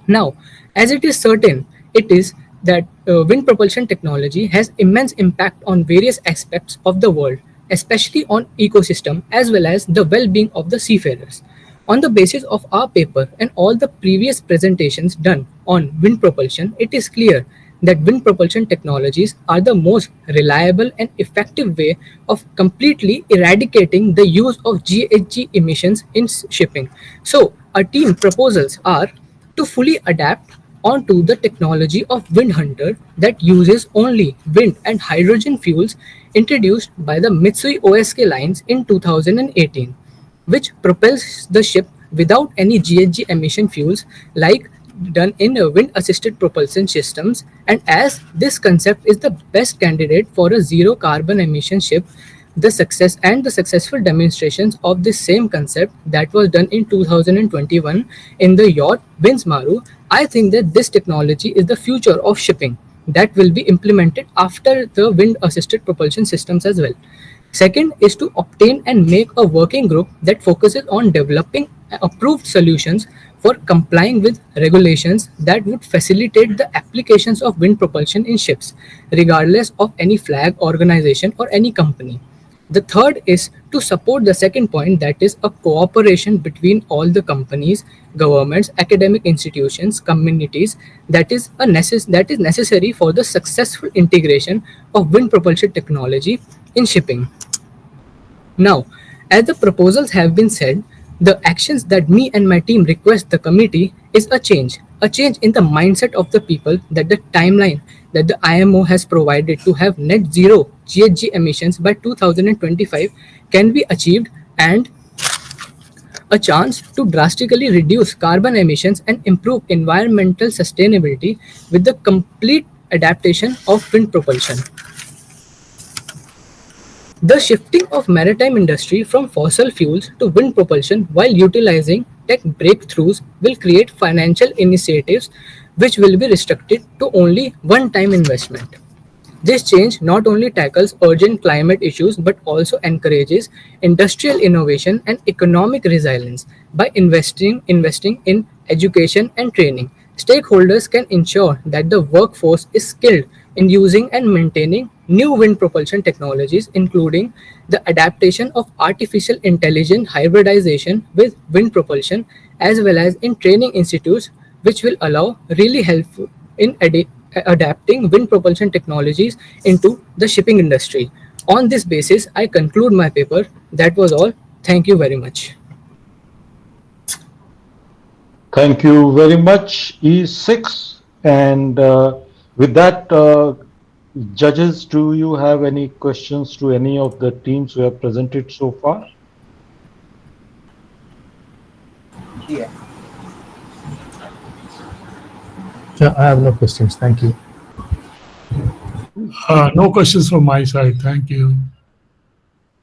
Now, as it is certain, it is that wind propulsion technology has immense impact on various aspects of the world, especially on ecosystem as well as the well-being of the seafarers. On the basis of our paper and all the previous presentations done on wind propulsion, it is clear that wind propulsion technologies are the most reliable and effective way of completely eradicating the use of GHG emissions in shipping. So, our team proposals are to fully adapt onto the technology of Wind Hunter that uses only wind and hydrogen fuels introduced by the Mitsui OSK lines in 2018, which propels the ship without any GHG emission fuels like done in wind assisted propulsion systems. And as this concept is the best candidate for a zero carbon emission ship, the successful demonstrations of this same concept that was done in 2021 in the yacht Winsmaru, I think that this technology is the future of shipping that will be implemented after the wind assisted propulsion systems as well. Second is to obtain and make a working group that focuses on developing approved solutions for complying with regulations that would facilitate the applications of wind propulsion in ships, regardless of any flag organization or any company. The third is to support the second point, that is a cooperation between all the companies, governments, academic institutions, communities that is necessary for the successful integration of wind propulsion technology in shipping. Now, as the proposals have been said, the actions that me and my team request the committee is a change in the mindset of the people that the timeline that the IMO has provided to have net zero GHG emissions by 2025 can be achieved, and a chance to drastically reduce carbon emissions and improve environmental sustainability with the complete adaptation of wind propulsion. The shifting of maritime industry from fossil fuels to wind propulsion while utilizing tech breakthroughs will create financial initiatives which will be restricted to only one-time investment. This change not only tackles urgent climate issues but also encourages industrial innovation and economic resilience by investing in education and training. Stakeholders can ensure that the workforce is skilled in using and maintaining new wind propulsion technologies, including the adaptation of artificial intelligence hybridization with wind propulsion, as well as in training institutes, which will allow really helpful in adapting wind propulsion technologies into the shipping industry. On this basis, I conclude my paper. That was all. Thank you very much. Thank you very much, E6. And with that, judges, do you have any questions to any of the teams who have presented so far? Yeah, I have no questions. Thank you. No questions from my side. Thank you.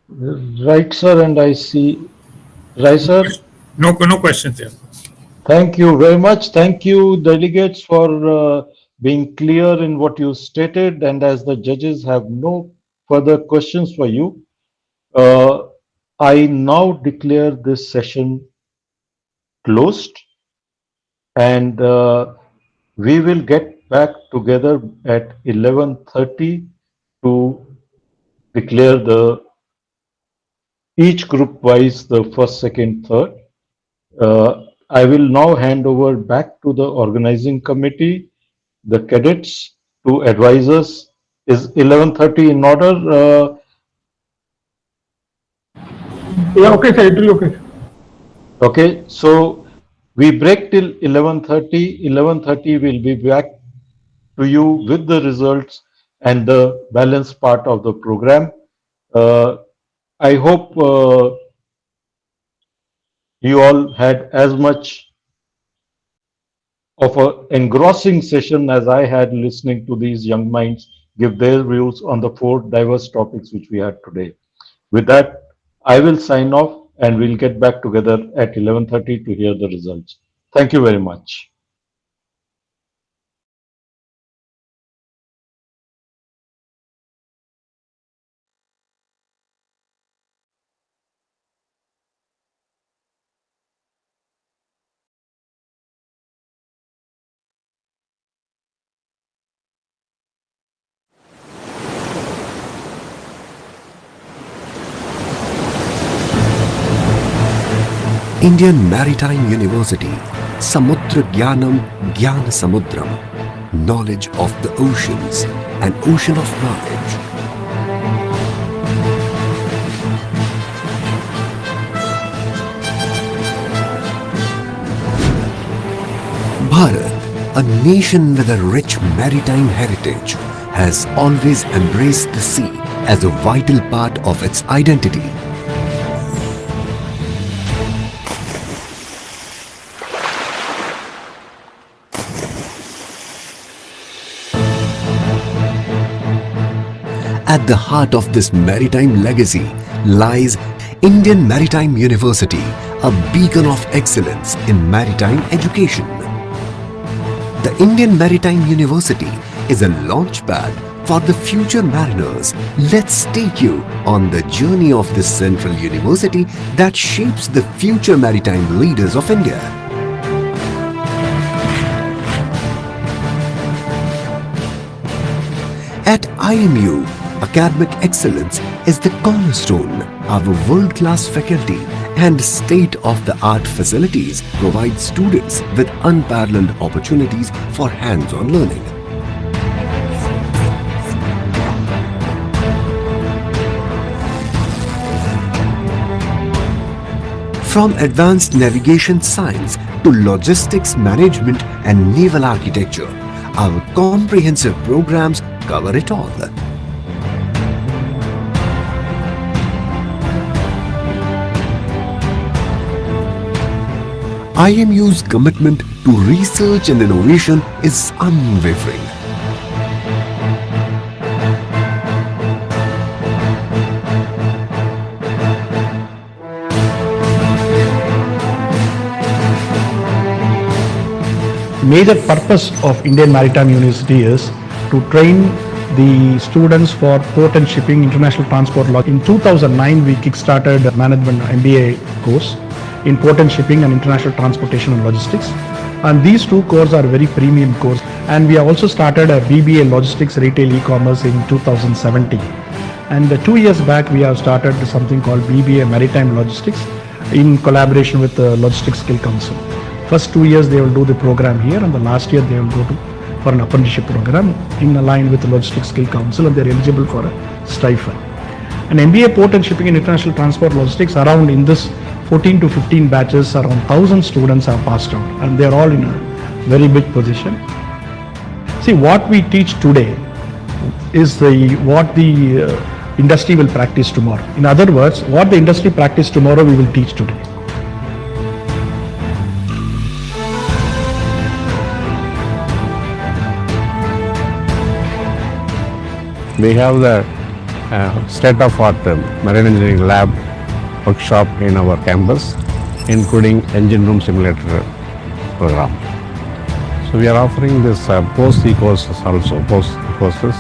Right, sir. And I see, right, sir? No questions here. Thank you very much. Thank you, delegates, for being clear in what you stated. And as the judges have no further questions for you, I now declare this session closed, and we will get back together at 11:30 to declare each group wise the first, second, third. I will now hand over back to the organizing committee, the cadets to advise us. Is 11:30 in order? Yeah, okay, sir, it will be okay. Okay, so we break till 11:30. 11:30 we'll be back to you with the results and the balance part of the program. I hope you all had as much of an engrossing session as I had listening to these young minds give their views on the four diverse topics which we had today. With that, I will sign off and we'll get back together at 11:30 to hear the results. Thank you very much. Indian Maritime University, Samudra Gyanam Gyan Samudram, knowledge of the oceans, an ocean of knowledge. Bharat, a nation with a rich maritime heritage, has always embraced the sea as a vital part of its identity. At the heart of this maritime legacy lies Indian Maritime University, a beacon of excellence in maritime education. The Indian Maritime University is a launchpad for the future mariners. Let's take you on the journey of this central university that shapes the future maritime leaders of India. At IMU, academic excellence is the cornerstone. Our world-class faculty and state-of-the-art facilities provide students with unparalleled opportunities for hands-on learning. From advanced navigation science to logistics management and naval architecture, our comprehensive programs cover it all. IMU's commitment to research and innovation is unwavering. Major purpose of Indian Maritime University is to train the students for port and shipping, international transport law. In 2009, we kick-started a management MBA course in port and shipping and international transportation and logistics. And these two courses are very premium course. And we have also started a BBA logistics retail e-commerce in 2017. And 2 years back, we have started something called BBA Maritime Logistics in collaboration with the Logistics Skill Council. First 2 years they will do the program here, and the last year they will go for an apprenticeship program in line with the Logistics Skill Council, and they are eligible for a stipend. An MBA Port and Shipping and International Transport Logistics, around in this 14 to 15 batches, around 1,000 students have passed out, and they are all in a very big position. See, what we teach today is what the industry will practice tomorrow. In other words, what the industry practice tomorrow, we will teach today. We have the state-of-art marine engineering lab workshop in our campus, including engine room simulator program. So we are offering this post-C courses also, post-courses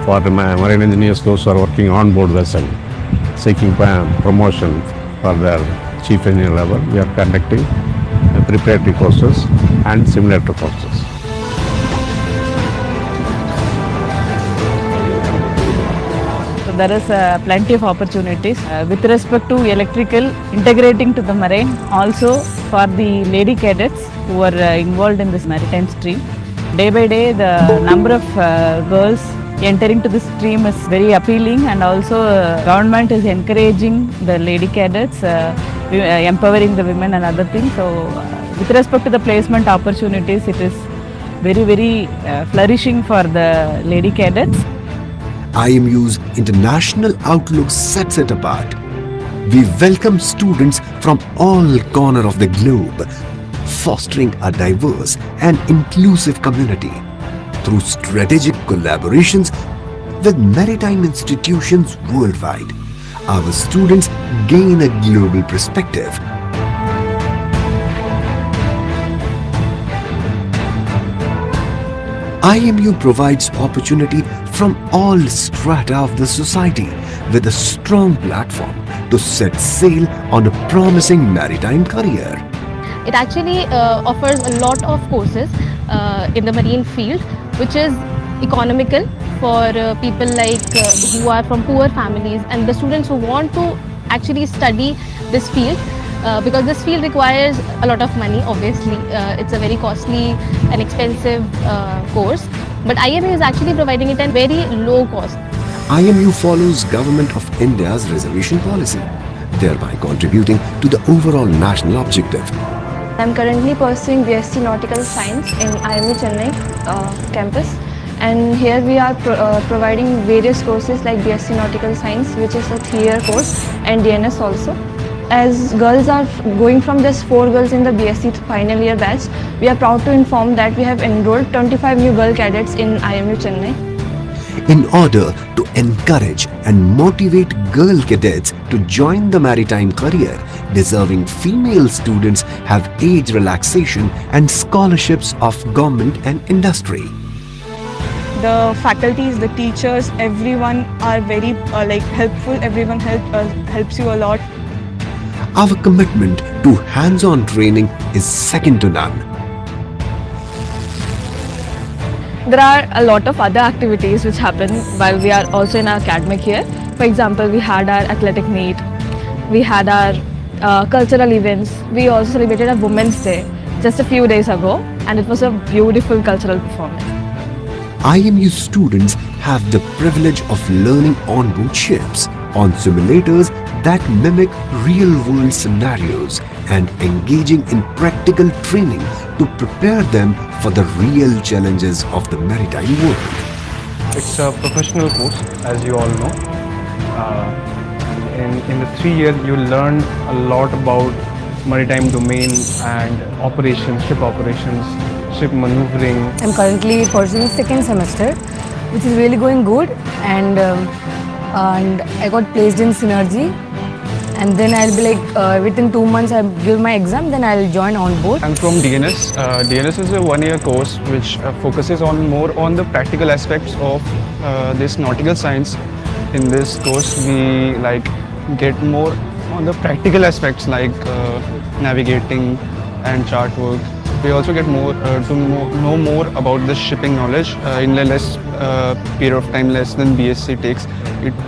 for the marine engineers, those who are working on board vessel, seeking promotion for their chief engineer level. We are conducting preparatory courses and simulator courses. there is plenty of opportunities with respect to electrical integrating to the marine, also for the lady cadets who are involved in this maritime stream. Day by day, the number of girls entering to this stream is very appealing, and also government is encouraging the lady cadets, empowering the women and other things. So with respect to the placement opportunities, it is very flourishing for the lady cadets. IMU's international outlook sets it apart. We welcome students from all corners of the globe, fostering a diverse and inclusive community. Through strategic collaborations with maritime institutions worldwide, our students gain a global perspective. IMU provides opportunity from all strata of the society with a strong platform to set sail on a promising maritime career. It actually offers a lot of courses in the marine field, which is economical for people like who are from poor families and the students who want to actually study this field, because this field requires a lot of money. Obviously, it's a very costly and expensive course, but IMU is actually providing it at very low cost. IMU follows Government of India's reservation policy, thereby contributing to the overall national objective. I'm currently pursuing BSc Nautical Science in IMU Chennai campus, and here we are providing various courses like BSc Nautical Science, which is a 3-year course, and DNS also. As girls are going from just 4 girls in the BSc final year batch, we are proud to inform that we have enrolled 25 new girl cadets in IMU Chennai. In order to encourage and motivate girl cadets to join the maritime career, deserving female students have age relaxation and scholarships of government and industry. The faculties, the teachers, everyone are very helpful. Everyone helps you a lot. Our commitment to hands-on training is second to none. There are a lot of other activities which happen while we are also in our academic year. For example, we had our athletic meet, we had our cultural events. We also celebrated a Women's Day just a few days ago, and it was a beautiful cultural performance. IMU students have the privilege of learning on board ships, on simulators that mimic real-world scenarios, and engaging in practical training to prepare them for the real challenges of the maritime world. It's a professional course, as you all know. In the 3 years, you learn a lot about maritime domain and operations, ship maneuvering. I'm currently pursuing 2nd semester, which is really going good, and I got placed in Synergy, and then I'll be within 2 months I'll give my exam, then I'll join on board. I'm from DNS. DNS is a 1-year course which focuses more on the practical aspects of this nautical science. In this course, we get more on the practical aspects like navigating and chart work. We also get more to know more about the shipping knowledge in a less period of time, less than BSc takes.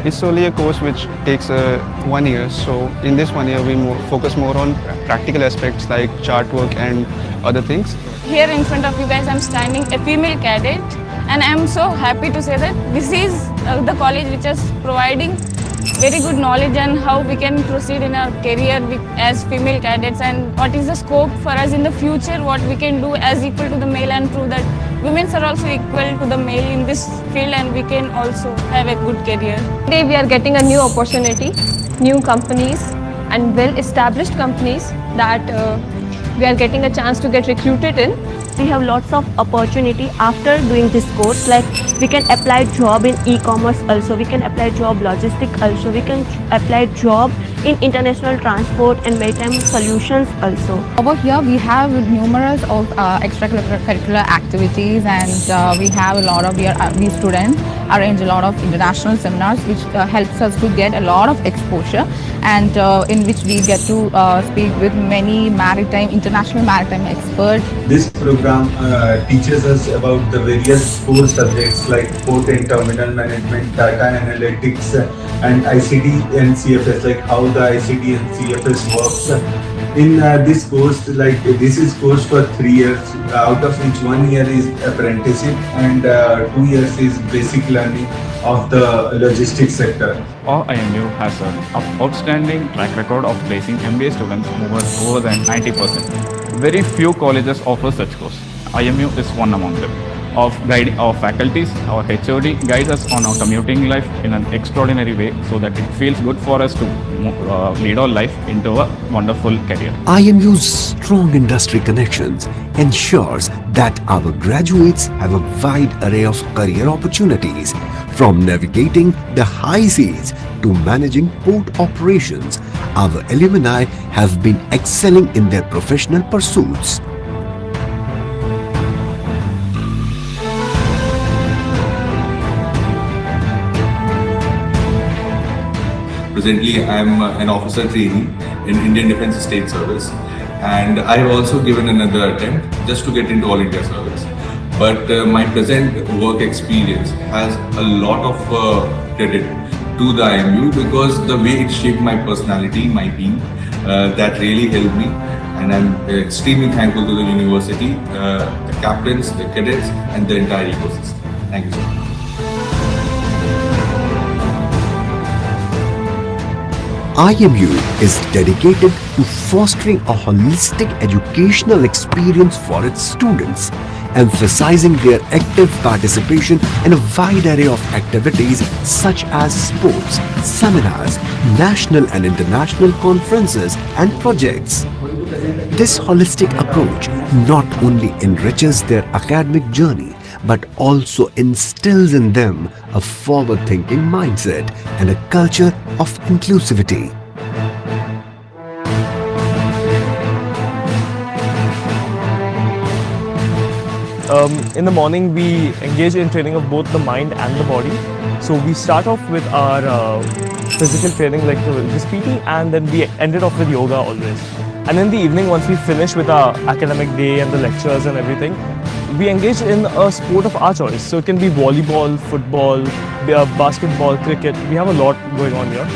It's only a course which takes 1 year. So in this 1 year, we focus more on practical aspects like chart work and other things. Here in front of you guys, I'm standing a female cadet, and I'm so happy to say that this is the college which is providing very good knowledge on how we can proceed in our career as female cadets, and what is the scope for us in the future, what we can do as equal to the male, and prove that women are also equal to the male in this field, and we can also have a good career. Today we are getting a new opportunity, new companies and well-established companies that we are getting a chance to get recruited in. We have lots of opportunity after doing this course, like we can apply job in e-commerce also, we can apply job logistic also, we can apply job in international transport and maritime solutions also. Over here we have numerous of extracurricular activities, and we have a lot of, we students arrange a lot of international seminars which helps us to get a lot of exposure, and in which we get to speak with many international maritime experts. This program program teaches us about the various core subjects like port and terminal management, data analytics, and ICT and CFS, like how the ICT and CFS works. In this course, like this is course for 3 years, out of which 1 year is apprenticeship and 2 years is basic learning of the logistics sector. Our IMU has an outstanding track record of placing MBA students over than 90%. Very few colleges offer such course. IMU is one among them. Of guiding our faculties, our HOD guides us on our commuting life in an extraordinary way so that it feels good for us to lead our life into a wonderful career. IMU's strong industry connections ensures that our graduates have a wide array of career opportunities, from navigating the high seas to managing port operations. Our alumni have been excelling in their professional pursuits. Presently, I am an officer trainee in Indian Defence State Service, and I have also given another attempt just to get into All India Service. But my present work experience has a lot of credit to the IMU because the way it shaped my personality, my being, that really helped me. And I'm extremely thankful to the university, the captains, the cadets, and the entire ecosystem. Thank you so much. IMU is dedicated to fostering a holistic educational experience for its students, emphasizing their active participation in a wide array of activities such as sports, seminars, national and international conferences and projects. This holistic approach not only enriches their academic journey but also instills in them a forward-thinking mindset and a culture of inclusivity. In the morning, we engage in training of both the mind and the body. So we start off with our physical training like this PT, and then we end it off with yoga always. And in the evening, once we finish with our academic day and the lectures and everything, we engage in a sport of our choice. So it can be volleyball, football, basketball, cricket. We have a lot going on here.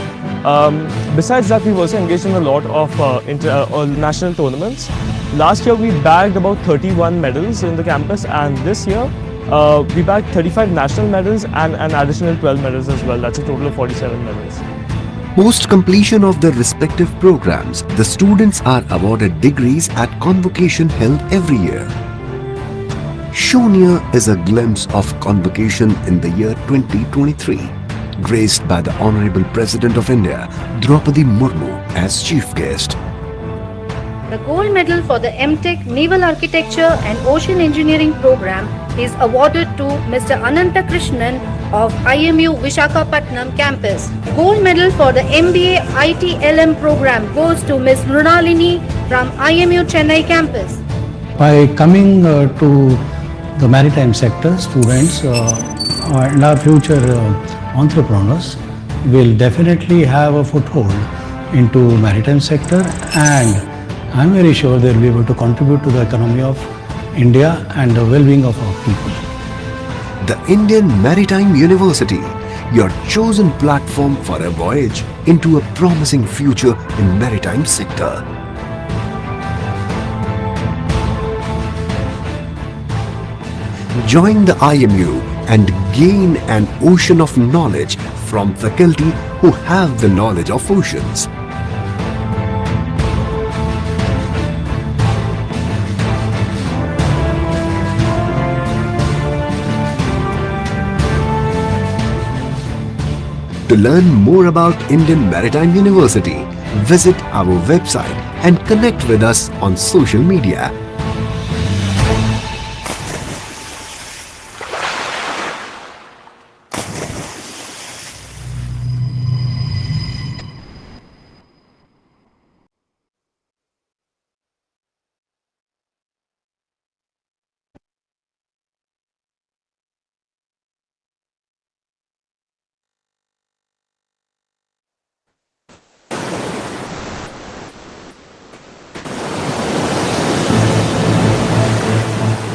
Besides that, we've also engaged in a lot of national tournaments. Last year, we bagged about 31 medals in the campus, and this year, we bagged 35 national medals and an additional 12 medals as well. That's a total of 47 medals. Post completion of their respective programs, the students are awarded degrees at convocation held every year. Shown here is a glimpse of convocation in the year 2023, graced by the Honorable President of India, Draupadi Murmu, as chief guest. The gold medal for the MTech Naval Architecture and Ocean Engineering program is awarded to Mr. Ananta Krishnan of IMU Visakhapatnam campus. Gold medal for the MBA ITLM program goes to Ms. Mrunalini from IMU Chennai campus. By coming to the maritime sector, students and our future entrepreneurs will definitely have a foothold into maritime sector, and I'm very sure they'll be able to contribute to the economy of India and the well-being of our people. The Indian Maritime University, your chosen platform for a voyage into a promising future in maritime sector. Join the IMU and gain an ocean of knowledge from faculty who have the knowledge of oceans. To learn more about Indian Maritime University, visit our website and connect with us on social media.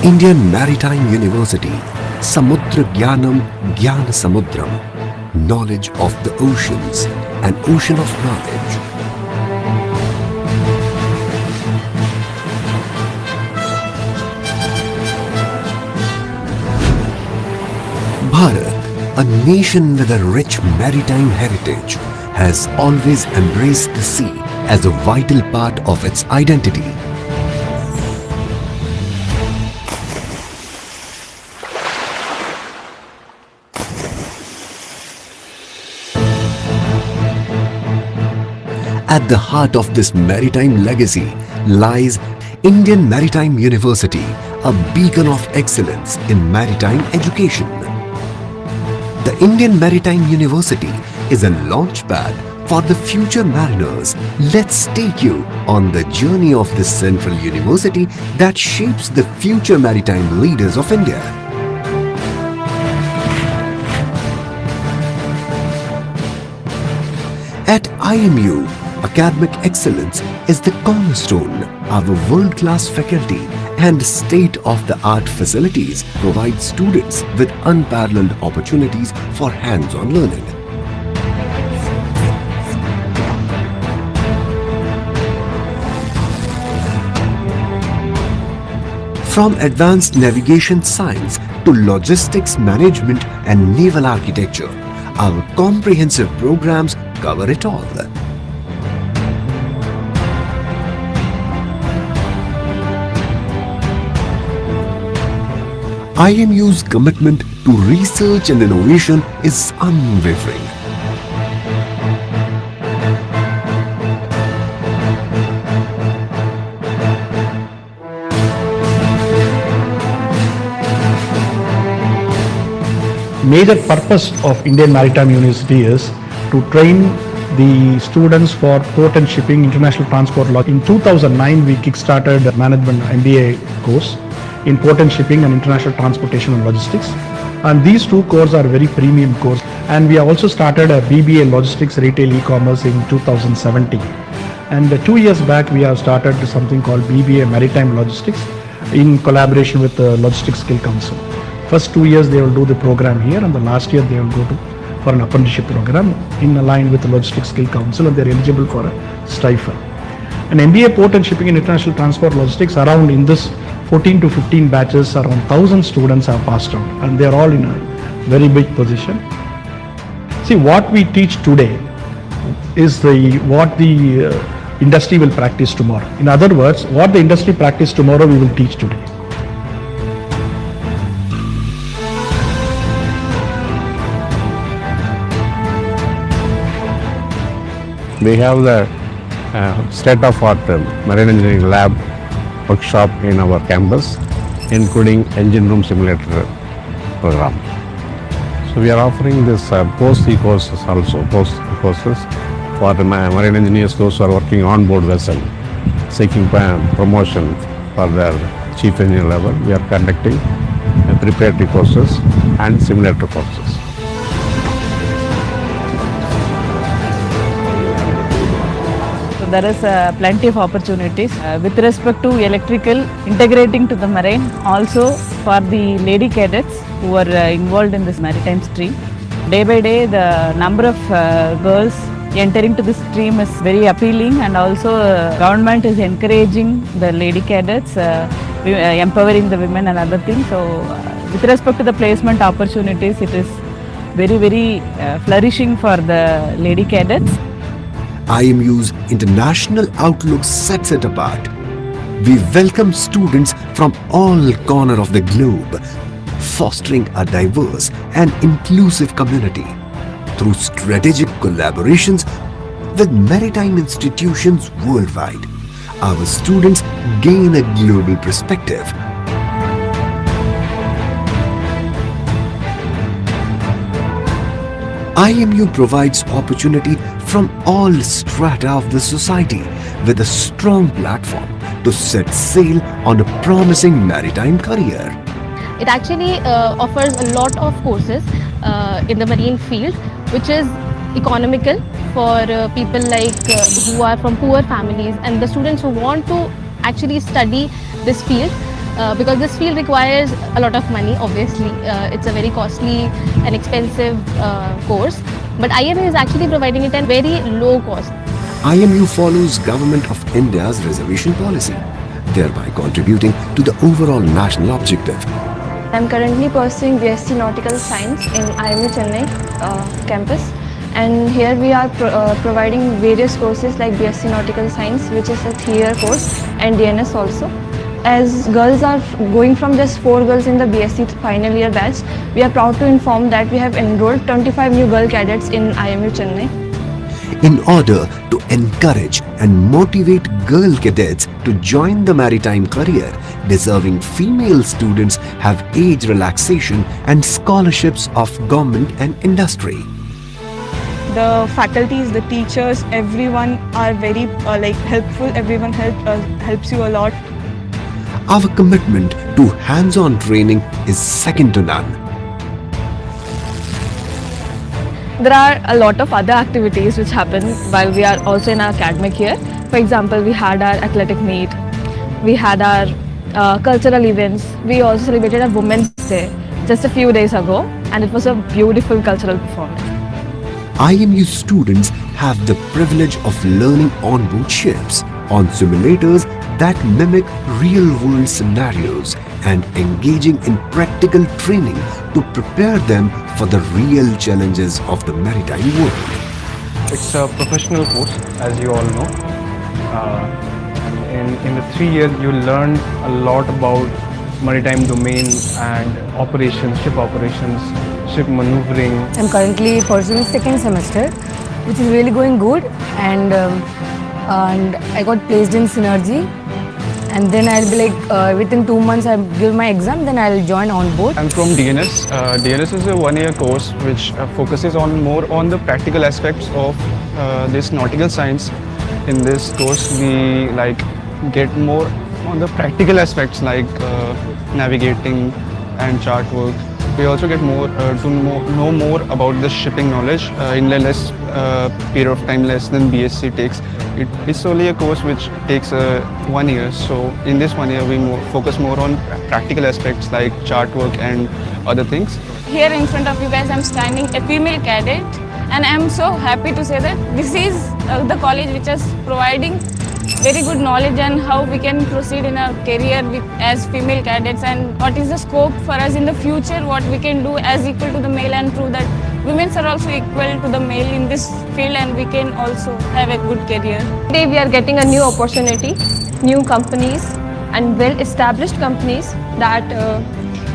Indian Maritime University, Samudra Gyanam Gyan Samudram, knowledge of the oceans, an ocean of knowledge. Bharat, a nation with a rich maritime heritage, has always embraced the sea as a vital part of its identity. At the heart of this maritime legacy lies Indian Maritime University, a beacon of excellence in maritime education. The Indian Maritime University is a launchpad for the future mariners. Let's take you on the journey of this central university that shapes the future maritime leaders of India. At IMU, academic excellence is the cornerstone. Our world-class faculty and state-of-the-art facilities provide students with unparalleled opportunities for hands-on learning. From advanced navigation science to logistics management and naval architecture, our comprehensive programs cover it all. IMU's commitment to research and innovation is unwavering. Major purpose of Indian Maritime University is to train the students for port and shipping international transport law. In 2009, we kick-started the management MBA course in port and shipping and international transportation and logistics. And these two courses are very premium course. And we have also started a BBA logistics retail e-commerce in 2017. And 2 years back, we have started something called BBA Maritime Logistics in collaboration with the Logistics Skill Council. First 2 years they will do the program here, and the last year they will go for an apprenticeship program in line with the Logistics Skill Council, and they are eligible for a stipend. An MBA Port and Shipping and International Transport Logistics, around in this 14 to 15 batches, around 1,000 students have passed out, and they are all in a very big position. See, what we teach today is what the industry will practice tomorrow. In other words, what the industry practice tomorrow, we will teach today. We have the state-of-art marine engineering lab workshop in our campus, including engine room simulator program. So we are offering this post-E courses also, post-courses for the marine engineers, those who are working on board vessel, seeking promotion for their chief engineer level. We are conducting preparatory courses and simulator courses. There is plenty of opportunities with respect to electrical integrating to the marine, also for the lady cadets who are involved in this maritime stream. Day by day, the number of girls entering to this stream is very appealing, and also government is encouraging the lady cadets, empowering the women and other things. So with respect to the placement opportunities, it is very flourishing for the lady cadets. IMU's international outlook sets it apart. We welcome students from all corners of the globe, fostering a diverse and inclusive community. Through strategic collaborations with maritime institutions worldwide, our students gain a global perspective. IMU provides opportunity from all strata of the society with a strong platform to set sail on a promising maritime career. It actually offers a lot of courses in the marine field, which is economical for people like who are from poor families and the students who want to actually study this field. because this field requires a lot of money. Obviously, it's a very costly and expensive course, but IMU is actually providing it at very low cost. IMU follows Government of India's reservation policy, thereby contributing to the overall national objective. I'm currently pursuing BSc Nautical Science in IMU Chennai campus, and here we are providing various courses like BSc Nautical Science, which is a 3-year course, and DNS also. As girls are going from just 4 girls in the BSc final year batch, we are proud to inform that we have enrolled 25 new girl cadets in IMU Chennai. In order to encourage and motivate girl cadets to join the maritime career, deserving female students have age relaxation and scholarships of government and industry. The faculties, the teachers, everyone are very helpful. Everyone helps you a lot. Our commitment to hands-on training is second to none. There are a lot of other activities which happen while we are also in our academic year. For example, we had our athletic meet, we had our cultural events. We also celebrated a Women's Day just a few days ago, and it was a beautiful cultural performance. IMU students have the privilege of learning on board ships, on simulators that mimic real-world scenarios, and engaging in practical training to prepare them for the real challenges of the maritime world. It's a professional course, as you all know. In the 3 years, you learn a lot about maritime domain and operations, ship maneuvering. I'm currently pursuing second semester, which is really going good, and I got placed in Synergy. And then I'll be within 2 months I'll give my exam, then I'll join on board. I'm from DNS. DNS is a 1-year course which focuses more on the practical aspects of this nautical science. In this course, we get more on the practical aspects like navigating and chart work. We also get more to know more about the shipping knowledge in a less period of time, less than BSc takes. It's only a course which takes 1 year. So in this 1 year, we focus more on practical aspects like chart work and other things. Here in front of you guys, I'm standing a female cadet, and I'm so happy to say that this is the college which is providing very good knowledge on how we can proceed in our career as female cadets, and what is the scope for us in the future, what we can do as equal to the male, and prove that women are also equal to the male in this field, and we can also have a good career. Today we are getting a new opportunity, new companies and well-established companies that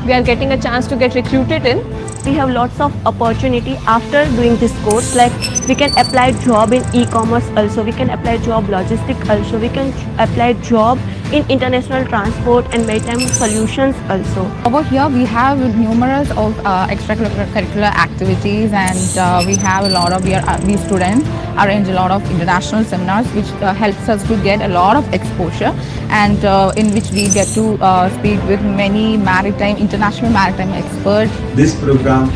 we are getting a chance to get recruited in. We have lots of opportunity after doing this course, like we can apply job in e-commerce also, we can apply job logistics also, we can apply job in international transport and maritime solutions also. Over here we have numerous of extracurricular activities, and we have a lot of, we students arrange a lot of international seminars which helps us to get a lot of exposure, and in which we get to speak with many international maritime experts. This program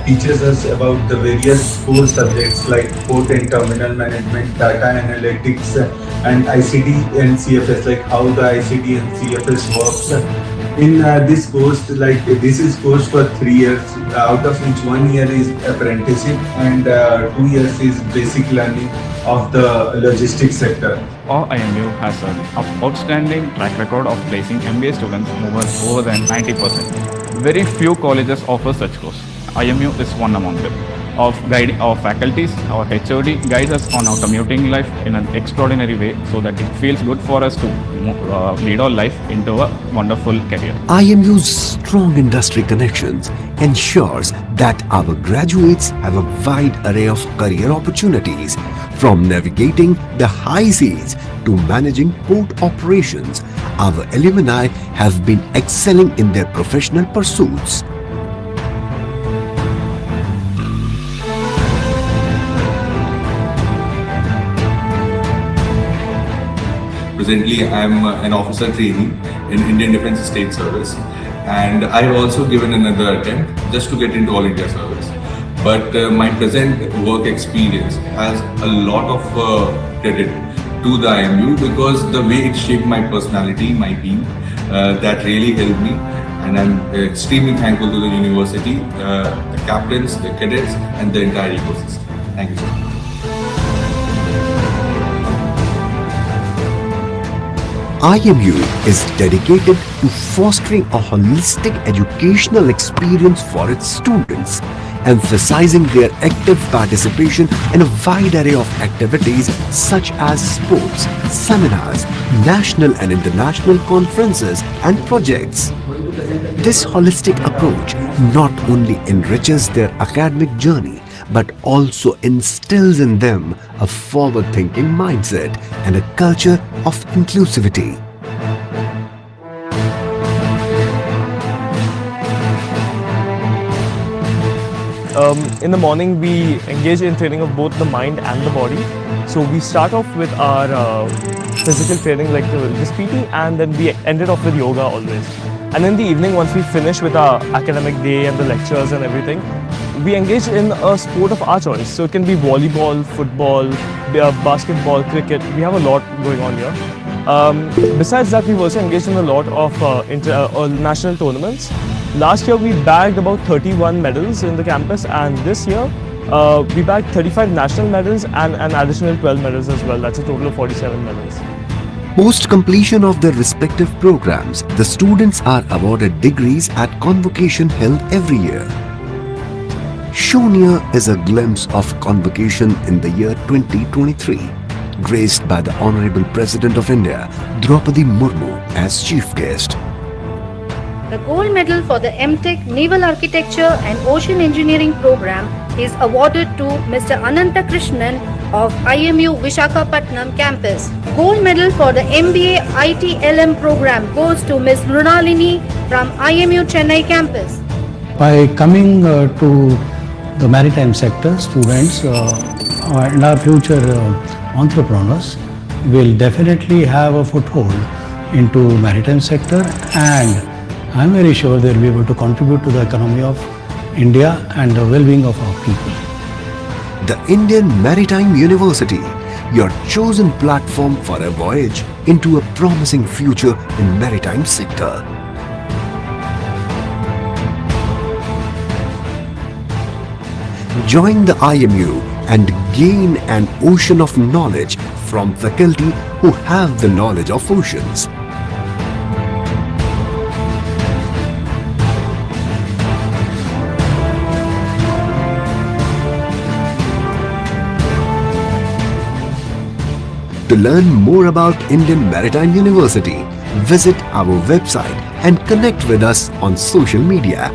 teaches us about the various core subjects like port and terminal management, data analytics, and ICT and CFS, like how the ICT and CFS works. In this course, this is course for 3 years, out of which 1 year is apprenticeship and 2 years is basic learning of the logistics sector. Our IMU has an outstanding track record of placing MBA students over than 90%. Very few colleges offer such course. IMU is one among them. Our faculties, our HOD guides us on our commuting life in an extraordinary way, so that it feels good for us to lead our life into a wonderful career. IMU's strong industry connections ensures that our graduates have a wide array of career opportunities, from navigating the high seas to managing port operations. Our alumni have been excelling in their professional pursuits. Presently, I am an officer trainee in Indian Defence State Service, and I have also given another attempt just to get into All India Service. But my present work experience has a lot of credit to the IMU, because the way it shaped my personality, my being, that really helped me. And I'm extremely thankful to the university, the captains, the cadets, and the entire ecosystem. Thank you so much. IMU is dedicated to fostering a holistic educational experience for its students, emphasizing their active participation in a wide array of activities such as sports, seminars, national and international conferences, and projects. This holistic approach not only enriches their academic journey but also instills in them a forward-thinking mindset and a culture of inclusivity. In the morning, we engage in training of both the mind and the body. So we start off with our physical training like this PT, and then we end it off with yoga always. And in the evening, once we finish with our academic day and the lectures and everything, we engage in a sport of our choice. So it can be volleyball, football, basketball, cricket. We have a lot going on here. Besides that, we've also engaged in a lot of national tournaments. Last year, we bagged about 31 medals in the campus, and this year, we bagged 35 national medals and an additional 12 medals as well. That's a total of 47 medals. Post completion of their respective programs, the students are awarded degrees at convocation held every year. Shown here is a glimpse of convocation in the year 2023, graced by the Honorable President of India, Draupadi Murmu, as chief guest. The gold medal for the MTech Naval Architecture and Ocean Engineering program is awarded to Mr. Ananta Krishnan of IMU Vishakhapatnam campus. Gold medal for the MBA ITLM program goes to Ms. Mrunalini from IMU Chennai campus. By coming to the maritime sector, students and our future entrepreneurs will definitely have a foothold into maritime sector, and I'm very sure they'll be able to contribute to the economy of India and the well-being of our people. The Indian Maritime University, your chosen platform for a voyage into a promising future in maritime sector. Join the IMU and gain an ocean of knowledge from faculty who have the knowledge of oceans. To learn more about Indian Maritime University, visit our website and connect with us on social media.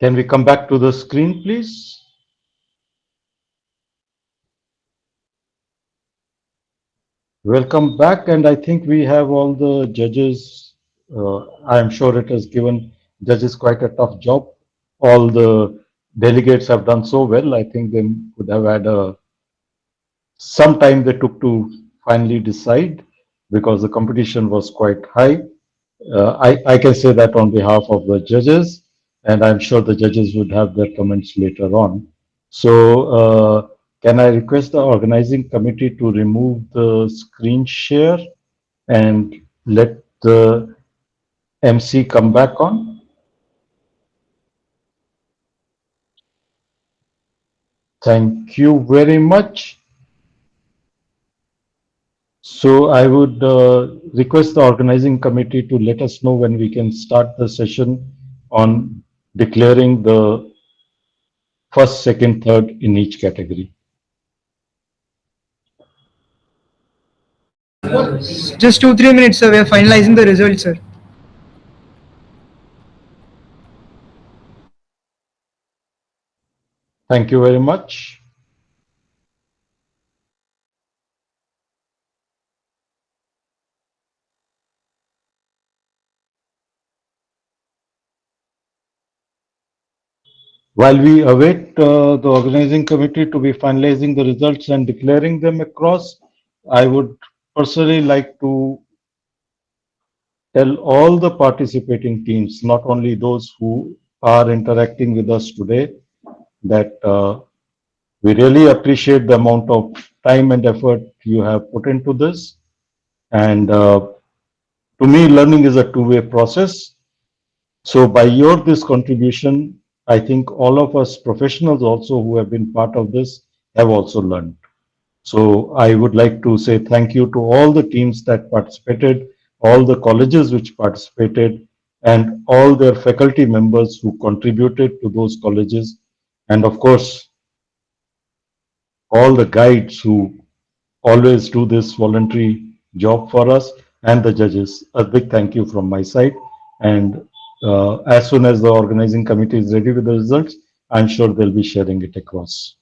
Can we come back to the screen, please? Welcome back, and I think we have all the judges. I am sure it has given judges quite a tough job. All the delegates have done so well. I think they could have had some time they took to finally decide because the competition was quite high. I can say that on behalf of the judges, and I'm sure the judges would have their comments later on. So, can I request the organizing committee to remove the screen share and let the MC come back on? Thank you very much. So I would request the organizing committee to let us know when we can start the session on declaring the first, second, third in each category. Just 2-3 minutes, sir. We are finalizing the results, sir. Thank you very much. While we await the organizing committee to be finalizing the results and declaring them across, I would personally like to tell all the participating teams, not only those who are interacting with us today, that we really appreciate the amount of time and effort you have put into this. And to me, learning is a two-way process. So by your this contribution, I think all of us professionals also who have been part of this have also learned. So I would like to say thank you to all the teams that participated, all the colleges which participated, and all their faculty members who contributed to those colleges, and of course, all the guides who always do this voluntary job for us, and the judges. A big thank you from my side. And as soon as the organizing committee is ready with the results, I'm sure they'll be sharing it across.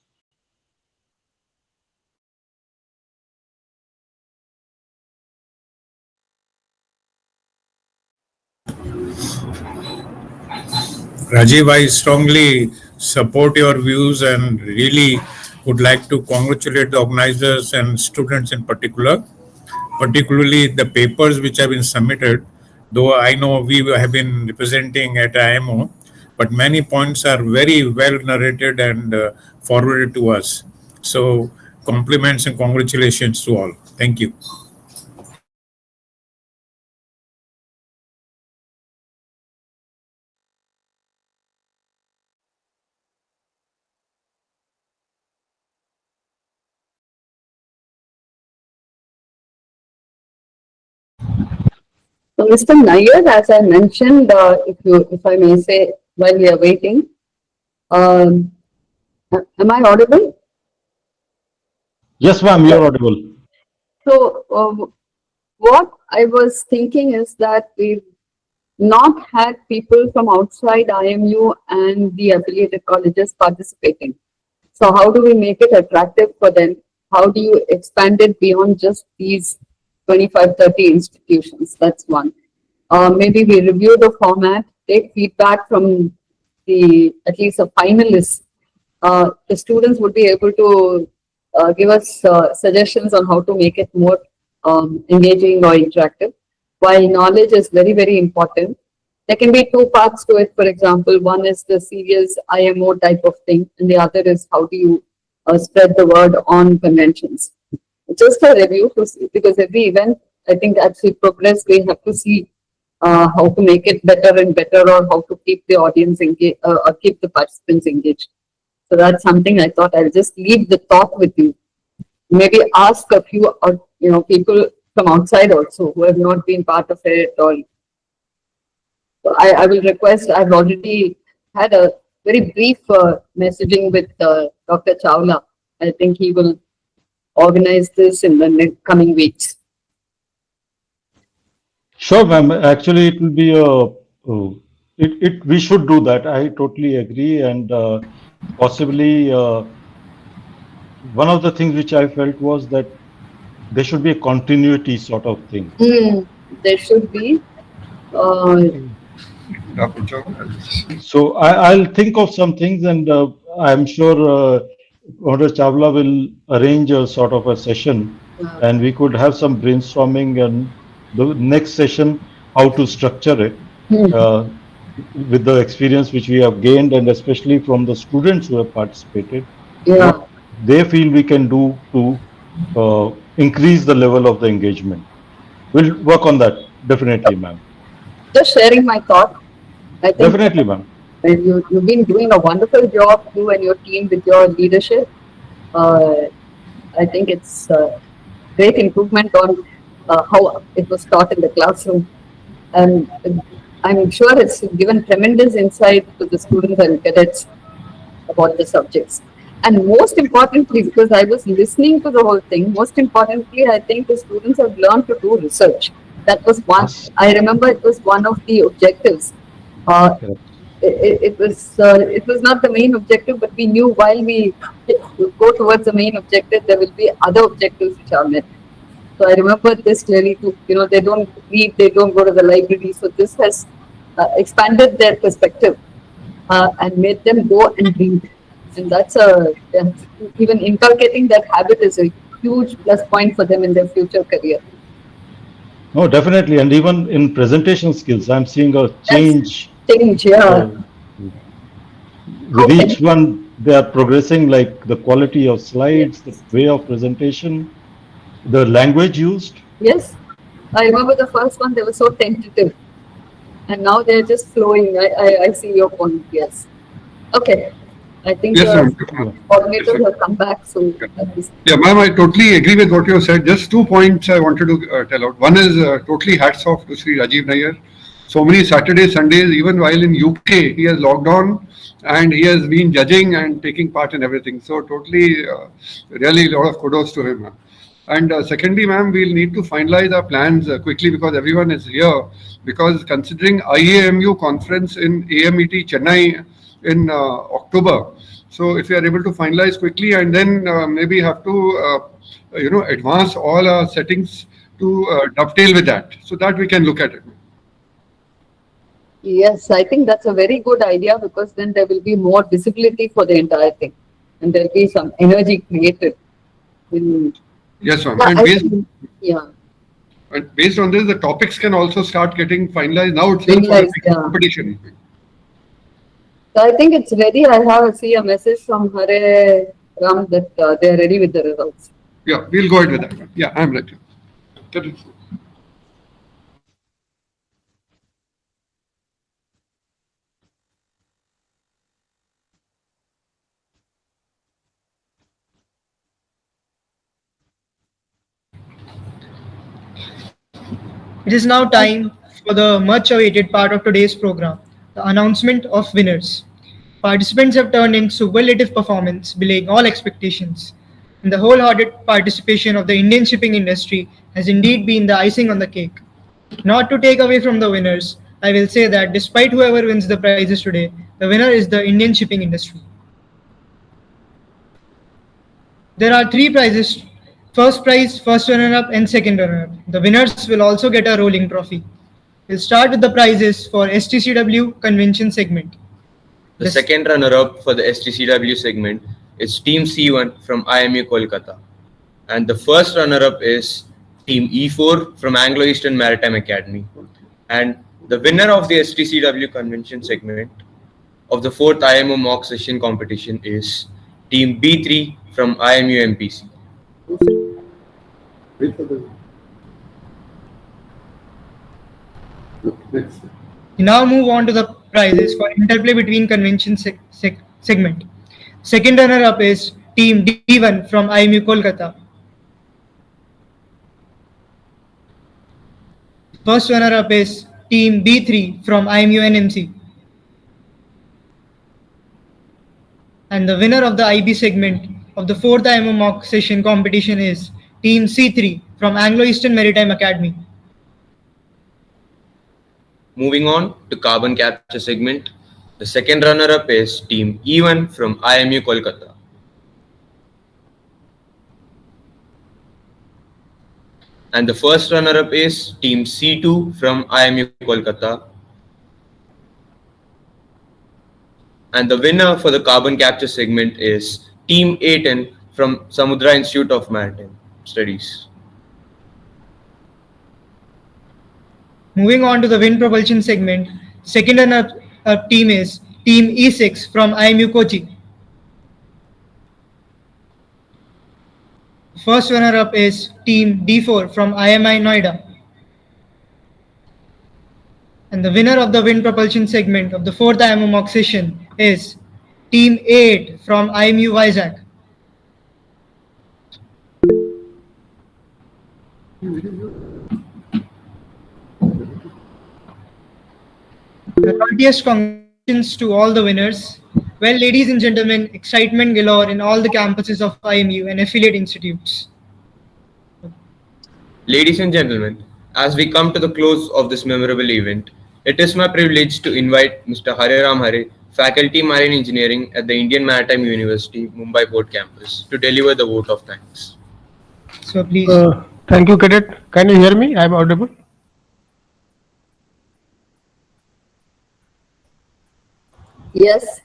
Rajiv, I strongly support your views and really would like to congratulate the organizers and students in particularly the papers which have been submitted. Though I know we have been representing at IMO, but many points are very well narrated and forwarded to us. So compliments and congratulations to all. Thank you. So, Mr. Nair, as I mentioned, if I may say, while we are waiting, am I audible? Yes, ma'am, you're audible. So, what I was thinking is that we've not had people from outside IMU and the affiliated colleges participating. So, how do we make it attractive for them? How do you expand it beyond just these 25, 30 institutions? That's one. Maybe we review the format, take feedback from at least the finalists. The students would be able to give us suggestions on how to make it more engaging or interactive. While knowledge is very, very important, there can be two parts to it. For example, one is the serious IMO type of thing, and the other is how do you spread the word on conventions. Just a review to see, because every event, I think as we progress, we have to see how to make it better and better, or how to keep the audience engaged, or keep the participants engaged. So that's something I thought I'll just leave the thought with you. Maybe ask a few, people from outside also who have not been part of it. Or so I will request. I've already had a very brief messaging with Dr. Chawla. I think he will organize this in the coming weeks. Sure, ma'am. Actually, it will be we should do that. I totally agree. And possibly one of the things which I felt was that there should be a continuity sort of thing. There should be. So I'll think of some things, and I'm sure Dr. Chawla will arrange a sort of a session, and we could have some brainstorming, and the next session, how to structure it with the experience which we have gained, and especially from the students who have participated. What they feel we can do to increase the level of the engagement. We'll work on that, definitely, ma'am. Just sharing my thought. I think definitely, ma'am. You've been doing a wonderful job, you and your team, with your leadership. I think it's a great improvement on how it was taught in the classroom. And I'm sure it's given tremendous insight to the students and cadets about the subjects. And most importantly, because I was listening to the whole thing, most importantly, I think the students have learned to do research. That was one, I remember it was one of the objectives. Uh, it was not the main objective, but we knew while we go towards the main objective, there will be other objectives which are met. So I remember this clearly too. They don't read, they don't go to the library. So this has expanded their perspective and made them go and read. And that's even inculcating that habit is a huge plus point for them in their future career. No, definitely. And even in presentation skills, I'm seeing a change. Change, yeah. With each one, they are progressing, like the quality of slides, the way of presentation, the language used. Yes. I remember the first one, they were so tentative. And now they're just flowing. I see your point, yes. Okay. I think Yes, the ma'am. coordinators have come back. So Yeah, ma'am, I totally agree with what you said. Just 2 points I wanted to tell out. One is totally hats off to Sri Rajiv Nair. So many Saturdays, Sundays, even while in UK, he has logged on and he has been judging and taking part in everything. So totally, really a lot of kudos to him, ma'am. And secondly, ma'am, we'll need to finalize our plans quickly because everyone is here. Because considering IAMU conference in AMET Chennai in October, so if we are able to finalize quickly and then maybe have to, advance all our settings to dovetail with that, so that we can look at it. yes, I think that's a very good idea because then there will be more visibility for the entire thing. And there'll be some energy created. Yes, ma'am. Yeah, And yeah. and based on this, the topics can also start getting finalized now itself for the Finalized, next yeah. competition. So I think it's ready. I see a message from Hare Ram that they are ready with the results. Yeah, we'll go ahead with that, ma'am. Yeah, I'm ready. Correct. It is now time for the much awaited part of today's program, the announcement of winners. Participants have turned in superlative performance, belaying all expectations. And the wholehearted participation of the Indian shipping industry has indeed been the icing on the cake. Not to take away from the winners, I will say that despite whoever wins the prizes today, the winner is the Indian shipping industry. There are three prizes: first prize, first runner-up, and second runner-up. The winners will also get a rolling trophy. We'll start with the prizes for STCW convention segment. The second runner-up for the STCW segment is Team C1 from IMU Kolkata. And the first runner-up is Team E4 from Anglo-Eastern Maritime Academy. And the winner of the STCW convention segment of the 4th IMO mock session competition is Team B3 from IMU MPC. We now move on to the prizes for interplay between convention segment. Second runner-up is Team D1 from IMU Kolkata. First runner-up is Team B3 from IMU NMC. And the winner of the IB segment of the 4th IMO mock session competition is Team C3 from Anglo-Eastern Maritime Academy. Moving on to carbon capture segment, the second runner-up is Team E1 from IMU Kolkata. And the first runner-up is Team C2 from IMU Kolkata. And the winner for the carbon capture segment is Team A10 from Samudra Institute of Maritime Studies. Moving on to the wind propulsion segment, second runner-up team is Team E6 from IMU Kochi. First runner-up is Team D4 from IMI Noida. And the winner of the wind propulsion segment of the 4th IMO mock session is Team A8 from IMU Vizag. The heartiest congratulations to all the winners. Well, ladies and gentlemen, excitement galore in all the campuses of IMU and affiliate institutes. Ladies and gentlemen, as we come to the close of this memorable event, it is my privilege to invite Mr. Hare Ram Hare, Faculty Marine Engineering at the Indian Maritime University, Mumbai Port Campus, to deliver the vote of thanks. So please. Thank you, Cadet. Can you hear me? I am audible. Yes.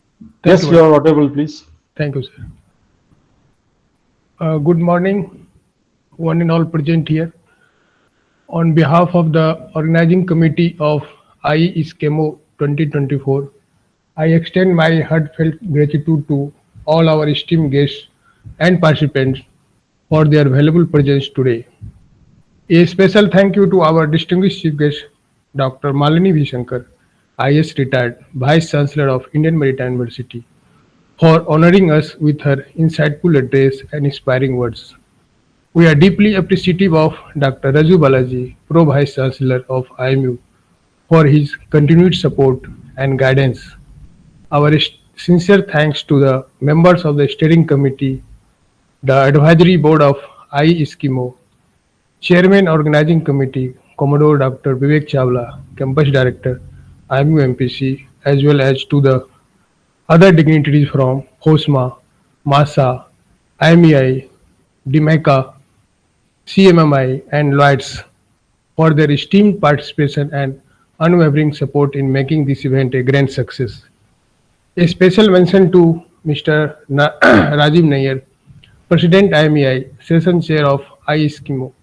Yes, you are audible, please. Thank you, sir. Good morning, one and all present here. On behalf of the organizing committee of Eskimo 2024, I extend my heartfelt gratitude to all our esteemed guests and participants for their valuable presence today. A special thank you to our distinguished chief guest, Dr. Malini V. Shankar, IS retired Vice Chancellor of Indian Maritime University, for honoring us with her insightful address and inspiring words. We are deeply appreciative of Dr. Raju Balaji, Pro Vice Chancellor of IMU, for his continued support and guidance. Our sincere thanks to the members of the steering committee, the advisory board of Eskimo, Chairman Organizing Committee, Commodore Dr. Vivek Chawla, Campus Director, IMU MPC, as well as to the other dignitaries from HOSMA, MASA, IMEI, DMECA, CMMI, and Lloyds for their esteemed participation and unwavering support in making this event a grand success. A special mention to Mr. Rajiv Nair, President IMEI, Session Chair of Eskimo,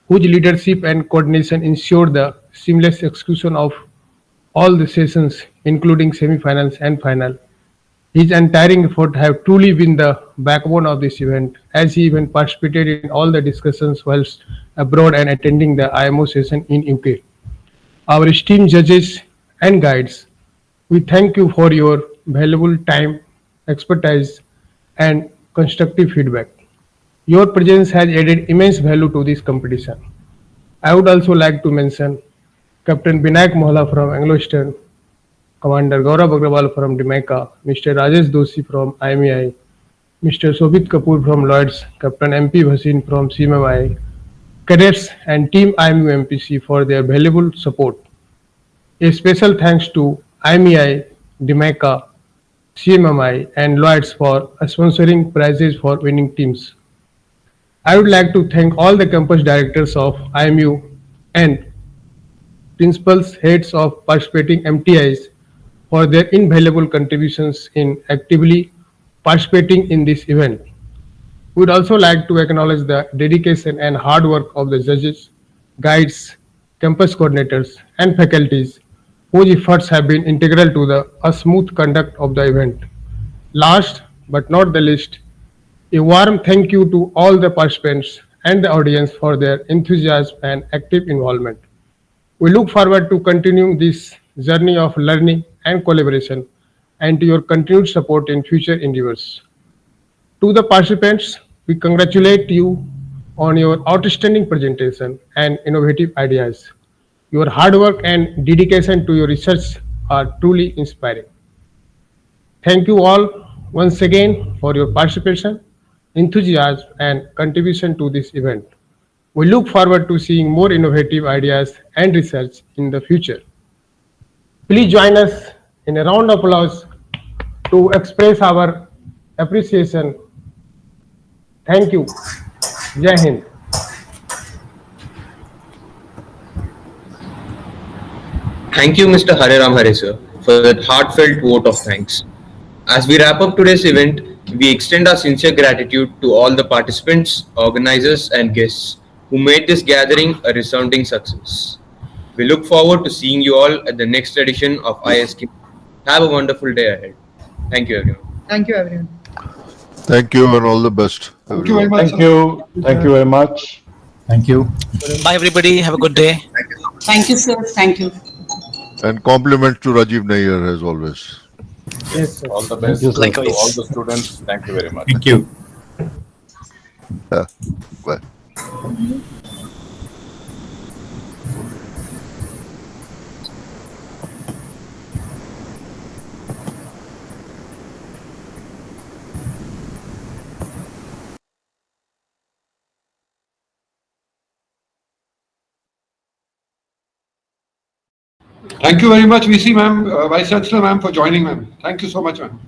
whose leadership and coordination ensured the seamless execution of all the sessions, including semi-finals and final. His untiring effort have truly been the backbone of this event, as he even participated in all the discussions whilst abroad and attending the IMO session in UK. Our esteemed judges and guides, we thank you for your valuable time, expertise, and constructive feedback. Your presence has added immense value to this competition. I would also like to mention Captain Binayak Mohla from Anglo-Eastern, Commander Gaurav Agrawal from DMECA, Mr. Rajesh Doshi from IMEI, Mr. Shobhit Kapoor from Lloyds, Captain MP Bhasin from CMMI, cadets and Team IMU MPC for their valuable support. A special thanks to IMEI, DMECA, CMMI, and Lloyds for sponsoring prizes for winning teams. I would like to thank all the campus directors of IMU and principals, heads of participating MTIs for their invaluable contributions in actively participating in this event. We would also like to acknowledge the dedication and hard work of the judges, guides, campus coordinators, and faculties whose efforts have been integral to a smooth conduct of the event. Last but not the least, a warm thank you to all the participants and the audience for their enthusiasm and active involvement. We look forward to continuing this journey of learning and collaboration and to your continued support in future endeavors. To the participants, we congratulate you on your outstanding presentation and innovative ideas. Your hard work and dedication to your research are truly inspiring. Thank you all once again for your participation, enthusiasm, and contribution to this event. We look forward to seeing more innovative ideas and research in the future. Please join us in a round of applause to express our appreciation. Thank you. Jai Hind. Thank you, Mr. Hare Ram Hare sir, for that heartfelt vote of thanks. As we wrap up today's event, we extend our sincere gratitude to all the participants, organizers, and guests who made this gathering a resounding success. We look forward to seeing you all at the next edition of ISK. Have a wonderful day ahead. Thank you, everyone. Thank you, everyone. Thank you and all the best. Thank you very much. Thank you. Thank you very much. Thank you. Bye, everybody. Have a good day. Thank you, sir. Thank you. And compliments to Rajiv Nair as always. Yes, sir. All the best you, to all the students. Thank you very much. Thank you. Bye. Thank you very much, VC ma'am, Vice Chancellor ma'am, for joining ma'am. Thank you so much, ma'am.